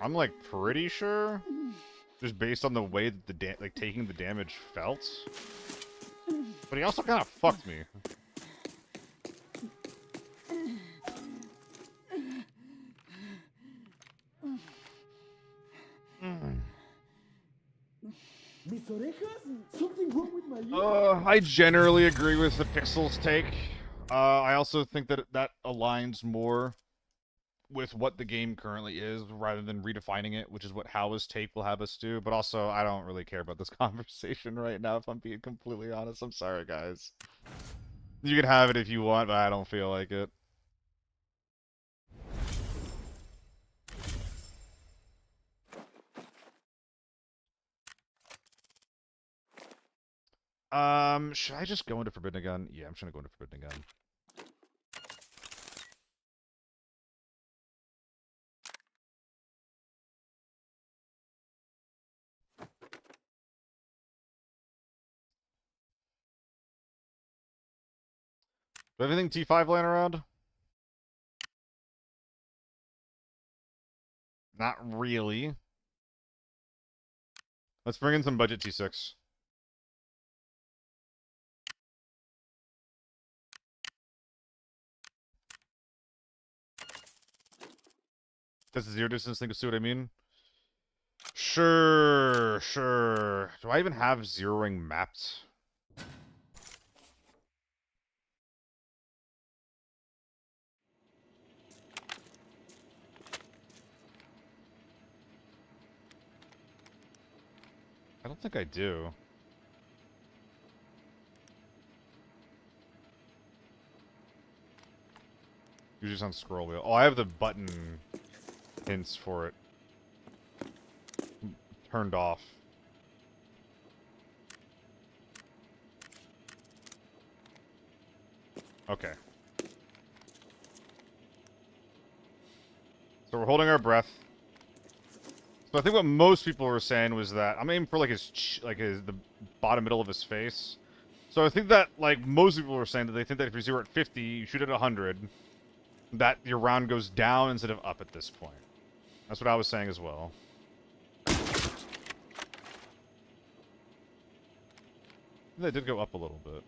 I'm like pretty sure, just based on the way that the taking the damage felt. But he also kind of fucked me. Mis orejas? Something wrong with my ears? I generally agree with the Pixels take. I also think that that aligns more with what the game currently is, rather than redefining it, which is what Howa's take will have us do. But also, I don't really care about this conversation right now, if I'm being completely honest. I'm sorry, guys. You can have it if you want, but I don't feel like it. Should I just go into Forbidden Gun? Yeah, I'm just gonna go into Forbidden Gun. Do I have anything T5 laying around? Not really. Let's bring in some budget T6. Does the zero distance thing see what I mean? Sure, sure. Do I even have zeroing mapped? I don't think I do. Usually it's on scroll wheel. Oh, I have the button hints for it turned off. Okay. So we're holding our breath. So I think what most people were saying was that I'm aiming for like the bottom middle of his face. So I think that like most people were saying that they think that if you zero at 50, you shoot at 100, that your round goes down instead of up at this point. That's what I was saying as well. They did go up a little bit.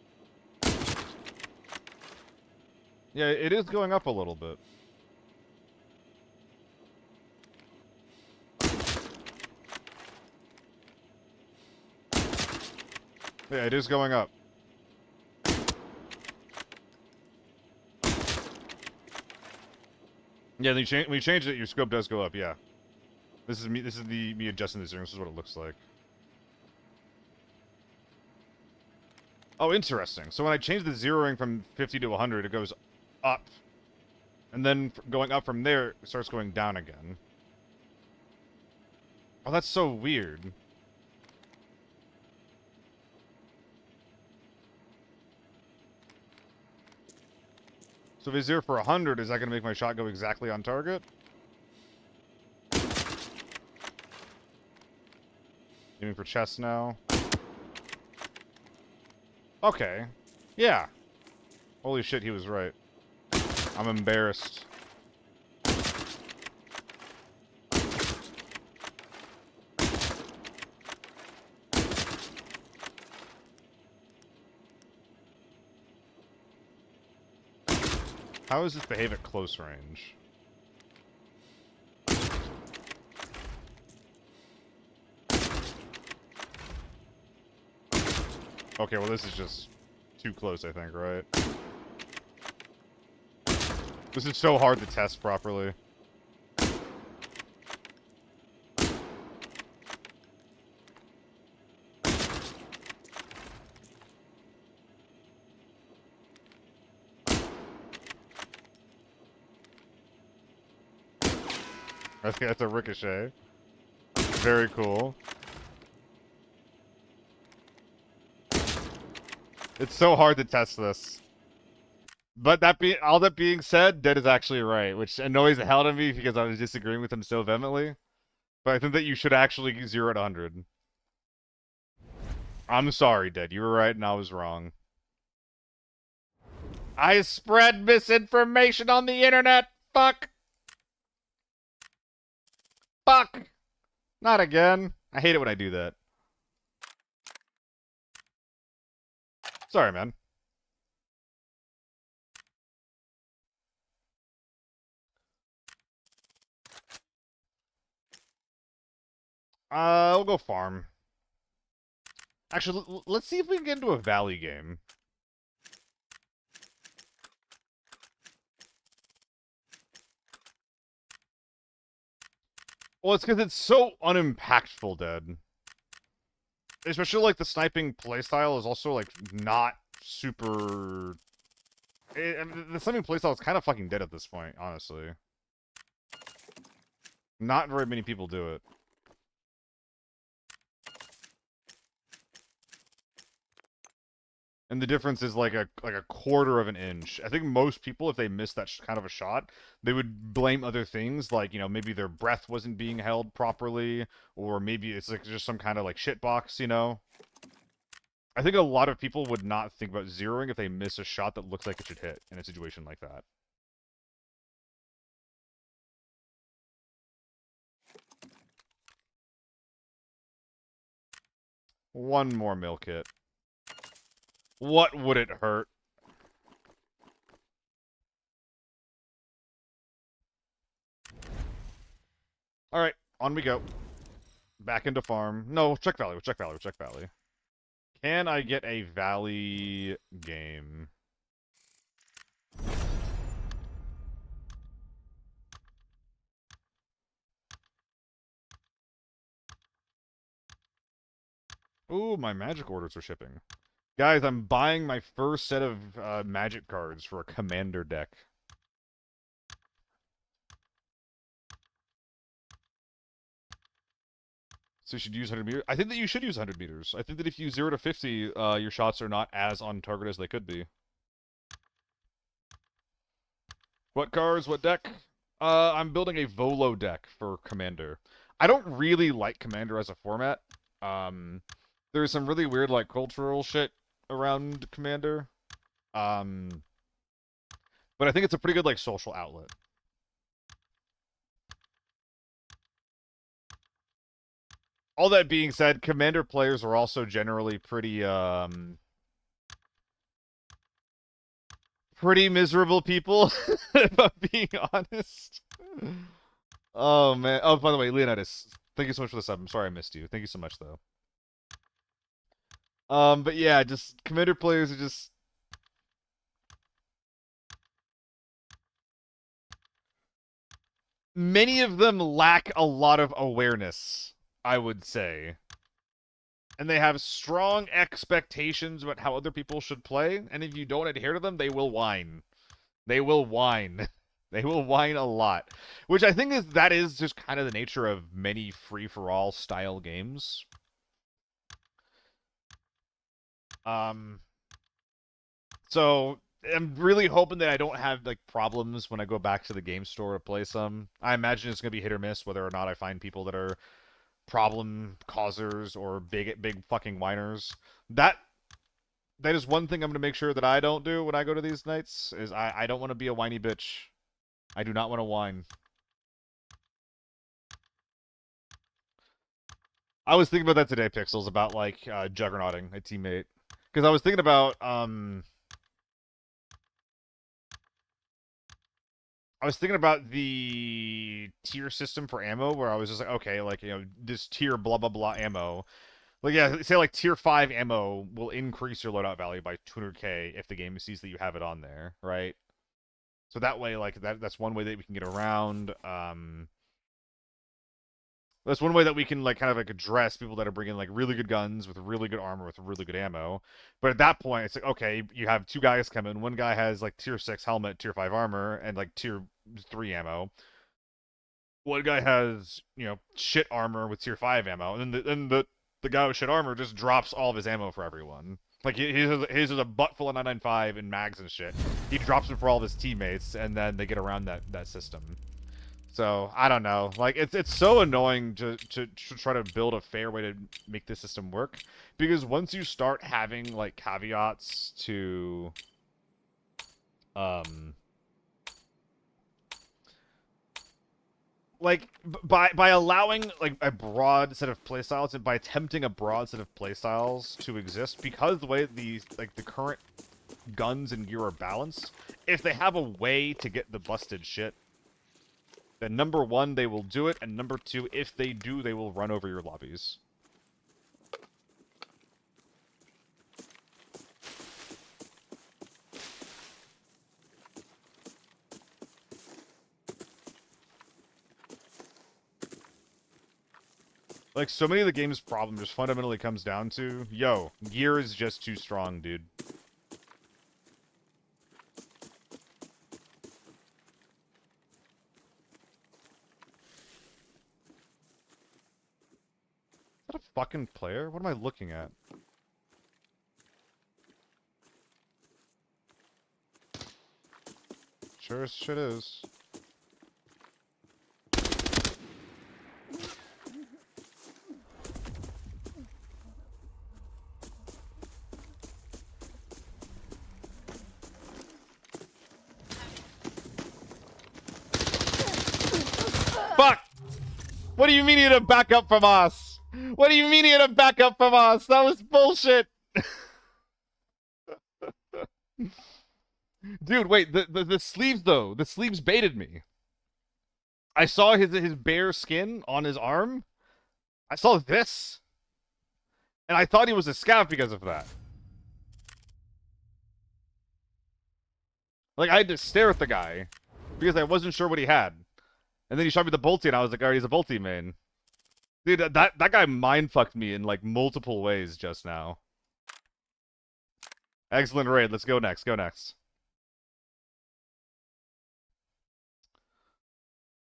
Yeah, it is going up a little bit. Yeah, it is going up. Yeah, when you change it, your scope does go up. Yeah, this is me adjusting the zeroing. This is what it looks like. Oh, interesting. So when I change the zeroing from 50 to 100, it goes up, and then going up from there, it starts going down again. Oh, that's so weird. So if I zero for 100, is that going to make my shot go exactly on target? Aiming for chest now. Okay. Yeah. Holy shit, he was right. I'm embarrassed. How does this behave at close range? Okay, well this is just too close, I think, right? This is so hard to test properly. I think that's a ricochet. Very cool. It's so hard to test this. But all that being said, Dead is actually right, which annoys the hell out of me because I was disagreeing with him so vehemently. But I think that you should actually zero at 100. I'm sorry, Dad. You were right and I was wrong. I spread misinformation on the internet. Fuck. Fuck. Not again. I hate it when I do that. Sorry, man. We'll go farm. Actually, let's see if we can get into a valley game. Well, it's because it's so unimpactful, Dad. Especially, like, the sniping playstyle is also, like, not super... the sniping playstyle is kind of fucking dead at this point, honestly. Not very many people do it. And the difference is like a quarter of an inch. I think most people, if they miss that kind of a shot, they would blame other things, like, you know, maybe their breath wasn't being held properly, or maybe it's like just some kind of like shit box, you know. I think a lot of people would not think about zeroing if they miss a shot that looks like it should hit in a situation like that. One more mill kit. What would it hurt? Alright, on we go. Back into farm. No, check valley, check valley, check valley. Can I get a valley game? Ooh, my magic orders are shipping. Guys, I'm buying my first set of magic cards for a commander deck. So you should use 100 meters? I think that you should use 100 meters. I think that if you 0 to 50, your shots are not as on target as they could be. What cards? What deck? I'm building a Volo deck for Commander. I don't really like Commander as a format. There's some really weird, like, cultural shit around Commander. But I think it's a pretty good, like, social outlet. All that being said, Commander players are also generally pretty miserable people, if I'm being honest. Oh, man. Oh, by the way, Leonidas, thank you so much for the sub. I'm sorry I missed you. Thank you so much, though. But yeah, just Commander players are just... Many of them lack a lot of awareness, I would say. And they have strong expectations about how other people should play, and if you don't adhere to them, they will whine. They will whine. They will whine a lot. Which I think that is just kind of the nature of many free-for-all style games. So I'm really hoping that I don't have like problems when I go back to the game store to play some. I imagine it's gonna be hit or miss whether or not I find people that are problem causers or big fucking whiners. That is one thing I'm gonna make sure that I don't do when I go to these nights. Is I don't want to be a whiny bitch. I do not want to whine. I was thinking about that today, Pixels, about like juggernauting a teammate. Because I was thinking about the tier system for ammo, where I was just like, okay, like, you know, this tier blah blah blah ammo. Like, yeah, say like tier 5 ammo will increase your loadout value by 200k if the game sees that you have it on there, right? So that way, like, that's one way that we can get around. That's one way that we can, like, kind of, like, address people that are bringing, like, really good guns with really good armor with really good ammo. But at that point, it's like, okay, you have two guys come in. One guy has, like, tier 6 helmet, tier 5 armor, and, like, tier 3 ammo. One guy has, you know, shit armor with tier 5 ammo. And then the guy with shit armor just drops all of his ammo for everyone. Like, his is a butt full of 995 and mags and shit. He drops them for all of his teammates, and then they get around that system. So I don't know. Like it's so annoying to try to build a fair way to make this system work, because once you start having like caveats to like by allowing like a broad set of playstyles and by attempting a broad set of playstyles to exist, because the way the current guns and gear are balanced, if they have a way to get the busted shit, then number one, they will do it, and number two, if they do, they will run over your lobbies. Like, so many of the game's problem just fundamentally comes down to, yo, gear is just too strong, dude. Is that a fucking player? What am I looking at? Sure as shit is. Fuck! What do you mean you had a backup from us? What do you mean you had a backup from us? That was bullshit! Dude, wait, the sleeves though. The sleeves baited me. I saw his bare skin on his arm. I saw this. And I thought he was a scav because of that. Like, I had to stare at the guy because I wasn't sure what he had. And then he shot me the bolty, and I was like, alright, he's a bolty main. Dude, that guy mind-fucked me in, like, multiple ways just now. Excellent raid. Let's go next. Go next.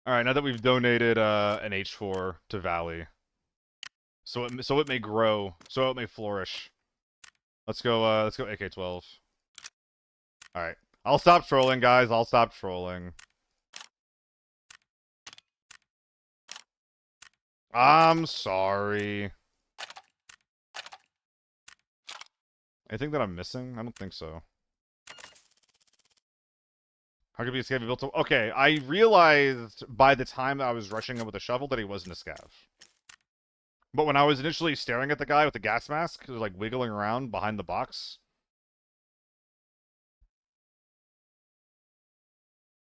Alright, now that we've donated an H4 to Valley, so it may grow, so it may flourish. Let's go AK-12. Alright. I'll stop trolling, guys. I'll stop trolling. I'm sorry. Anything that I'm missing? I don't think so. How could he be a scav? He built a... Okay, I realized by the time that I was rushing him with a shovel that he wasn't a scav. But when I was initially staring at the guy with the gas mask, he was like wiggling around behind the box.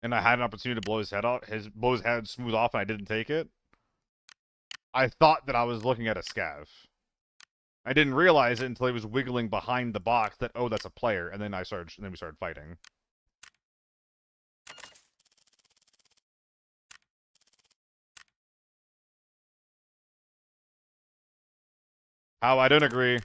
And I had an opportunity to blow his head off, blow his head smooth off, and I didn't take it. I thought that I was looking at a scav. I didn't realize it until he was wiggling behind the box that, oh, that's a player, and then we started fighting. How? I don't agree.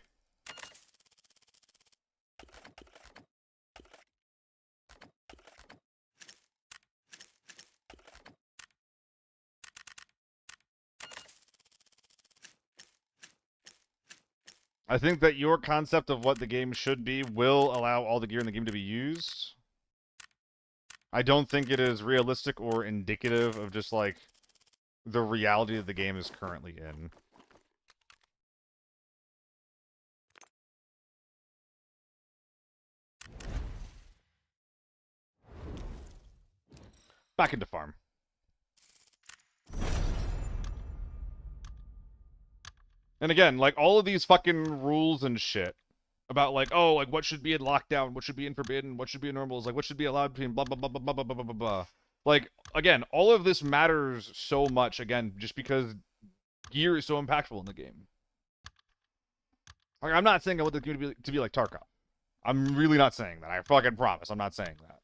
I think that your concept of what the game should be will allow all the gear in the game to be used. I don't think it is realistic or indicative of just, like, the reality that the game is currently in. Back into farm. And again, like, all of these fucking rules and shit about, like, oh, like, what should be in lockdown, what should be in forbidden, what should be in normals, like, what should be allowed between blah, blah, blah, blah, blah, blah, blah, blah, blah. Like, again, all of this matters so much, again, just because gear is so impactful in the game. Like, I'm not saying I want the game to be like Tarkov. I'm really not saying that. I fucking promise. I'm not saying that.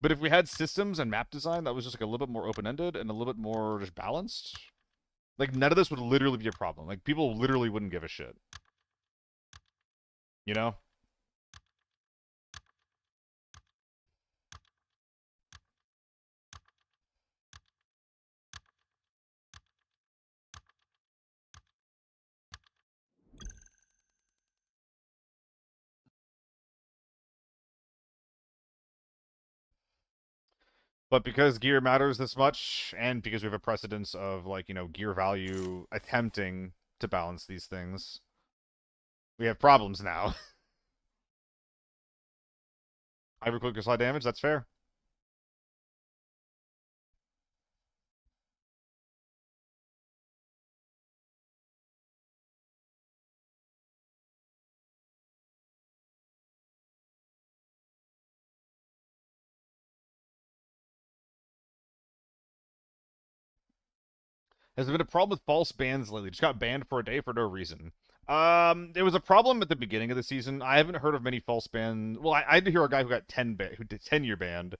But if we had systems and map design that was just, like, a little bit more open-ended and a little bit more just balanced, like, none of this would literally be a problem. Like, people literally wouldn't give a shit. You know? But because gear matters this much, and because we have a precedence of, like, you know, gear value attempting to balance these things, we have problems now. Hyperclick or slide damage, that's fair. Has there been a problem with false bans lately? Just got banned for a day for no reason. There was a problem at the beginning of the season. I haven't heard of many false bans. Well, I did hear a guy who got who did 10-year banned,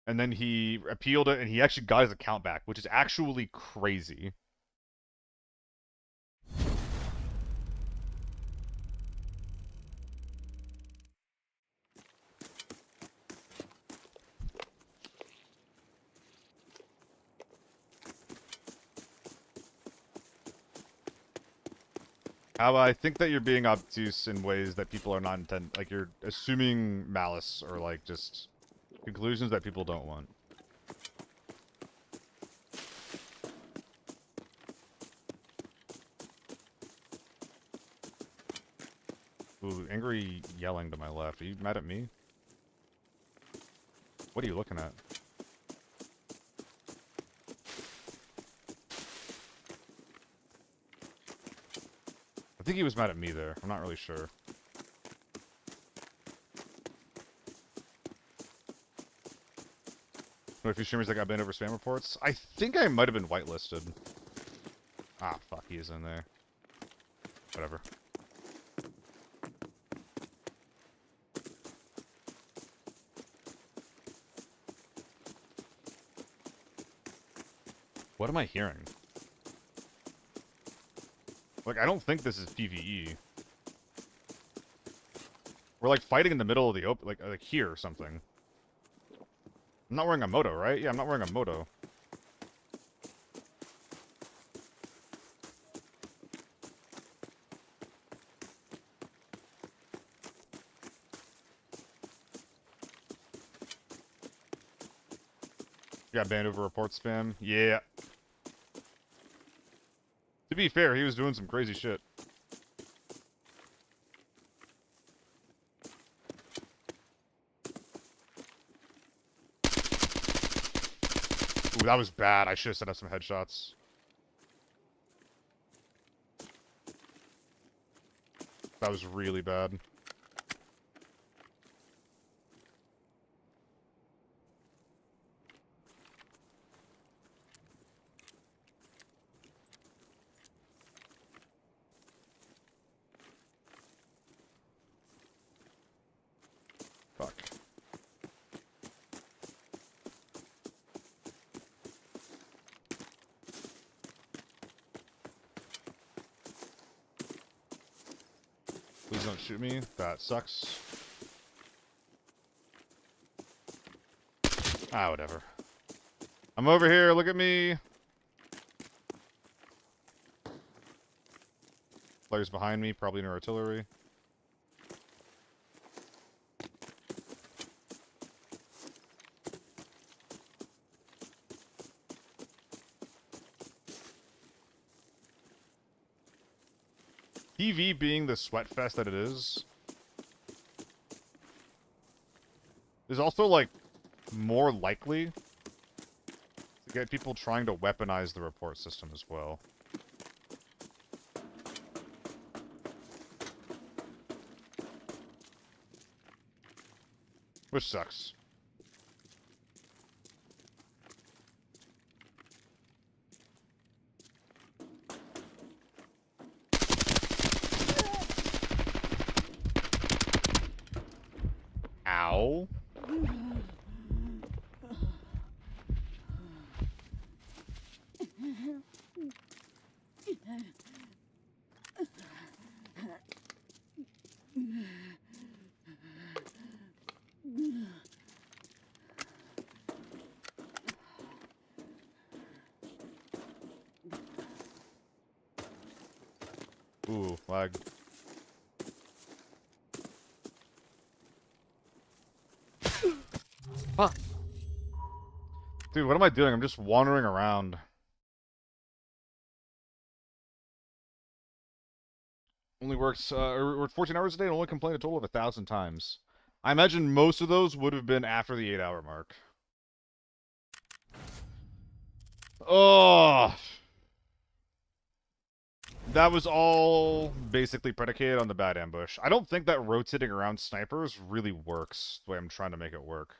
and then he appealed it, and he actually got his account back, which is actually crazy. I think that you're being obtuse in ways that people are not intending. Like, you're assuming malice or, like, just conclusions that people don't want. Ooh, angry yelling to my left. Are you mad at me? What are you looking at? I think he was mad at me there. I'm not really sure. What a few streamers that got banned over spam reports? I think I might have been whitelisted. Ah, fuck, he is in there. Whatever. What am I hearing? Like, I don't think this is PvE. We're, like, fighting in the middle of the open, like here or something. I'm not wearing a moto, right? Yeah, I'm not wearing a moto. Got banned over report spam. Yeah. To be fair, he was doing some crazy shit. Ooh, that was bad. I should have set up some headshots. That was really bad. Fuck. Please don't shoot me. That sucks. Ah, whatever. I'm over here. Look at me. Players behind me, probably in artillery. PV being the sweat fest that it is also, like, more likely to get people trying to weaponize the report system as well. Which sucks. Ow. Ooh, lag. Fuck. Dude, what am I doing? I'm just wandering around. Only works, worked 14 hours a day and only complained a total of 1,000 times. I imagine most of those would have been after the 8-hour mark. Oh, that was all basically predicated on the bad ambush. I don't think that rotating around snipers really works the way I'm trying to make it work.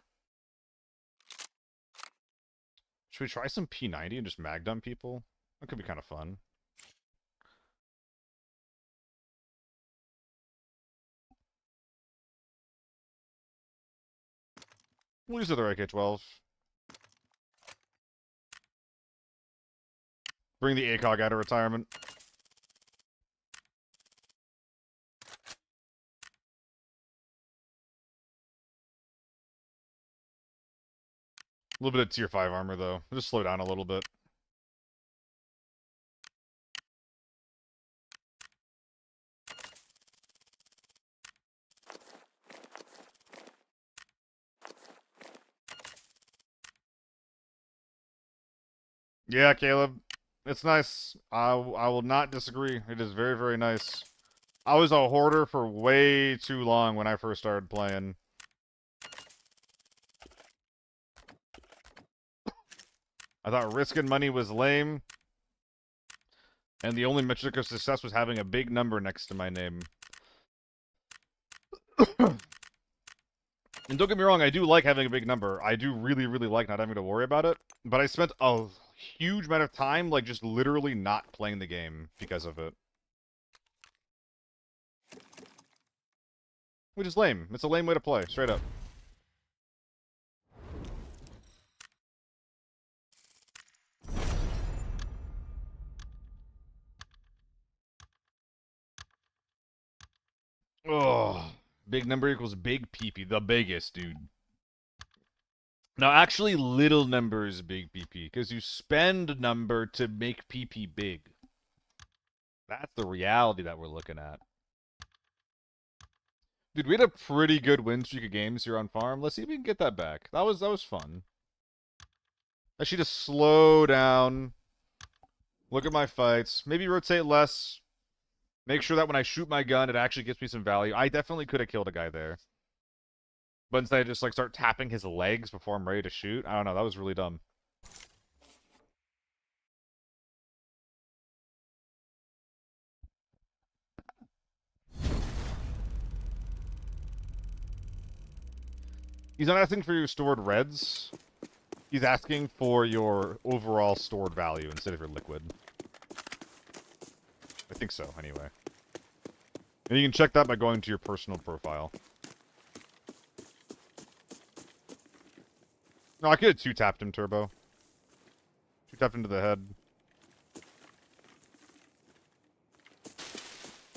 Should we try some P90 and just mag dump people? That could be kind of fun. We'll use the other AK-12. Bring the ACOG out of retirement. A little bit of tier 5 armor, though. Just slow down a little bit. Yeah, Caleb. It's nice. I will not disagree. It is very, very nice. I was a hoarder for way too long when I first started playing. I thought risking money was lame. And the only metric of success was having a big number next to my name. And don't get me wrong, I do like having a big number. I do really, really like not having to worry about it. But I spent a huge amount of time, like, just literally not playing the game because of it. Which is lame. It's a lame way to play, straight up. Oh, big number equals big PP. The biggest, dude. No, actually, little number is big PP, because you spend number to make PP big. That's the reality that we're looking at. Dude, we had a pretty good win streak of games here on farm. Let's see if we can get that back. That was fun. Actually, just slow down. Look at my fights. Maybe rotate less. Make sure that when I shoot my gun, it actually gives me some value. I definitely could have killed a guy there. But instead I just, like, start tapping his legs before I'm ready to shoot. I don't know, that was really dumb. He's not asking for your stored reds. He's asking for your overall stored value instead of your liquid. I think so, anyway. And you can check that by going to your personal profile. No, I could have two-tapped him, Turbo. Two-tapped into the head.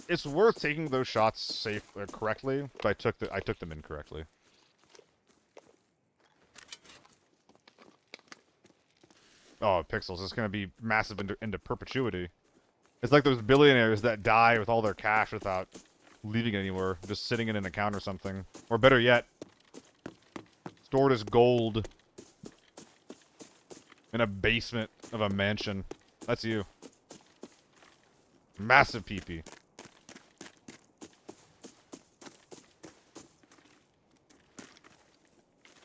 It's worth taking those shots safe correctly, but I took them incorrectly. Oh, Pixels, it's gonna be massive into perpetuity. It's like those billionaires that die with all their cash without leaving it anywhere, just sitting in an account or something. Or better yet, stored as gold in a basement of a mansion. That's you. Massive PP.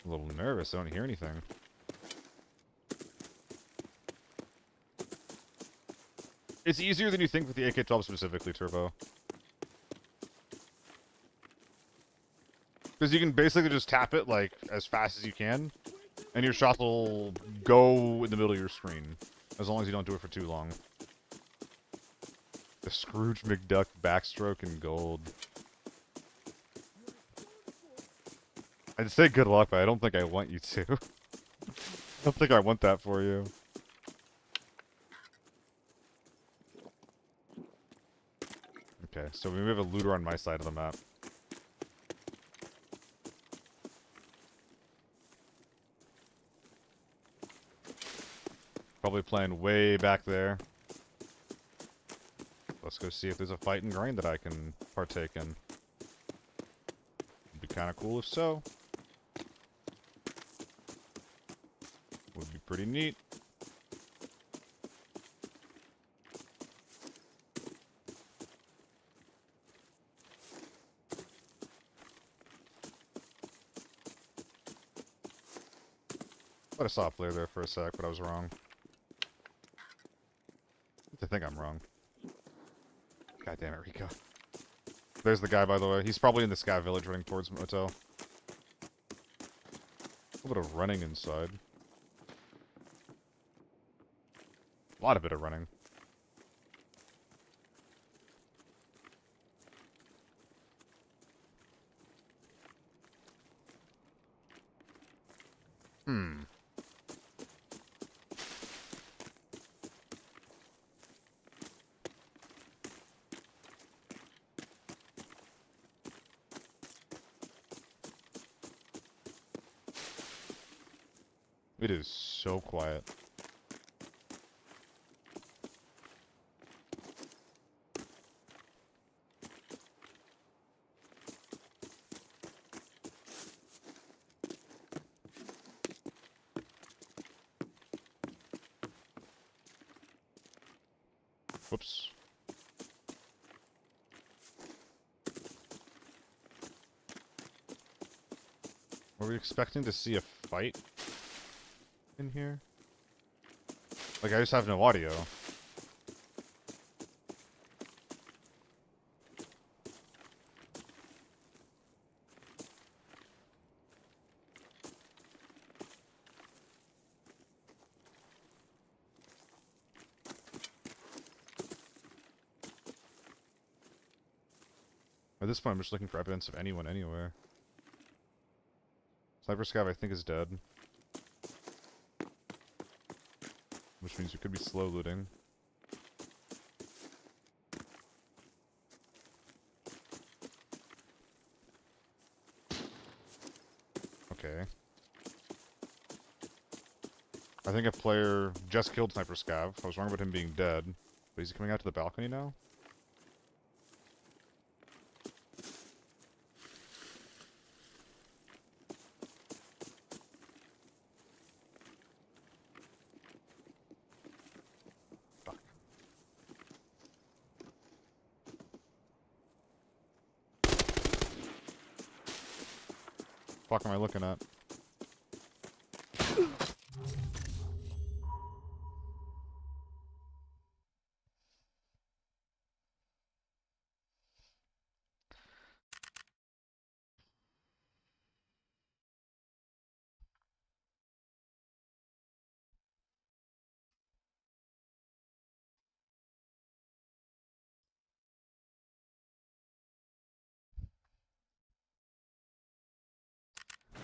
A little nervous, I don't hear anything. It's easier than you think with the AK-12 specifically, Turbo. Because you can basically just tap it, like, as fast as you can, and your shot will go in the middle of your screen, as long as you don't do it for too long. The Scrooge McDuck backstroke in gold. I'd say good luck, but I don't think I want you to. I don't think I want that for you. Okay, so we have a looter on my side of the map. Probably playing way back there. Let's go see if there's a fight and grind that I can partake in. Would be kind of cool if so. Would be pretty neat. I saw a player there for a sec, but I was wrong. I think I'm wrong. God damn it, Rico. There's the guy, by the way. He's probably in the Sky Village running towards Motel. A little bit of running inside. A lot of bit of running. Hmm. It is so quiet. Whoops. Were we expecting to see a fight in here? Like, I just have no audio. At this point, I'm just looking for evidence of anyone anywhere. Sniper Scav, I think, is dead. Which means we could be slow looting. Okay. I think a player just killed Sniper Scav. I was wrong about him being dead. But is he coming out to the balcony now? Fuck am I looking at?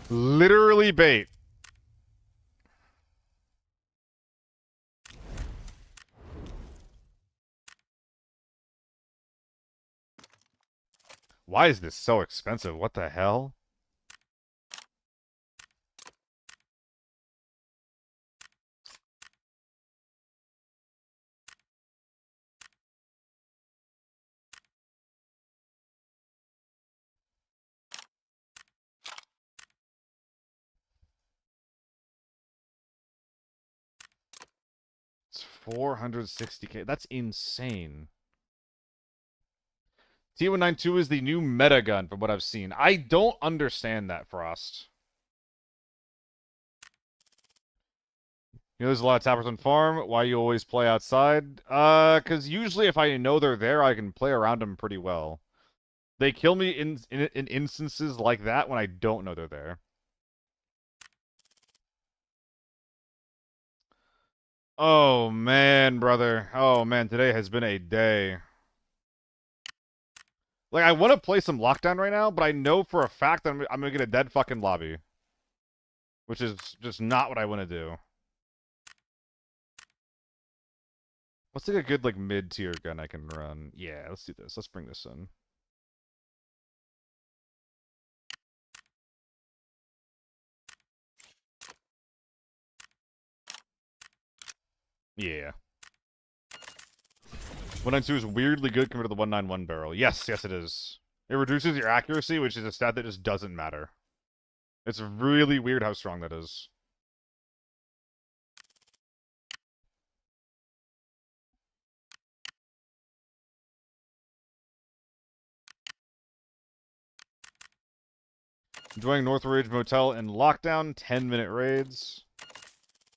Literally bait. Why is this so expensive? What the hell? It's 460k. That's insane. T192 is the new meta gun from what I've seen. I don't understand that, Frost. You know, there's a lot of tappers on farm. Why you always play outside? Because usually if I know they're there, I can play around them pretty well. They kill me in instances like that when I don't know they're there. Oh, man, brother. Oh, man, today has been a day. Like, I want to play some Lockdown right now, but I know for a fact that I'm going to get a dead fucking lobby. Which is just not what I want to do. What's like a good, like, mid-tier gun I can run? Yeah, let's do this. Let's bring this in. Yeah. 192 is weirdly good compared to the 191 barrel. Yes, yes it is. It reduces your accuracy, which is a stat that just doesn't matter. It's really weird how strong that is. Enjoying Northridge Motel in lockdown, 10-minute raids.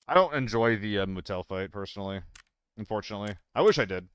I don't enjoy the motel fight, personally. Unfortunately. I wish I did.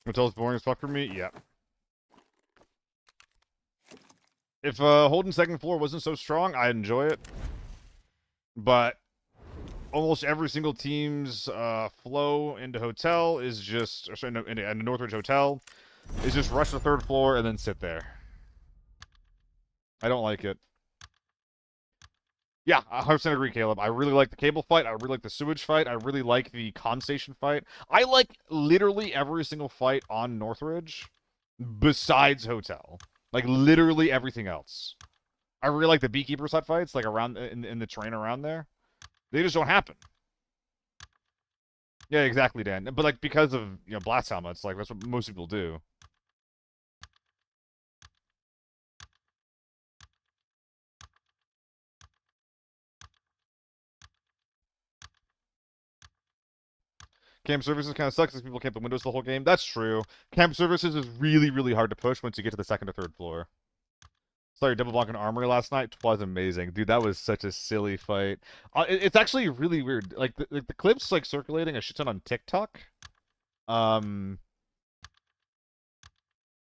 Motel's boring as fuck for me? Yeah. If holding second floor wasn't so strong, I'd enjoy it. But almost every single team's flow into hotel is just, or sorry, no, into Northridge Hotel is just rush the third floor and then sit there. I don't like it. Yeah, 100% agree, Caleb. I really like the cable fight. I really like the sewage fight. I really like the con station fight. I like literally every single fight on Northridge besides hotel. Like, literally everything else. I really like the beekeeper set fights, like, around in the terrain around there. They just don't happen. Yeah, exactly, Dan. But, like, because of, you know, blast helmets, like, that's what most people do. Camp services kind of sucks because people camp the windows the whole game. That's true. Camp services is really, really hard to push once you get to the second or third floor. Saw your double block in armory last night. Twas amazing, dude. That was such a silly fight. It's actually really weird. Like the clips like circulating a shit ton on TikTok.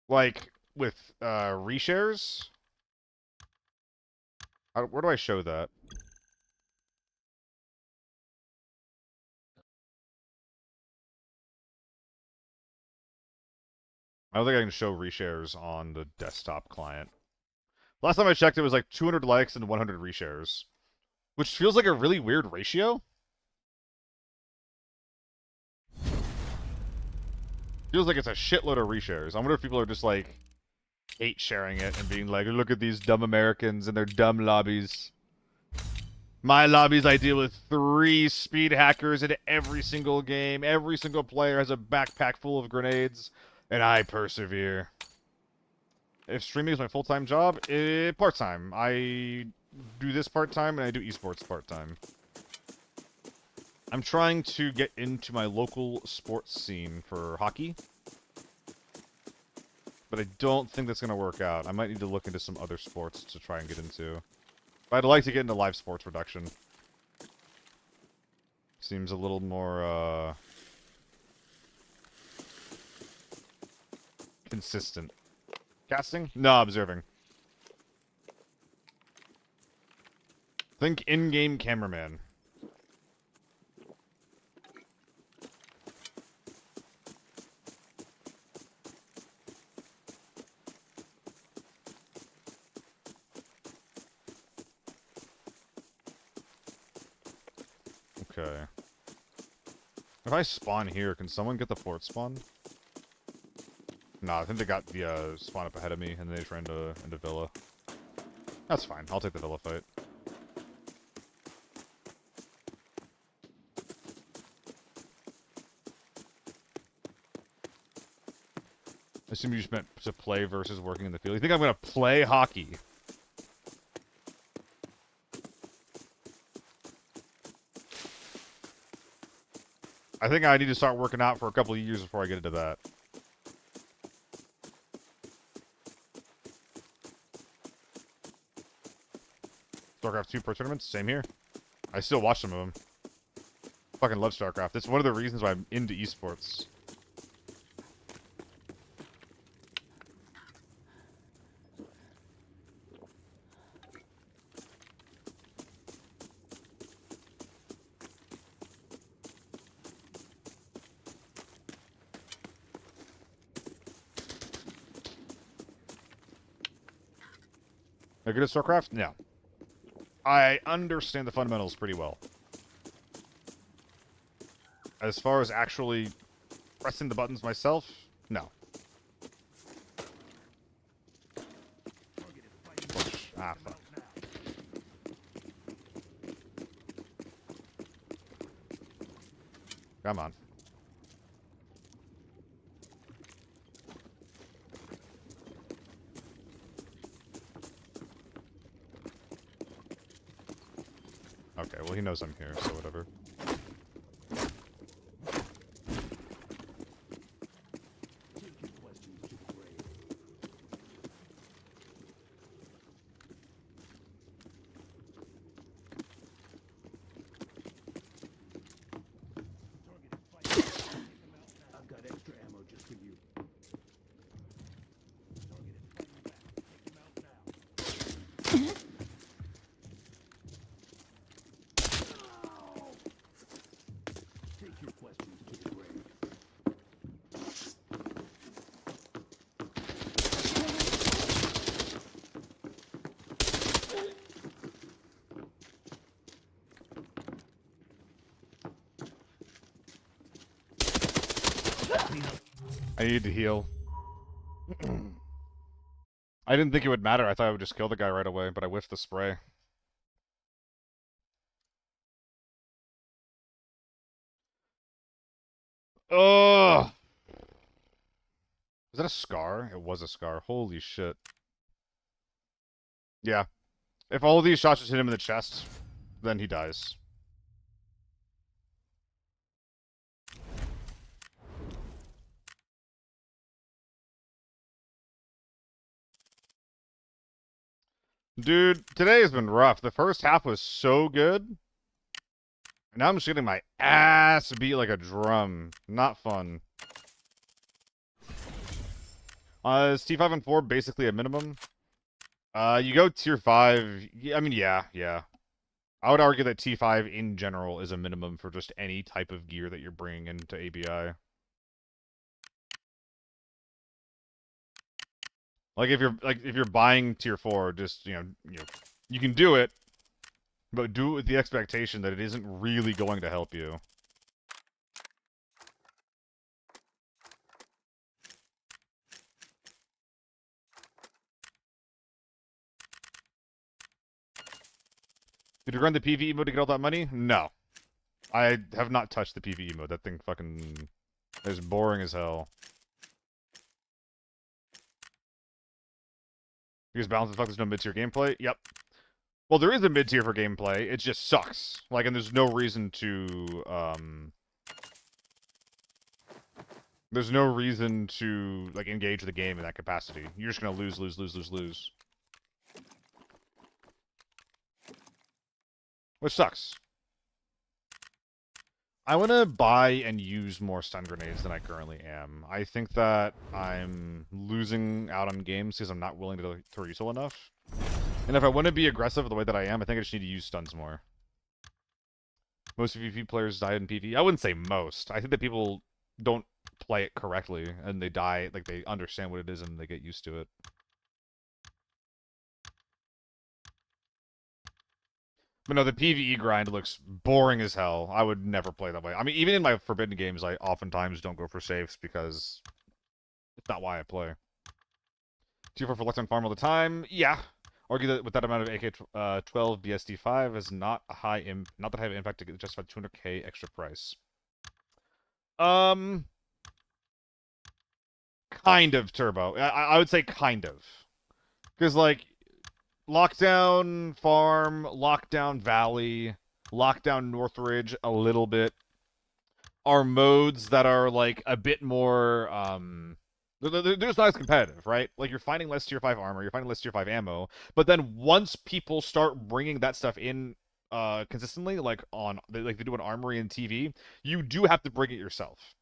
Like with reshares. Where do I show that? I don't think I can show reshares on the desktop client. Last time I checked, it was like 200 likes and 100 reshares, which feels like a really weird ratio. Feels like it's a shitload of reshares. I wonder if people are just like hate sharing it and being like, look at these dumb Americans and their dumb lobbies. My lobbies, I deal with 3 speed hackers in every single game. Every single player has a backpack full of grenades, and I persevere. If streaming is my full-time job, part-time. I do this part-time, and I do esports part-time. I'm trying to get into my local sports scene for hockey. But I don't think that's going to work out. I might need to look into some other sports to try and get into. But I'd like to get into live sports production. Seems a little more, consistent. Casting? No, observing. Think in-game cameraman. Okay. If I spawn here, can someone get the fort spawn? Nah, I think they got the spawn up ahead of me, and they just ran into Villa. That's fine. I'll take the Villa fight. I assume you just meant to play versus working in the field. You think I'm gonna play hockey? I think I need to start working out for a couple of years before I get into that. StarCraft 2 Pro Tournaments? Same here. I still watch some of them. Fucking love StarCraft. It's one of the reasons why I'm into esports. Are you good at StarCraft? No. I understand the fundamentals pretty well. As far as actually pressing the buttons myself, no. Push. Ah, fuck. Come on. Okay, well he knows I'm here, so whatever. I've got extra ammo just for you. Take your questions to the grave. I need to heal. I didn't think it would matter. I thought I would just kill the guy right away, but I whiffed the spray. Ugh! Was that a scar? It was a scar. Holy shit. Yeah. If all of these shots just hit him in the chest, then he dies. Dude, today has been rough. The first half was so good. And now I'm just getting my ass beat like a drum. Not fun. Is T5 and 4 basically a minimum? You go tier 5. I mean, yeah. I would argue that T5 in general is a minimum for just any type of gear that you're bringing into ABI. Like if you're buying tier 4, just you can do it, but do it with the expectation that it isn't really going to help you. Did you run the PvE mode to get all that money? No. I have not touched the PvE mode. That thing fucking is boring as hell. Because balance as fuck, there's no mid-tier gameplay? Yep. Well, there is a mid-tier for gameplay. It just sucks. Like, and there's no reason to, there's no reason to, like, engage the game in that capacity. You're just gonna lose. Which sucks. I want to buy and use more stun grenades than I currently am. I think that I'm losing out on games because I'm not willing to throw useful enough. And if I want to be aggressive the way that I am, I think I just need to use stuns more. Most PvP players die in PvE. I wouldn't say most. I think that people don't play it correctly, and they die, like, they understand what it is and they get used to it. But no, the PvE grind looks boring as hell. I would never play that way. I mean, even in my Forbidden games, I oftentimes don't go for safes because it's not why I play. Tier 4 for Lux on farm all the time? Yeah. Argue that with that amount of AK-12 BSD5 is not that high of impact to get justify 200k extra price. Kind of, Turbo. I would say kind of. Because, like, Lockdown Farm, Lockdown Valley, Lockdown Northridge a little bit are modes that are, like, a bit more, they're just not as competitive, right? Like, you're finding less tier 5 armor, you're finding less tier 5 ammo, but then once people start bringing that stuff in consistently, like they do an armory and TV, you do have to bring it yourself.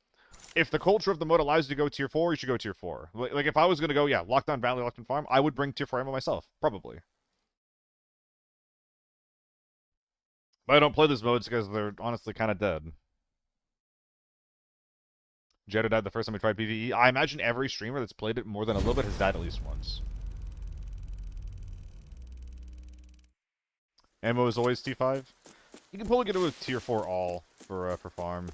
If the culture of the mode allows you to go tier 4, you should go tier 4. Like, if I was going to go, yeah, Lockdown Valley, Lockdown Farm, I would bring tier 4 ammo myself, probably. But I don't play those modes because they're honestly kind of dead. Jeddah died the first time we tried PvE. I imagine every streamer that's played it more than a little bit has died at least once. Ammo is always T5. You can probably get it with tier 4 all for farm.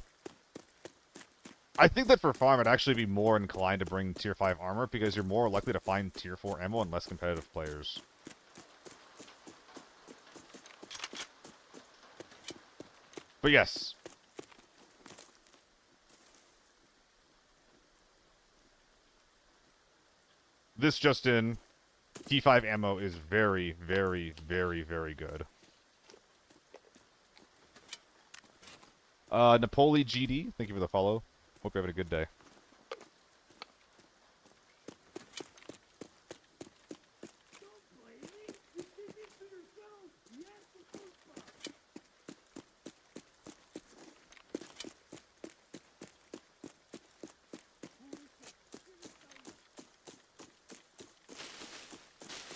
I think that for farm, I'd actually be more inclined to bring tier 5 armor because you're more likely to find tier 4 ammo in less competitive players. But yes. This just in, T5 ammo is very, very, very, very good. Napoli GD, thank you for the follow. Hope you're having a good day.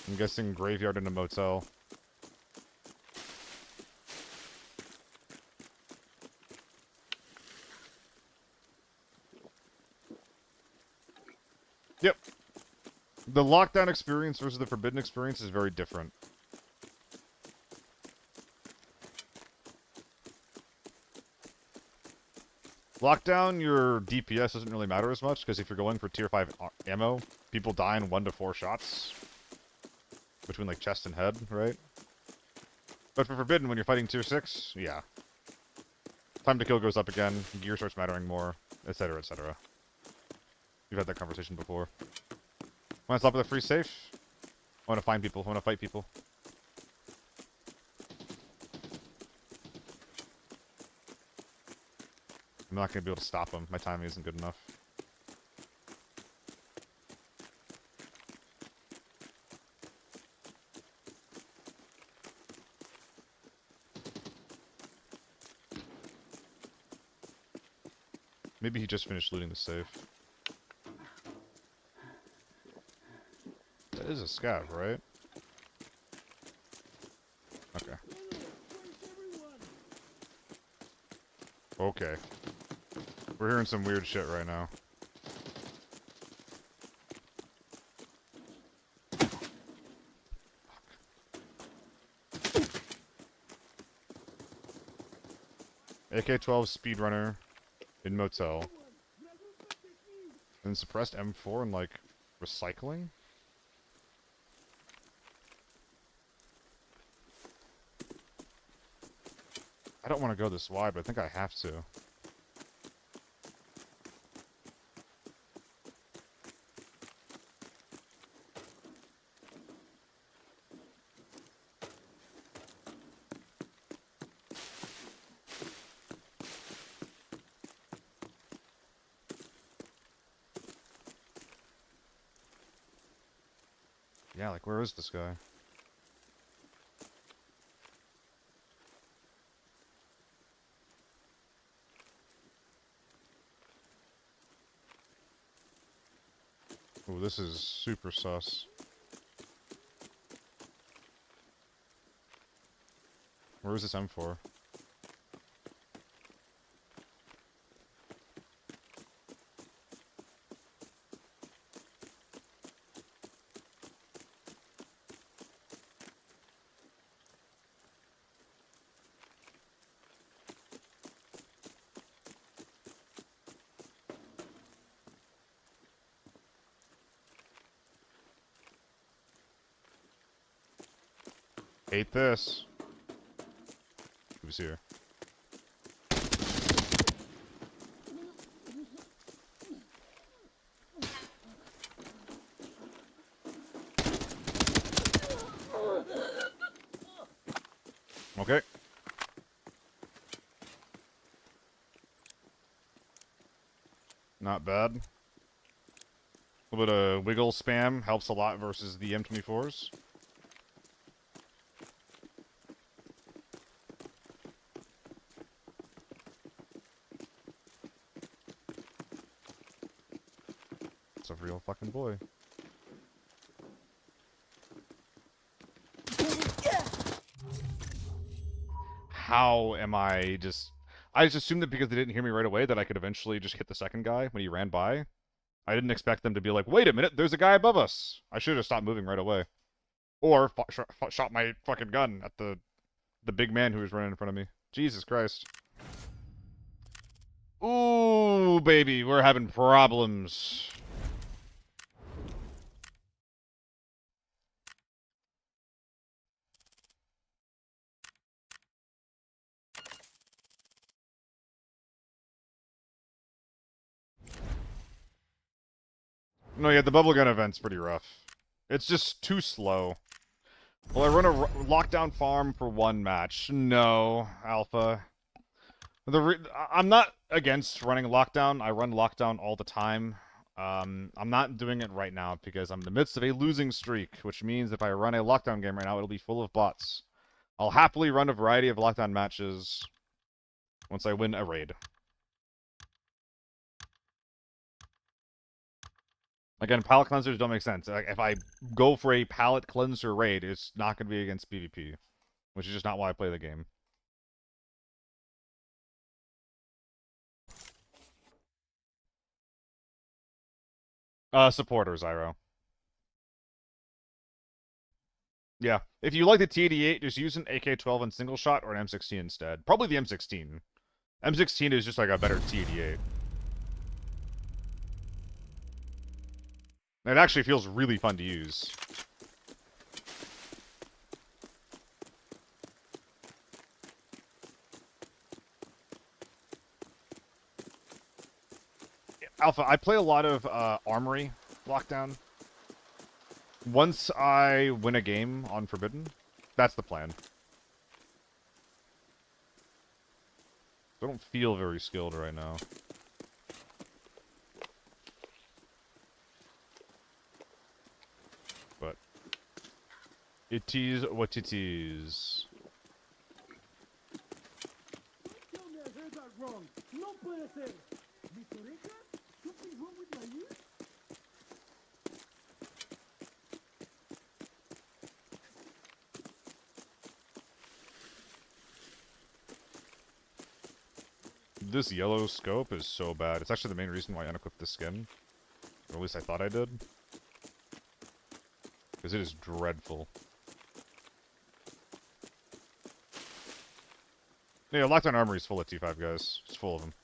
I'm guessing graveyard in a motel. Yep. The lockdown experience versus the forbidden experience is very different. Lockdown, your DPS doesn't really matter as much, because if you're going for tier 5 ammo, people die in 1 to 4 shots. Between, like, chest and head, right? But for forbidden, when you're fighting tier 6, yeah. Time to kill goes up again, gear starts mattering more, etc., etc. We've had that conversation before. Want to stop with a free safe? I want to find people, I want to fight people. I'm not going to be able to stop them. My timing isn't good enough. Maybe he just finished looting the safe. That is a scav, right? Okay. Okay. We're hearing some weird shit right now. AK-12 speedrunner in motel. And suppressed M4 and like recycling? I don't want to go this wide, but I think I have to. Yeah, like, where is this guy? Ooh, this is super sus. Where is this M4? Hate this. Who's here? Okay. Not bad. A little bit of wiggle spam helps a lot versus the M24s. It's a real fucking boy. How am I just... I just assumed that because they didn't hear me right away that I could eventually just hit the second guy when he ran by. I didn't expect them to be like, wait a minute, there's a guy above us. I should have stopped moving right away. Or shot my fucking gun at the big man who was running in front of me. Jesus Christ. Ooh, baby, we're having problems. No, yeah, the bubblegum event's pretty rough. It's just too slow. Will I run a lockdown farm for one match? No, Alpha. I'm not against running lockdown. I run lockdown all the time. I'm not doing it right now because I'm in the midst of a losing streak, which means if I run a lockdown game right now, it'll be full of bots. I'll happily run a variety of lockdown matches once I win a raid. Again, palette cleansers don't make sense. Like, if I go for a palette cleanser raid, it's not going to be against PvP, which is just not why I play the game. Supporter, Zyro. Yeah. If you like the TD8, just use an AK-12 and single shot or an M16 instead. Probably the M16. M16 is just like a better TD8. It actually feels really fun to use. Alpha, I play a lot of Armory Lockdown. Once I win a game on Forbidden, that's the plan. I don't feel very skilled right now. But it is what it is. Tell me I heard that wrong. No puede ser. ¿Mis orejas? Something wrong with my ears? This yellow scope is so bad. It's actually the main reason why I unequipped the skin. Or at least I thought I did. Because it is dreadful. Yeah, Lockdown Armory is full of T5 guys. It's full of them.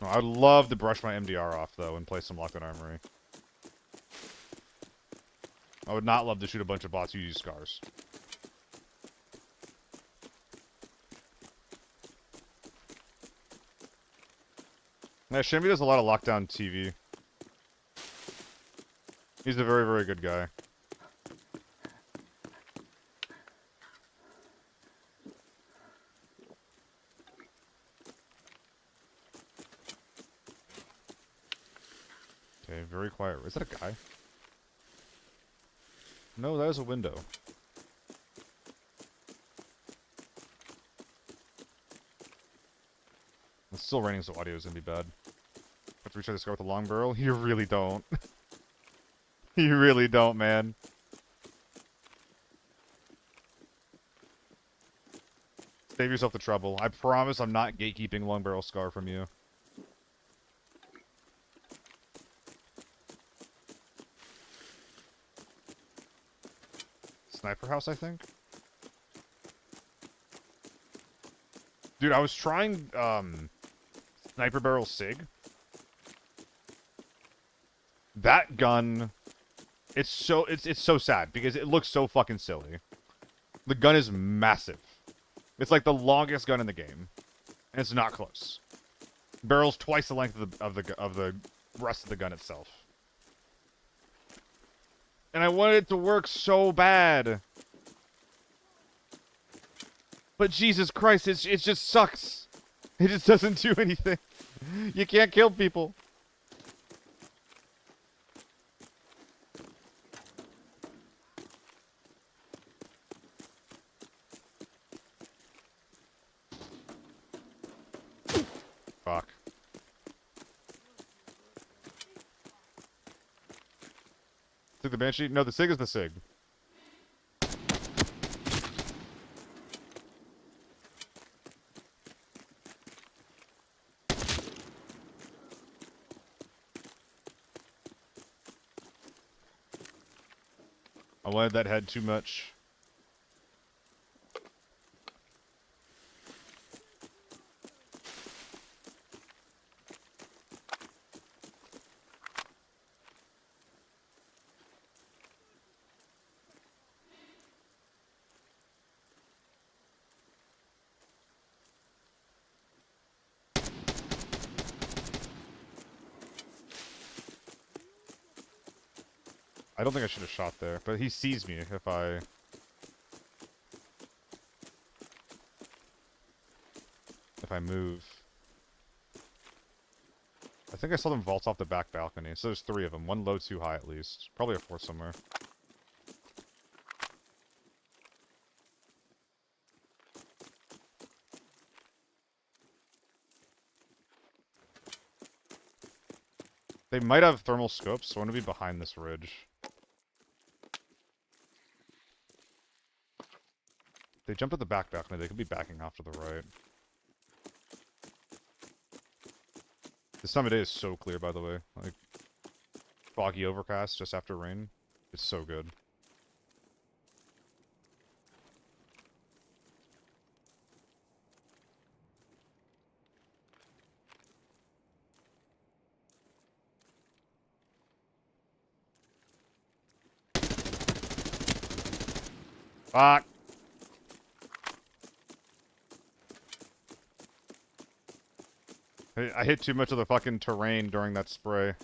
Oh, I'd love to brush my MDR off, though, and play some Lockdown Armory. I would not love to shoot a bunch of bots who use scars. Yeah, Shimmy does a lot of Lockdown TV. He's a very, very good guy. Okay, very quiet. Is that a guy? No, that is a window. It's still raining, so audio is gonna be bad. Have to retry this guy with a long barrel? You really don't. You really don't, man. Save yourself the trouble. I promise I'm not gatekeeping long barrel scar from you. Sniper house, I think? Dude, I was trying, Sniper Barrel SIG. That gun, it's so sad because it looks so fucking silly. The gun is massive. It's like the longest gun in the game, and it's not close. Barrel's twice the length of the rest of the gun itself. And I wanted it to work so bad. But Jesus Christ, it just sucks. It just doesn't do anything. You can't kill people. Fuck. Took the Banshee? No, the SIG is the SIG. I wanted that head too much. I don't think I should have shot there, but he sees me if I move. I think I saw them vault off the back balcony, so there's 3 of them. 1 low, 2 high at least. Probably a 4th somewhere. They might have thermal scopes, so I want to be behind this ridge. They jumped at the back balcony, they could be backing off to the right. This time of day is so clear, by the way. Like, foggy overcast just after rain. It's so good. Fuck! I hit too much of the fucking terrain during that spray.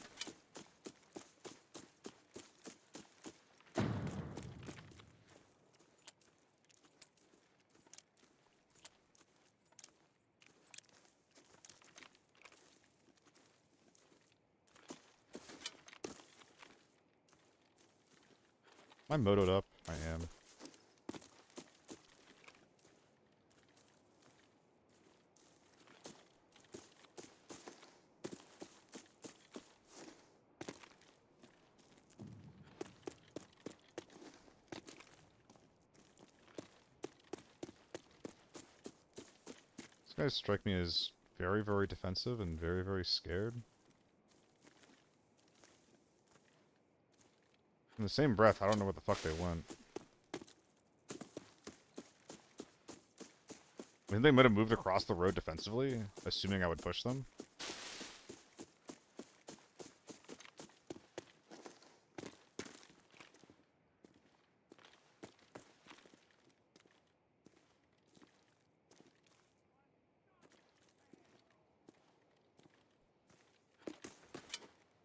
Am I motoed up? I am. These guys strike me as very, very defensive and very, very scared. In the same breath, I don't know where the fuck they went. I think they might have moved across the road defensively, assuming I would push them.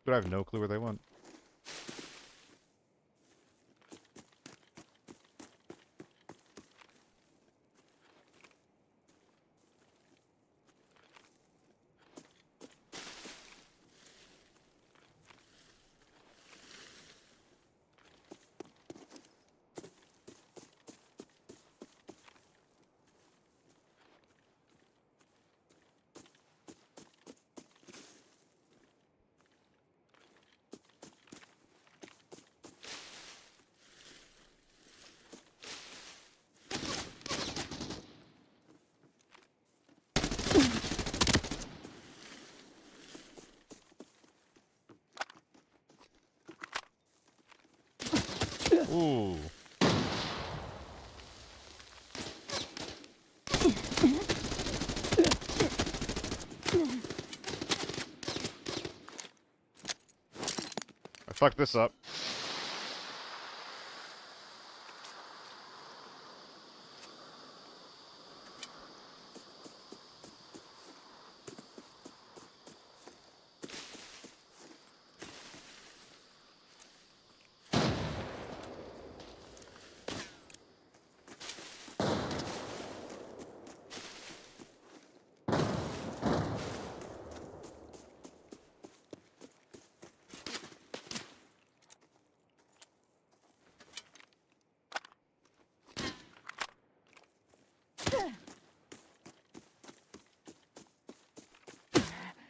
But I have no clue where they went. Ooh. I fucked this up.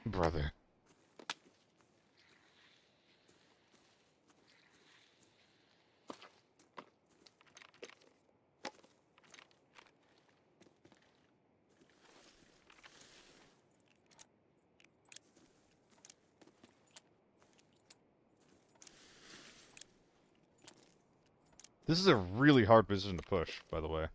Brother. This is a really hard position to push, by the way.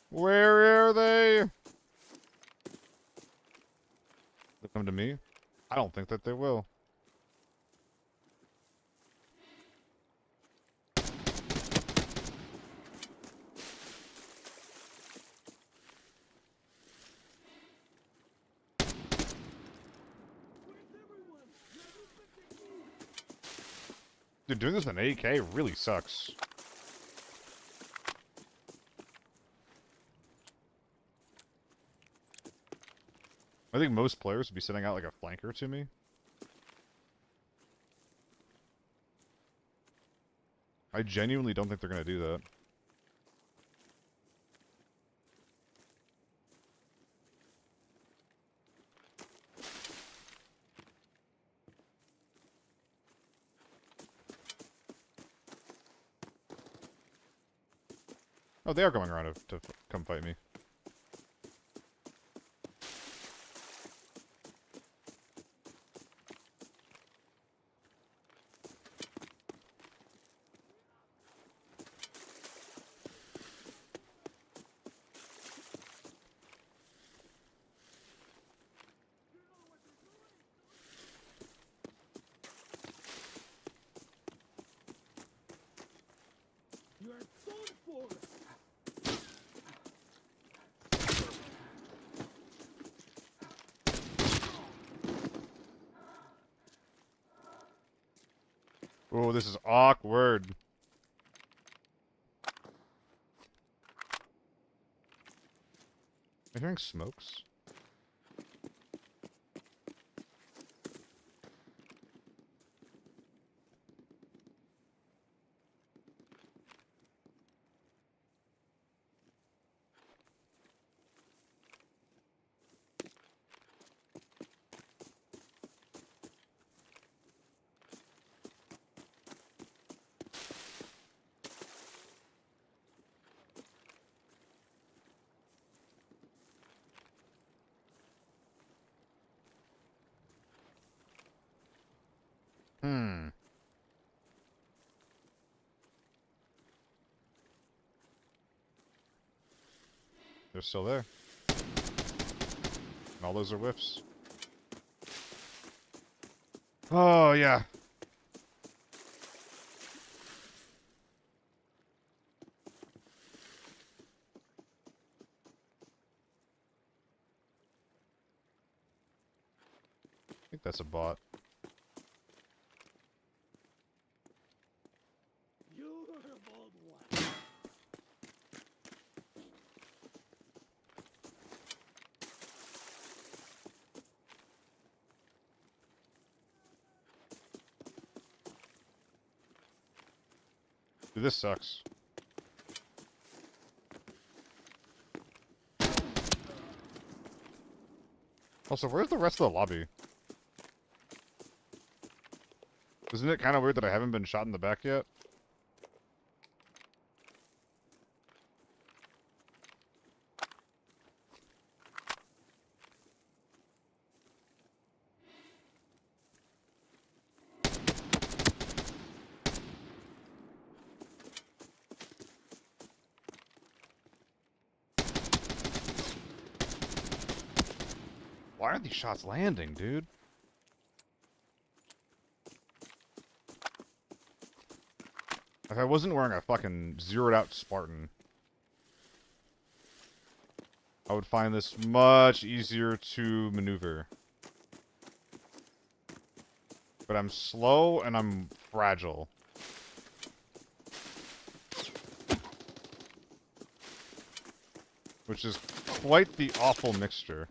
Where are they? They'll come to me? I don't think that they will. Dude, doing this with an AK really sucks. I think most players would be sending out like a flanker to me. I genuinely don't think they're gonna do that. Oh, they are going around to come fight me. You are done for! Oh, this is awkward. Am I hearing smokes? Hmm. They're still there. And all those are whiffs. Oh, yeah. I think that's a bot. You're a bold one. Dude, this sucks. Also, where's the rest of the lobby? Isn't it kind of weird that I haven't been shot in the back yet? Why aren't these shots landing, dude? If I wasn't wearing a fucking zeroed out Spartan, I would find this much easier to maneuver. But I'm slow and I'm fragile. Which is quite the awful mixture.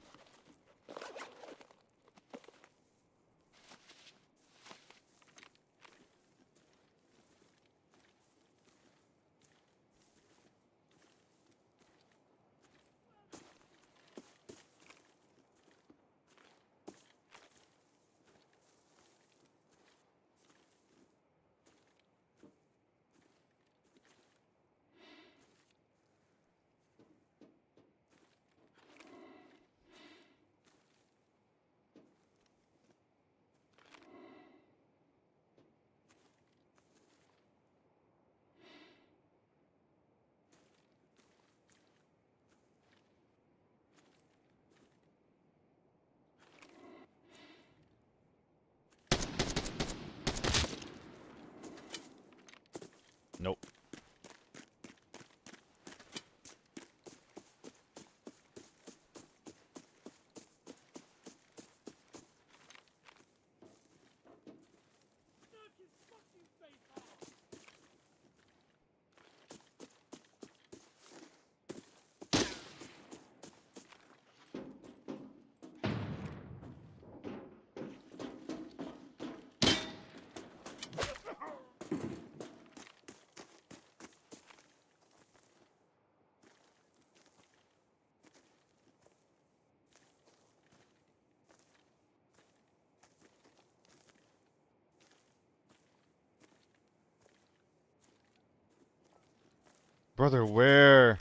Brother, where?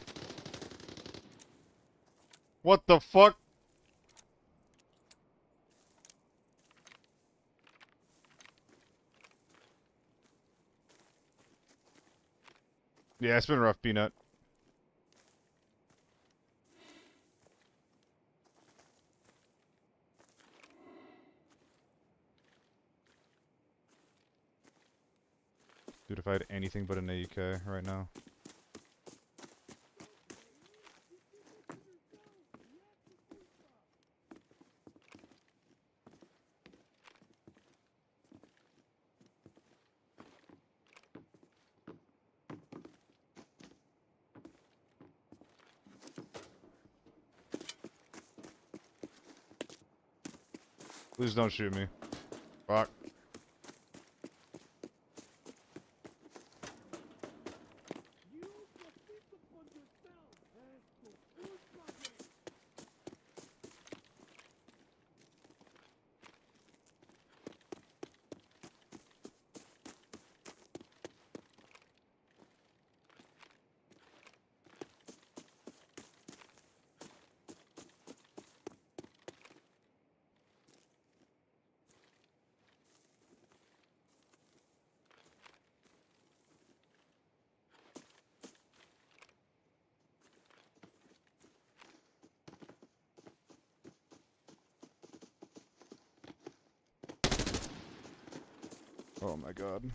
What the fuck? Yeah, it's been rough, Peanut. Dude, if I had anything but an AEK right now. Please don't shoot me. Fuck. You compete upon yourself as to who's project. Oh my god.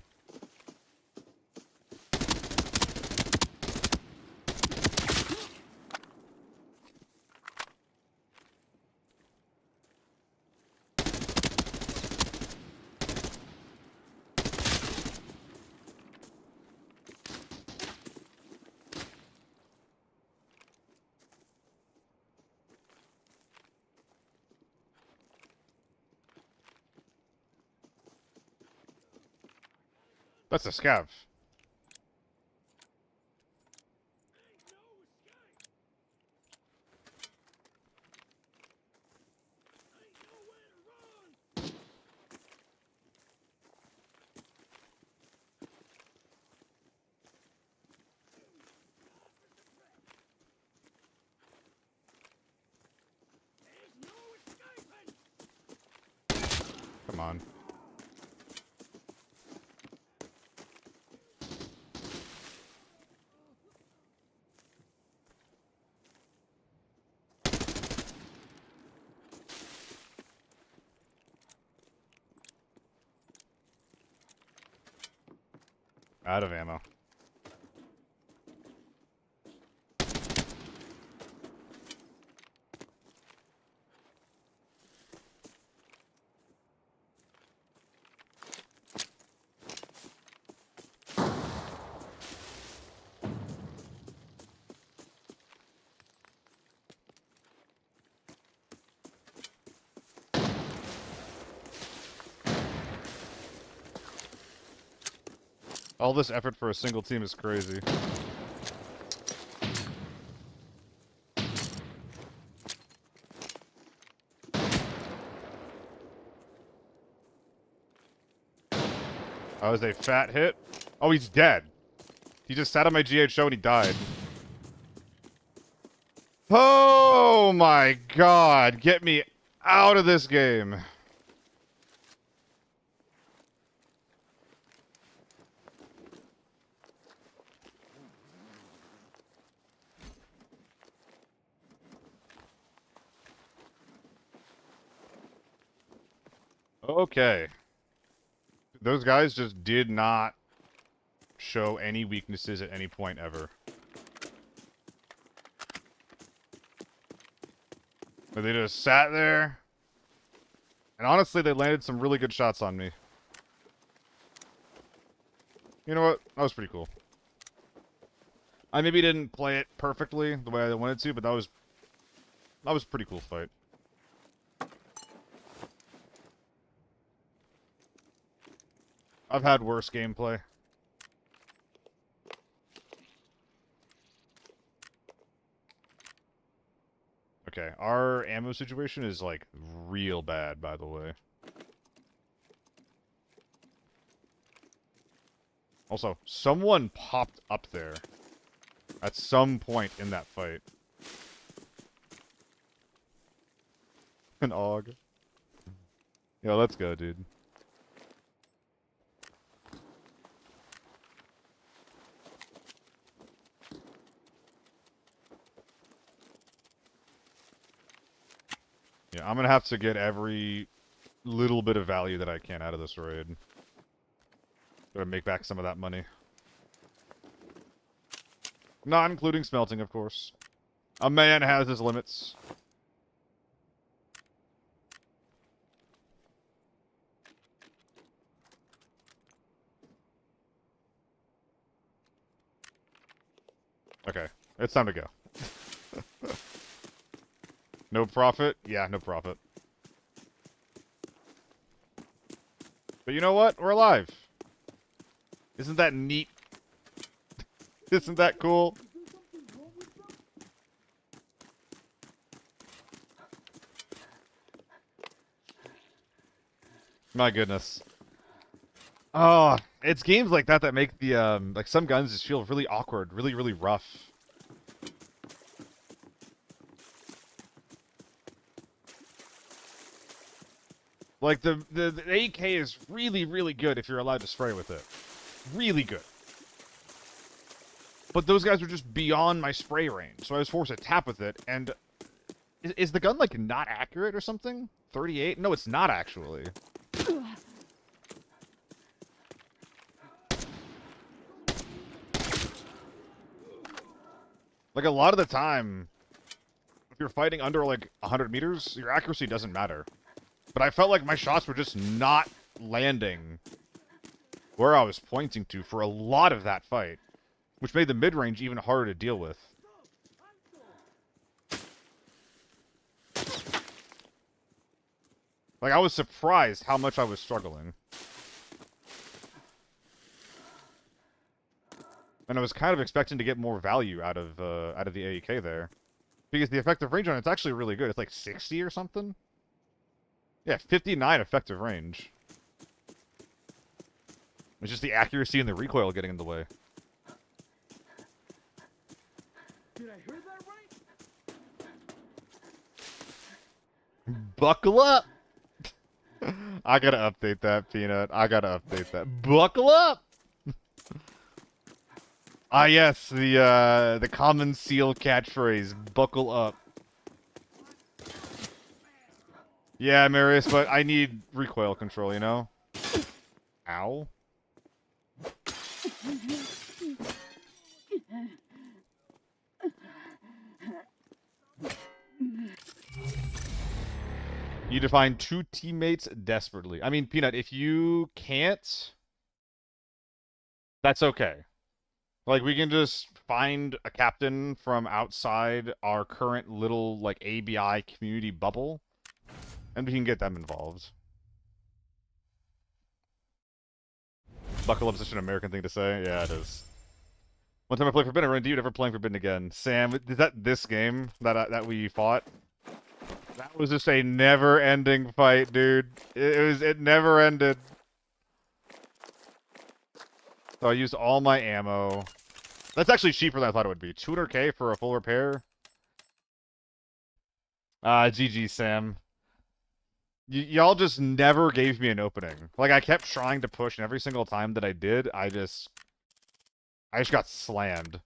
That's a scav. Come on. Out of ammo. All this effort for a single team is crazy. That was a fat hit. Oh, he's dead. He just sat on my GHO and he died. Oh my god. Get me out of this game. Okay. Those guys just did not show any weaknesses at any point ever. But they just sat there. And honestly, they landed some really good shots on me. You know what? That was pretty cool. I maybe didn't play it perfectly the way I wanted to, but that was a pretty cool fight. I've had worse gameplay. Okay, our ammo situation is, like, real bad, by the way. Also, someone popped up there. At some point in that fight. An AUG. Yo, let's go, dude. Yeah, I'm gonna have to get every little bit of value that I can out of this raid. Gotta make back some of that money. Not including smelting, of course. A man has his limits. Okay, it's time to go. No profit? Yeah, no profit. But you know what? We're alive. Isn't that neat? Isn't that cool? My goodness. Oh, it's games like that that make the, like some guns just feel really awkward, really, really rough. Like, the AK is really, really good if you're allowed to spray with it. Really good. But those guys were just beyond my spray range, so I was forced to tap with it, and... Is the gun, like, not accurate or something? 38? No, it's not, actually. Like, a lot of the time, if you're fighting under, like, 100 meters, your accuracy doesn't matter. But I felt like my shots were just not landing where I was pointing to for a lot of that fight, which made the mid-range even harder to deal with. Like, I was surprised how much I was struggling. And I was kind of expecting to get more value out of the AEK there. Because the effective range on it's actually really good. It's like 60 or something? Yeah, 59 effective range. It's just the accuracy and the recoil getting in the way. Did I hear that right? Buckle up! I gotta update that, Peanut. I gotta update that. Buckle up! Ah, yes, the common seal catchphrase. Buckle up. Yeah, Marius, but I need recoil control, you know? Ow. You need to find two teammates desperately. I mean, Peanut, if you can't, that's okay. Like, we can just find a captain from outside our current little, like, ABI community bubble, and we can get them involved. Buckle up is such an American thing to say. Yeah, it is. One time I played Forbidden, Run, do you ever playing Forbidden again? Sam, is that this game that we fought? That was just a never-ending fight, dude. It never ended. So I used all my ammo. That's actually cheaper than I thought it would be. 200k for a full repair? GG, Sam. Y'all just never gave me an opening. Like, I kept trying to push, and every single time that I did, I just got slammed.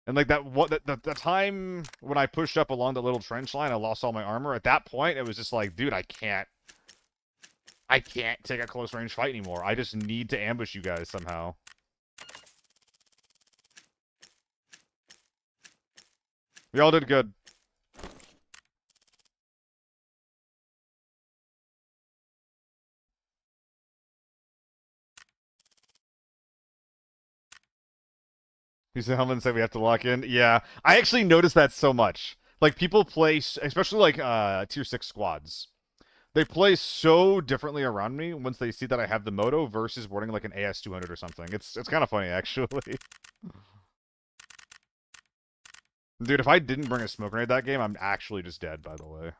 And like the time when I pushed up along the little trench line, I lost all my armor. At that point, it was just like, dude, I can't take a close range fight anymore. I just need to ambush you guys somehow. Y'all did good. You said Helmet said we have to lock in. Yeah, I actually noticed that so much. Like, people play, especially like tier 6 squads. They play so differently around me once they see that I have the moto versus boarding like an AS200 or something. It's kind of funny, actually. Dude, if I didn't bring a smoke grenade that game, I'm actually just dead, by the way.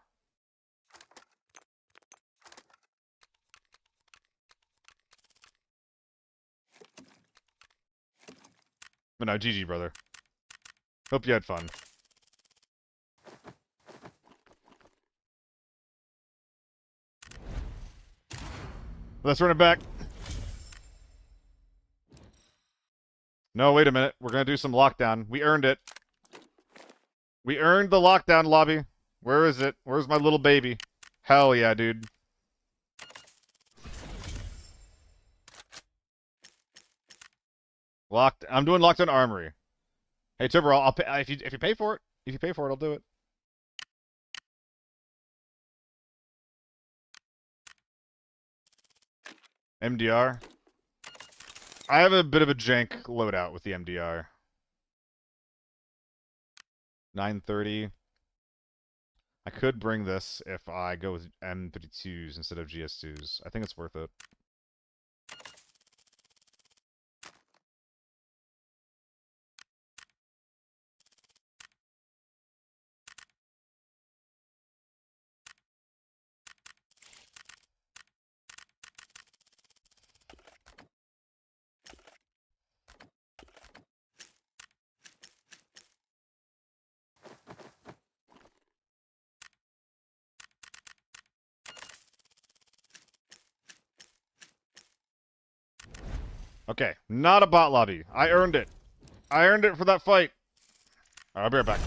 But no, GG, brother. Hope you had fun. Let's run it back. No, wait a minute. We're gonna do some lockdown. We earned it. We earned the lockdown lobby. Where is it? Where's my little baby? Hell yeah, dude. Locked. I'm doing lockdown armory. Hey, Tibber, I'll pay if you pay for it. If you pay for it, I'll do it. MDR. I have a bit of a jank loadout with the MDR. 930. I could bring this if I go with M52s instead of GS2s. I think it's worth it. Okay, not a bot lobby. I earned it. I earned it for that fight. Alright, I'll be right back.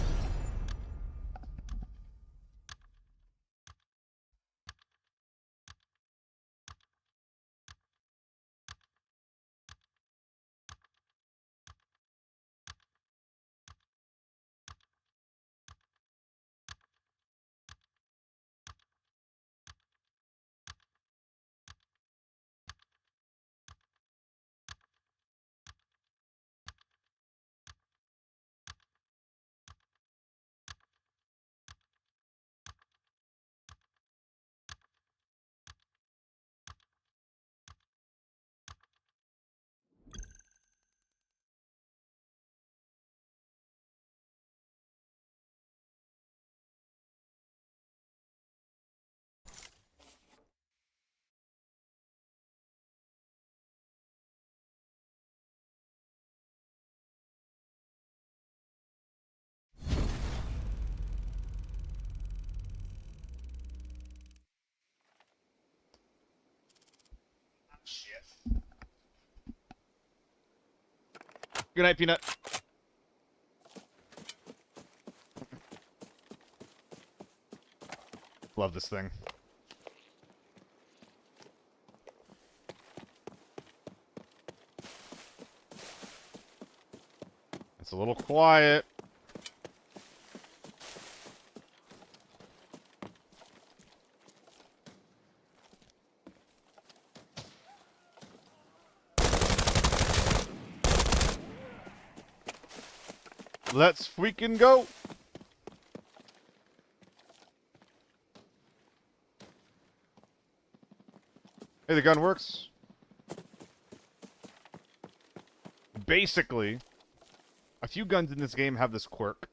Good night, Peanut. Love this thing. It's a little quiet. Let's freaking go. Hey, the gun works. Basically, a few guns in this game have this quirk.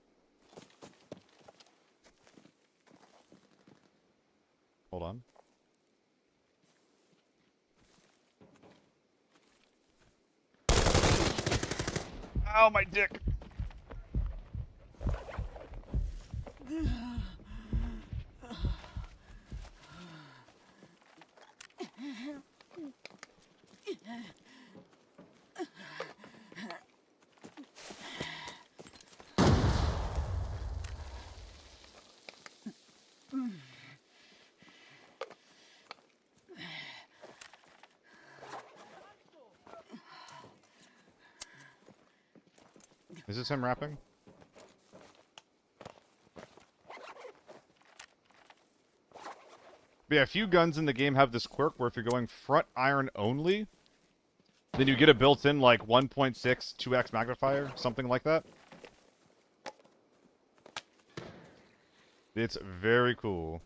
Hold on. Ow, my dick. Is this him rapping? But yeah, a few guns in the game have this quirk where if you're going front iron only, then you get a built-in like 1.6 2x magnifier, something like that. It's very cool.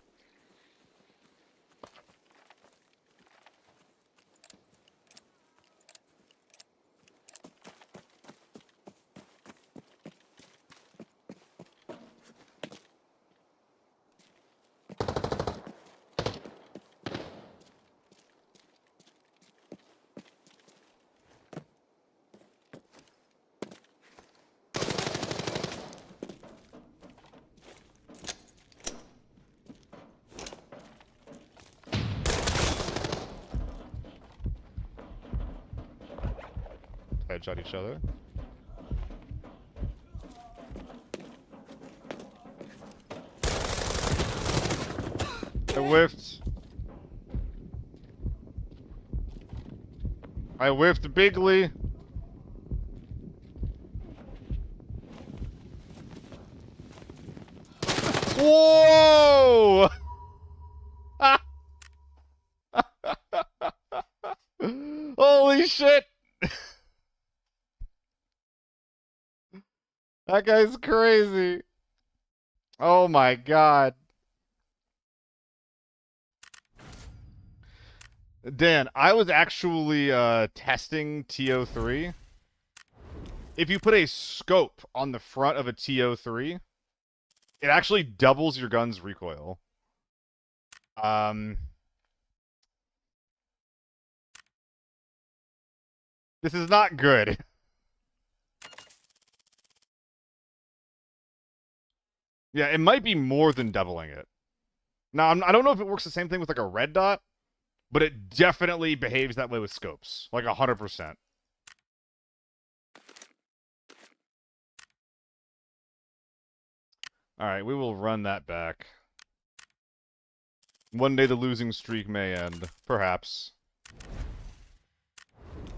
headshot each other. I whiffed. I whiffed bigly. Whoa! Holy shit! That guy's crazy. Oh my god. Dan, I was actually testing TO3. If you put a scope on the front of a TO3, it actually doubles your gun's recoil. This is not good. Yeah, it might be more than doubling it. Now, I don't know if it works the same thing with like a red dot, but it definitely behaves that way with scopes. Like 100%. Alright, we will run that back. One day the losing streak may end. Perhaps.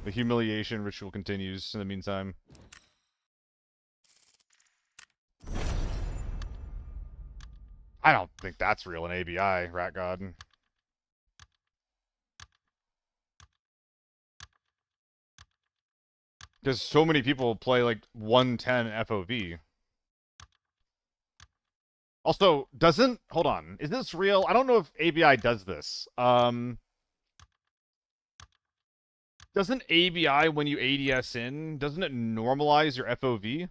The humiliation ritual continues in the meantime. I don't think that's real in ABI, Rat God. Because so many people play like 110 FOV. Also, hold on, is this real? I don't know if ABI does this. Doesn't ABI, when you ADS in, doesn't it normalize your FOV?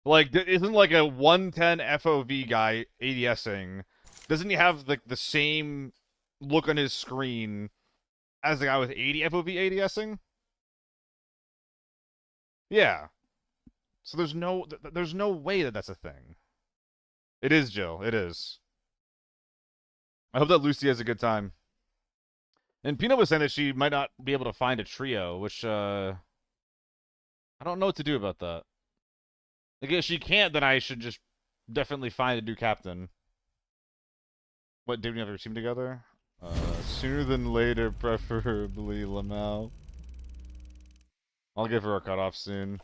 Like, isn't like a 110 FOV guy ADSing, doesn't he have like the same look on his screen as the guy with 80 FOV ADSing? Yeah. So there's no way that that's a thing. It is, Jill. It is. I hope that Lucy has a good time. And Pina was saying that she might not be able to find a trio, which, I don't know what to do about that. Like, if she can't, then I should just definitely find a new captain. What, did we have our team together? Sooner than later, preferably Lamau. I'll give her a cutoff soon.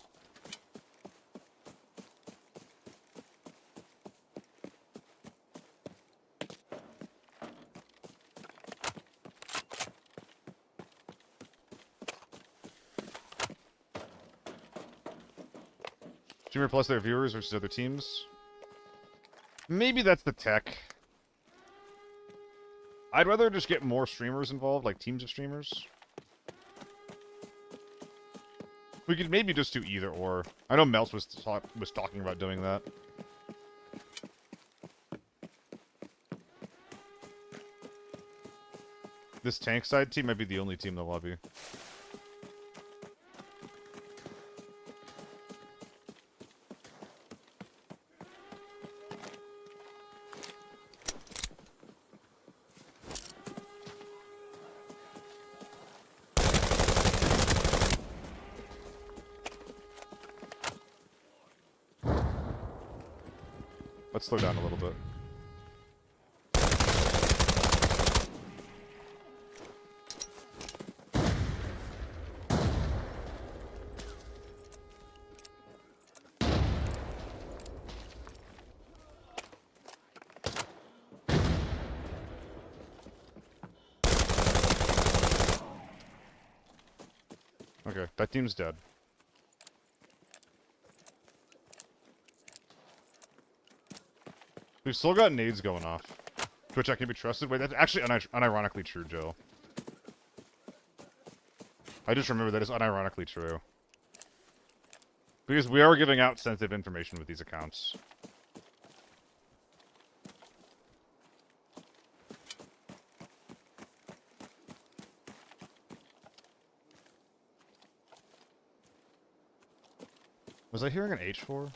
Streamer plus their viewers versus other teams. Maybe that's the tech. I'd rather just get more streamers involved, like teams of streamers. We could maybe just do either or. I know Melts was talking about doing that. This tank side team might be the only team in the lobby. Let's slow down a little bit. Okay, that team's dead. We've still got nades going off. Twitch, I can be trusted. Wait, that's actually unironically true, Joe. I just remember that is unironically true. Because we are giving out sensitive information with these accounts. Was I hearing an H4?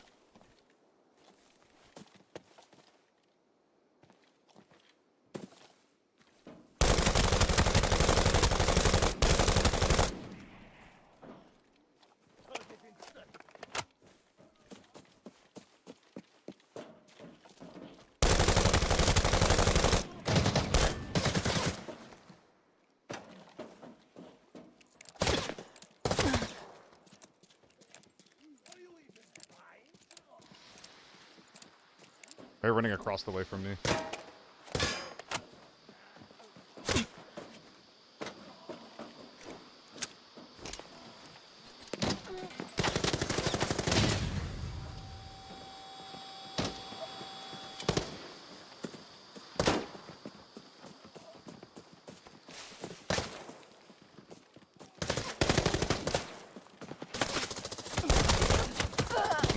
They're running across the way from me.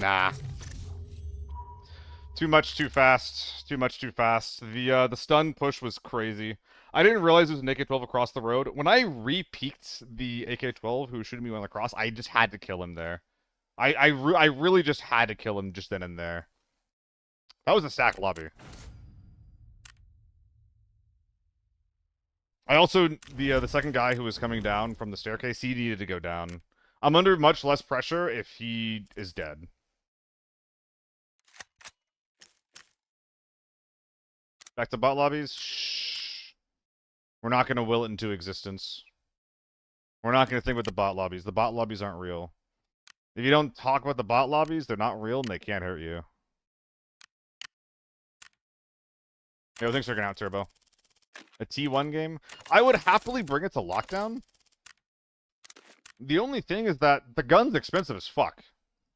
Nah. Too much, too fast. Too much, too fast. The stun push was crazy. I didn't realize it was an AK-12 across the road. When I re-peeked the AK-12 who was shooting me on the cross, I just had to kill him there. I really just had to kill him just then and there. That was a stack lobby. I also, the second guy who was coming down from the staircase, he needed to go down. I'm under much less pressure if he is dead. Back to bot lobbies? Shh. We're not going to will it into existence. We're not going to think about the bot lobbies. The bot lobbies aren't real. If you don't talk about the bot lobbies, they're not real and they can't hurt you. Yo, thanks for getting out, Turbo. A T1 game? I would happily bring it to lockdown. The only thing is that the gun's expensive as fuck.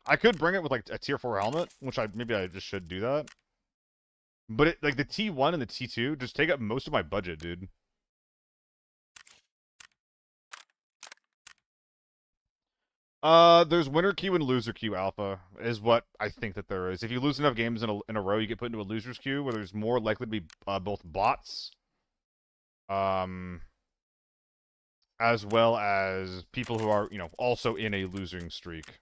I could bring it with like a tier 4 helmet, which maybe I just should do that. But like the T1 and the T2 just take up most of my budget, dude. There's winner queue and loser queue alpha is what I think that there is. If you lose enough games in a row, you get put into a loser's queue where there's more likely to be both bots, as well as people who are, you know, also in a losing streak.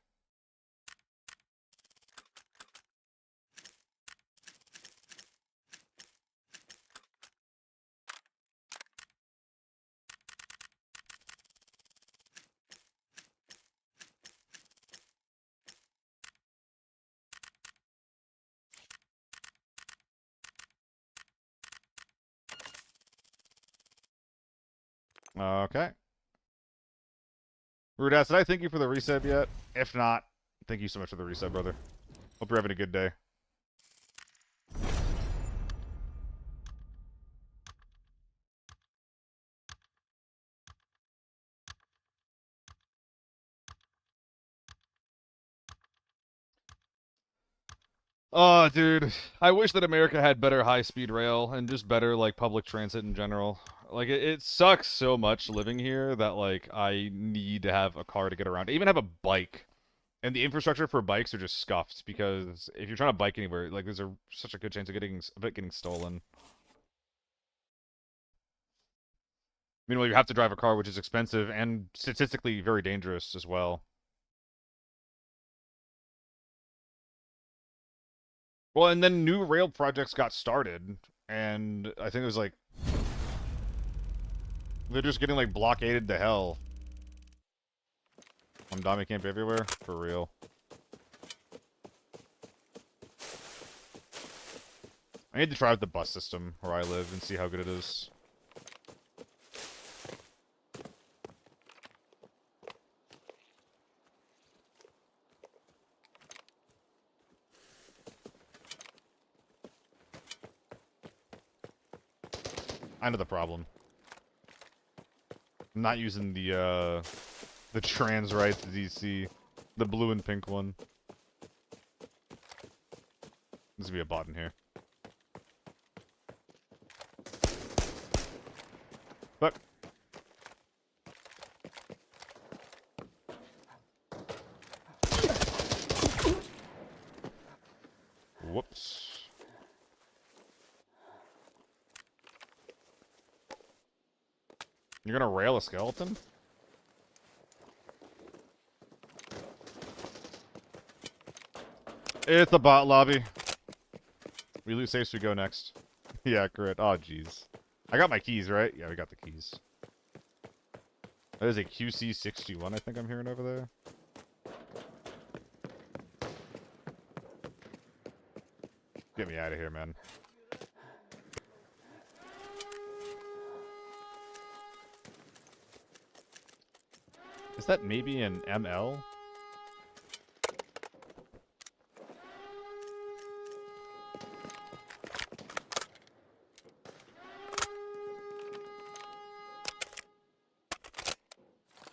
Okay. Rudas, did I thank you for the resub yet? If not, thank you so much for the resub, brother. Hope you're having a good day. Oh, dude. I wish that America had better high-speed rail and just better, like, public transit in general. Like, it sucks so much living here that, like, I need to have a car to get around. I even have a bike. And the infrastructure for bikes are just scuffed because if you're trying to bike anywhere, like, there's such a good chance of getting stolen. Meanwhile, you have to drive a car, which is expensive and statistically very dangerous as well. Well, and then new rail projects got started, and I think it was like they're just getting like blockaded to hell. Dami camp everywhere? For real. I need to try out the bus system where I live and see how good it is. I know the problem. I'm not using the trans rights DC, the blue and pink one. There's gonna be a bot in here. But whoops. You're gonna rail a skeleton? It's a bot lobby. We lose safes, we go next. Yeah, correct. Oh, jeez. I got my keys, right? Yeah, we got the keys. That is a QC61, I think I'm hearing over there. Get me out of here, man. Is that maybe an ML?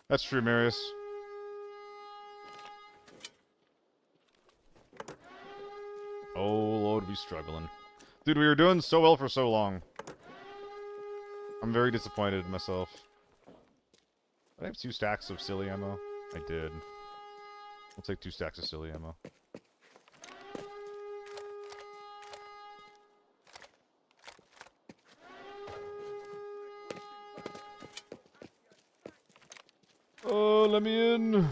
That's true, Marius. Oh, Lord, we struggling. Dude, we were doing so well for so long. I'm very disappointed in myself. Did I have 2 stacks of silly ammo? I did. I'll take 2 stacks of silly ammo. Oh, let me in.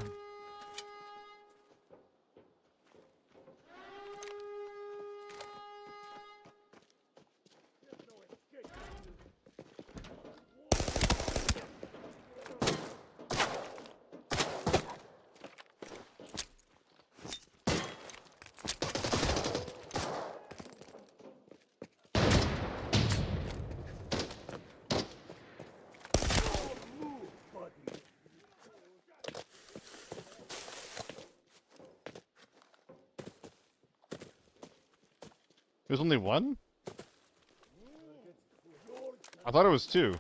There's only 1? I thought it was 2.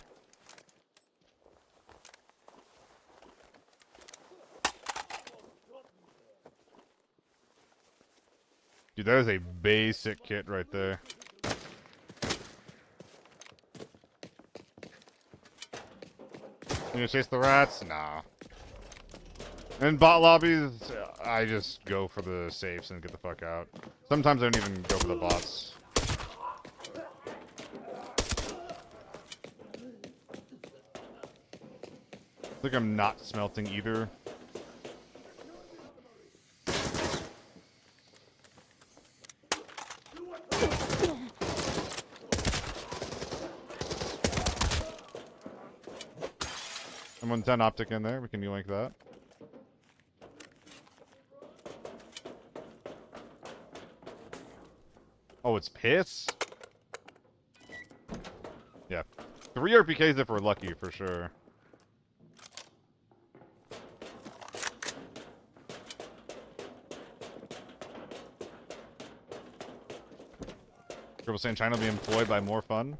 Dude, that is a basic kit right there. You gonna chase the rats? Nah. In bot lobbies, I just go for the safes and get the fuck out. Sometimes I don't even go for the bots. I think I'm not smelting either. I'm 110 optic in there. We can like that. Oh, it's piss? Yeah. 3 RPKs if we're lucky, for sure. People saying China will be employed by more fun?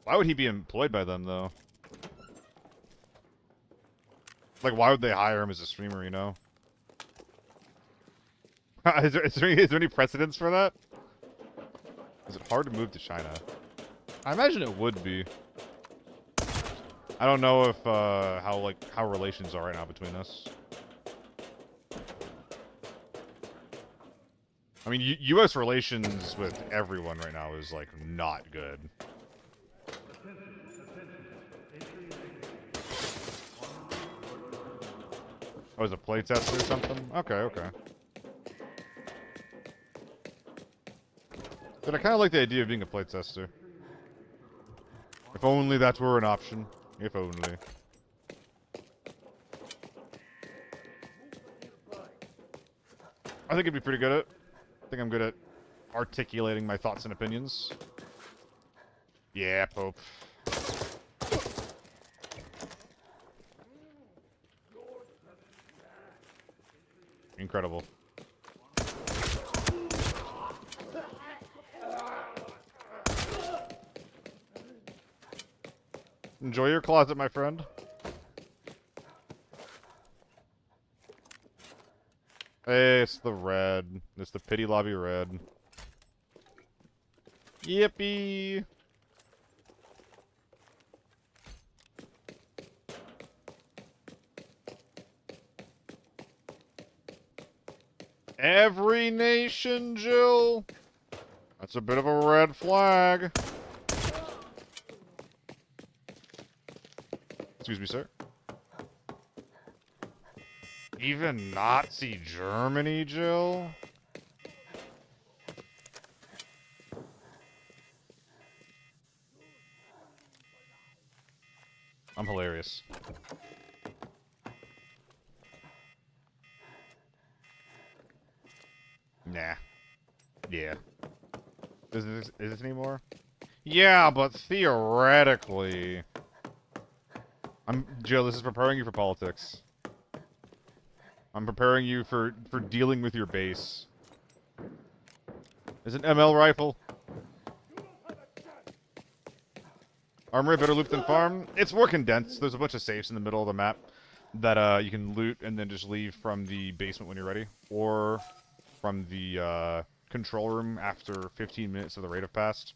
Why would he be employed by them, though? Like, why would they hire him as a streamer, you know? is there any precedence for that? Is it hard to move to China? I imagine it would be. I don't know if, how relations are right now between us. I mean, U.S. relations with everyone right now is, like, not good. Oh, is it a playtest or something? Okay, okay. But I kind of like the idea of being a playtester. If only that were an option. If only. I think it'd be pretty good at it. I think I'm good at articulating my thoughts and opinions. Yeah, Pope. Incredible. Enjoy your closet, my friend. Hey, it's the red. It's the pity lobby red. Yippee! Every nation, Jill. That's a bit of a red flag. Excuse me, sir. Even Nazi Germany, Jill? I'm hilarious. Nah. Yeah. Is this anymore? Yeah, but theoretically... Jill, this is preparing you for politics. I'm preparing you for dealing with your base. Is an ML rifle? Armory better loop than farm? It's more condensed. There's a bunch of safes in the middle of the map. that you can loot and then just leave from the basement when you're ready, or from the control room after 15 minutes of the raid have passed.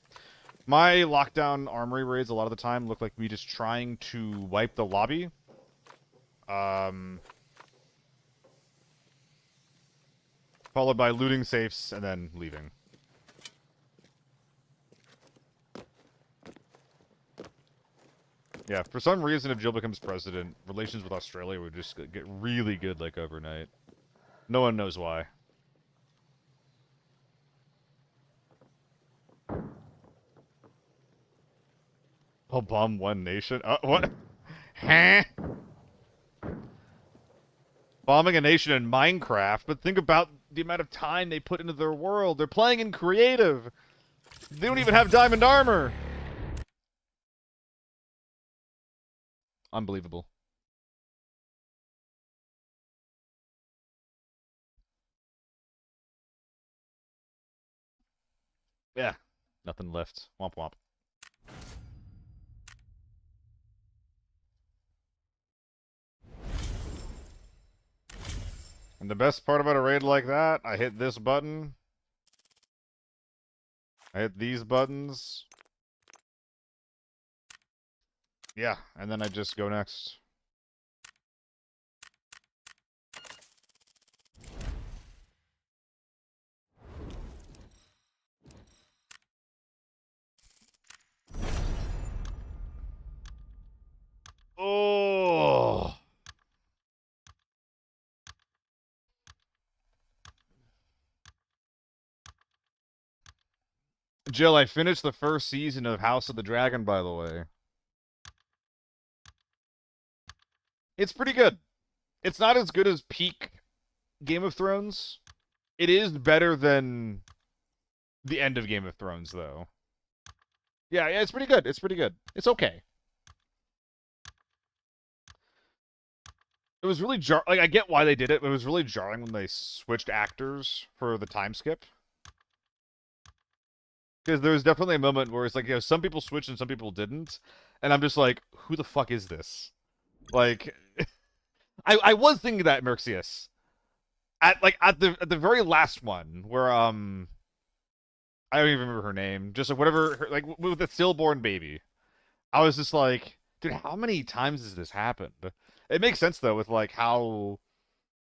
My lockdown armory raids a lot of the time look like me just trying to wipe the lobby. Followed by looting safes and then leaving. Yeah, for some reason, if Jill becomes president, relations with Australia would just get really good, like, overnight. No one knows why. I'll bomb one nation? What? Huh? Bombing a nation in Minecraft, but think about the amount of time they put into their world. They're playing in creative. They don't even have diamond armor. Unbelievable. Yeah. Nothing left. Womp womp. And the best part about a raid like that, I hit this button. I hit these buttons. Yeah, and then I just go next. Oh. Jill, I finished the first season of House of the Dragon, by the way. It's pretty good. It's not as good as peak Game of Thrones. It is better than the end of Game of Thrones, though. Yeah, it's pretty good. It's pretty good. It's okay. It was really like, I get why they did it, but it was really jarring when they switched actors for the time skip. Because there was definitely a moment where it's like, some people switched and some people didn't. And I'm just like, who the fuck is this? Like, I was thinking that, Merxius. At the very last one, where, I don't even remember her name. Just like whatever, like, with the stillborn baby. I was just like, dude, how many times has this happened? It makes sense, though, with, like, how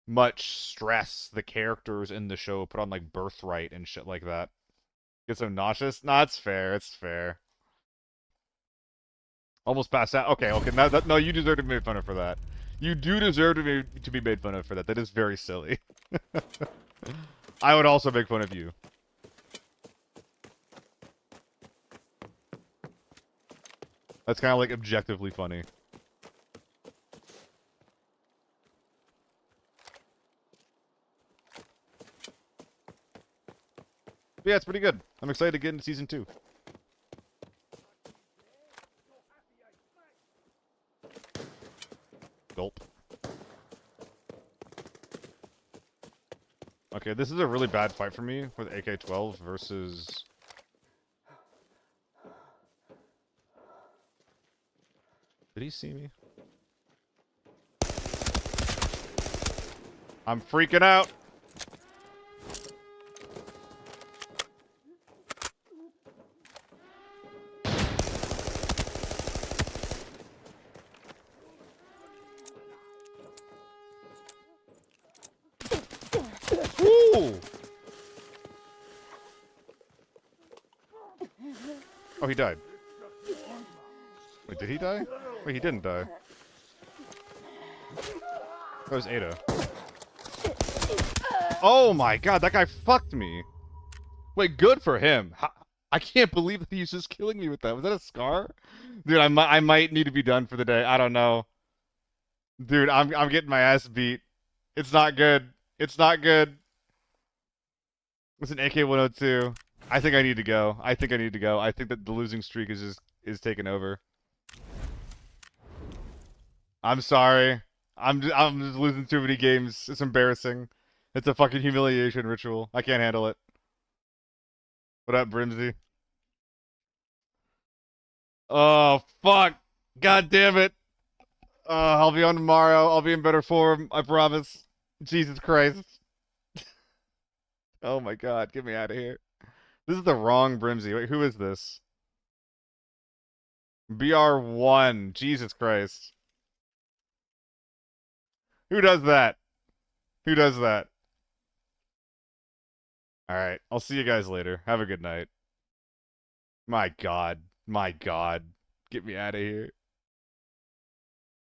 much stress the characters in the show put on, like, birthright and shit like that. Get so nauseous? Nah, it's fair. It's fair. Almost passed out. Okay. No, you deserve to be made fun of for that. You do deserve to be made fun of for that. That is very silly. I would also make fun of you. That's kind of, like, objectively funny. But yeah, it's pretty good. I'm excited to get into Season 2. Gulp. Okay, this is a really bad fight for me with AK-12 versus... Did he see me? I'm freaking out! Ooh! Oh, he died. Wait, did he die? Wait, he didn't die. That was Ada. Oh my god, that guy fucked me! Wait, good for him. I can't believe that he's just killing me with that. Was that a scar? Dude, I might need to be done for the day. I don't know. Dude, I'm getting my ass beat. It's not good. It's not good. It's an AK-102. I think I need to go. I think that the losing streak is taking over. I'm sorry. I'm just losing too many games. It's embarrassing. It's a fucking humiliation ritual. I can't handle it. What up, Brimsy? Oh, fuck. God damn it. I'll be on tomorrow. I'll be in better form. I promise. Jesus Christ. Oh my God. Get me out of here. This is the wrong Brimsy. Wait, who is this? BR1. Jesus Christ. Who does that? Who does that? Alright. I'll see you guys later. Have a good night. My God. My God. Get me out of here.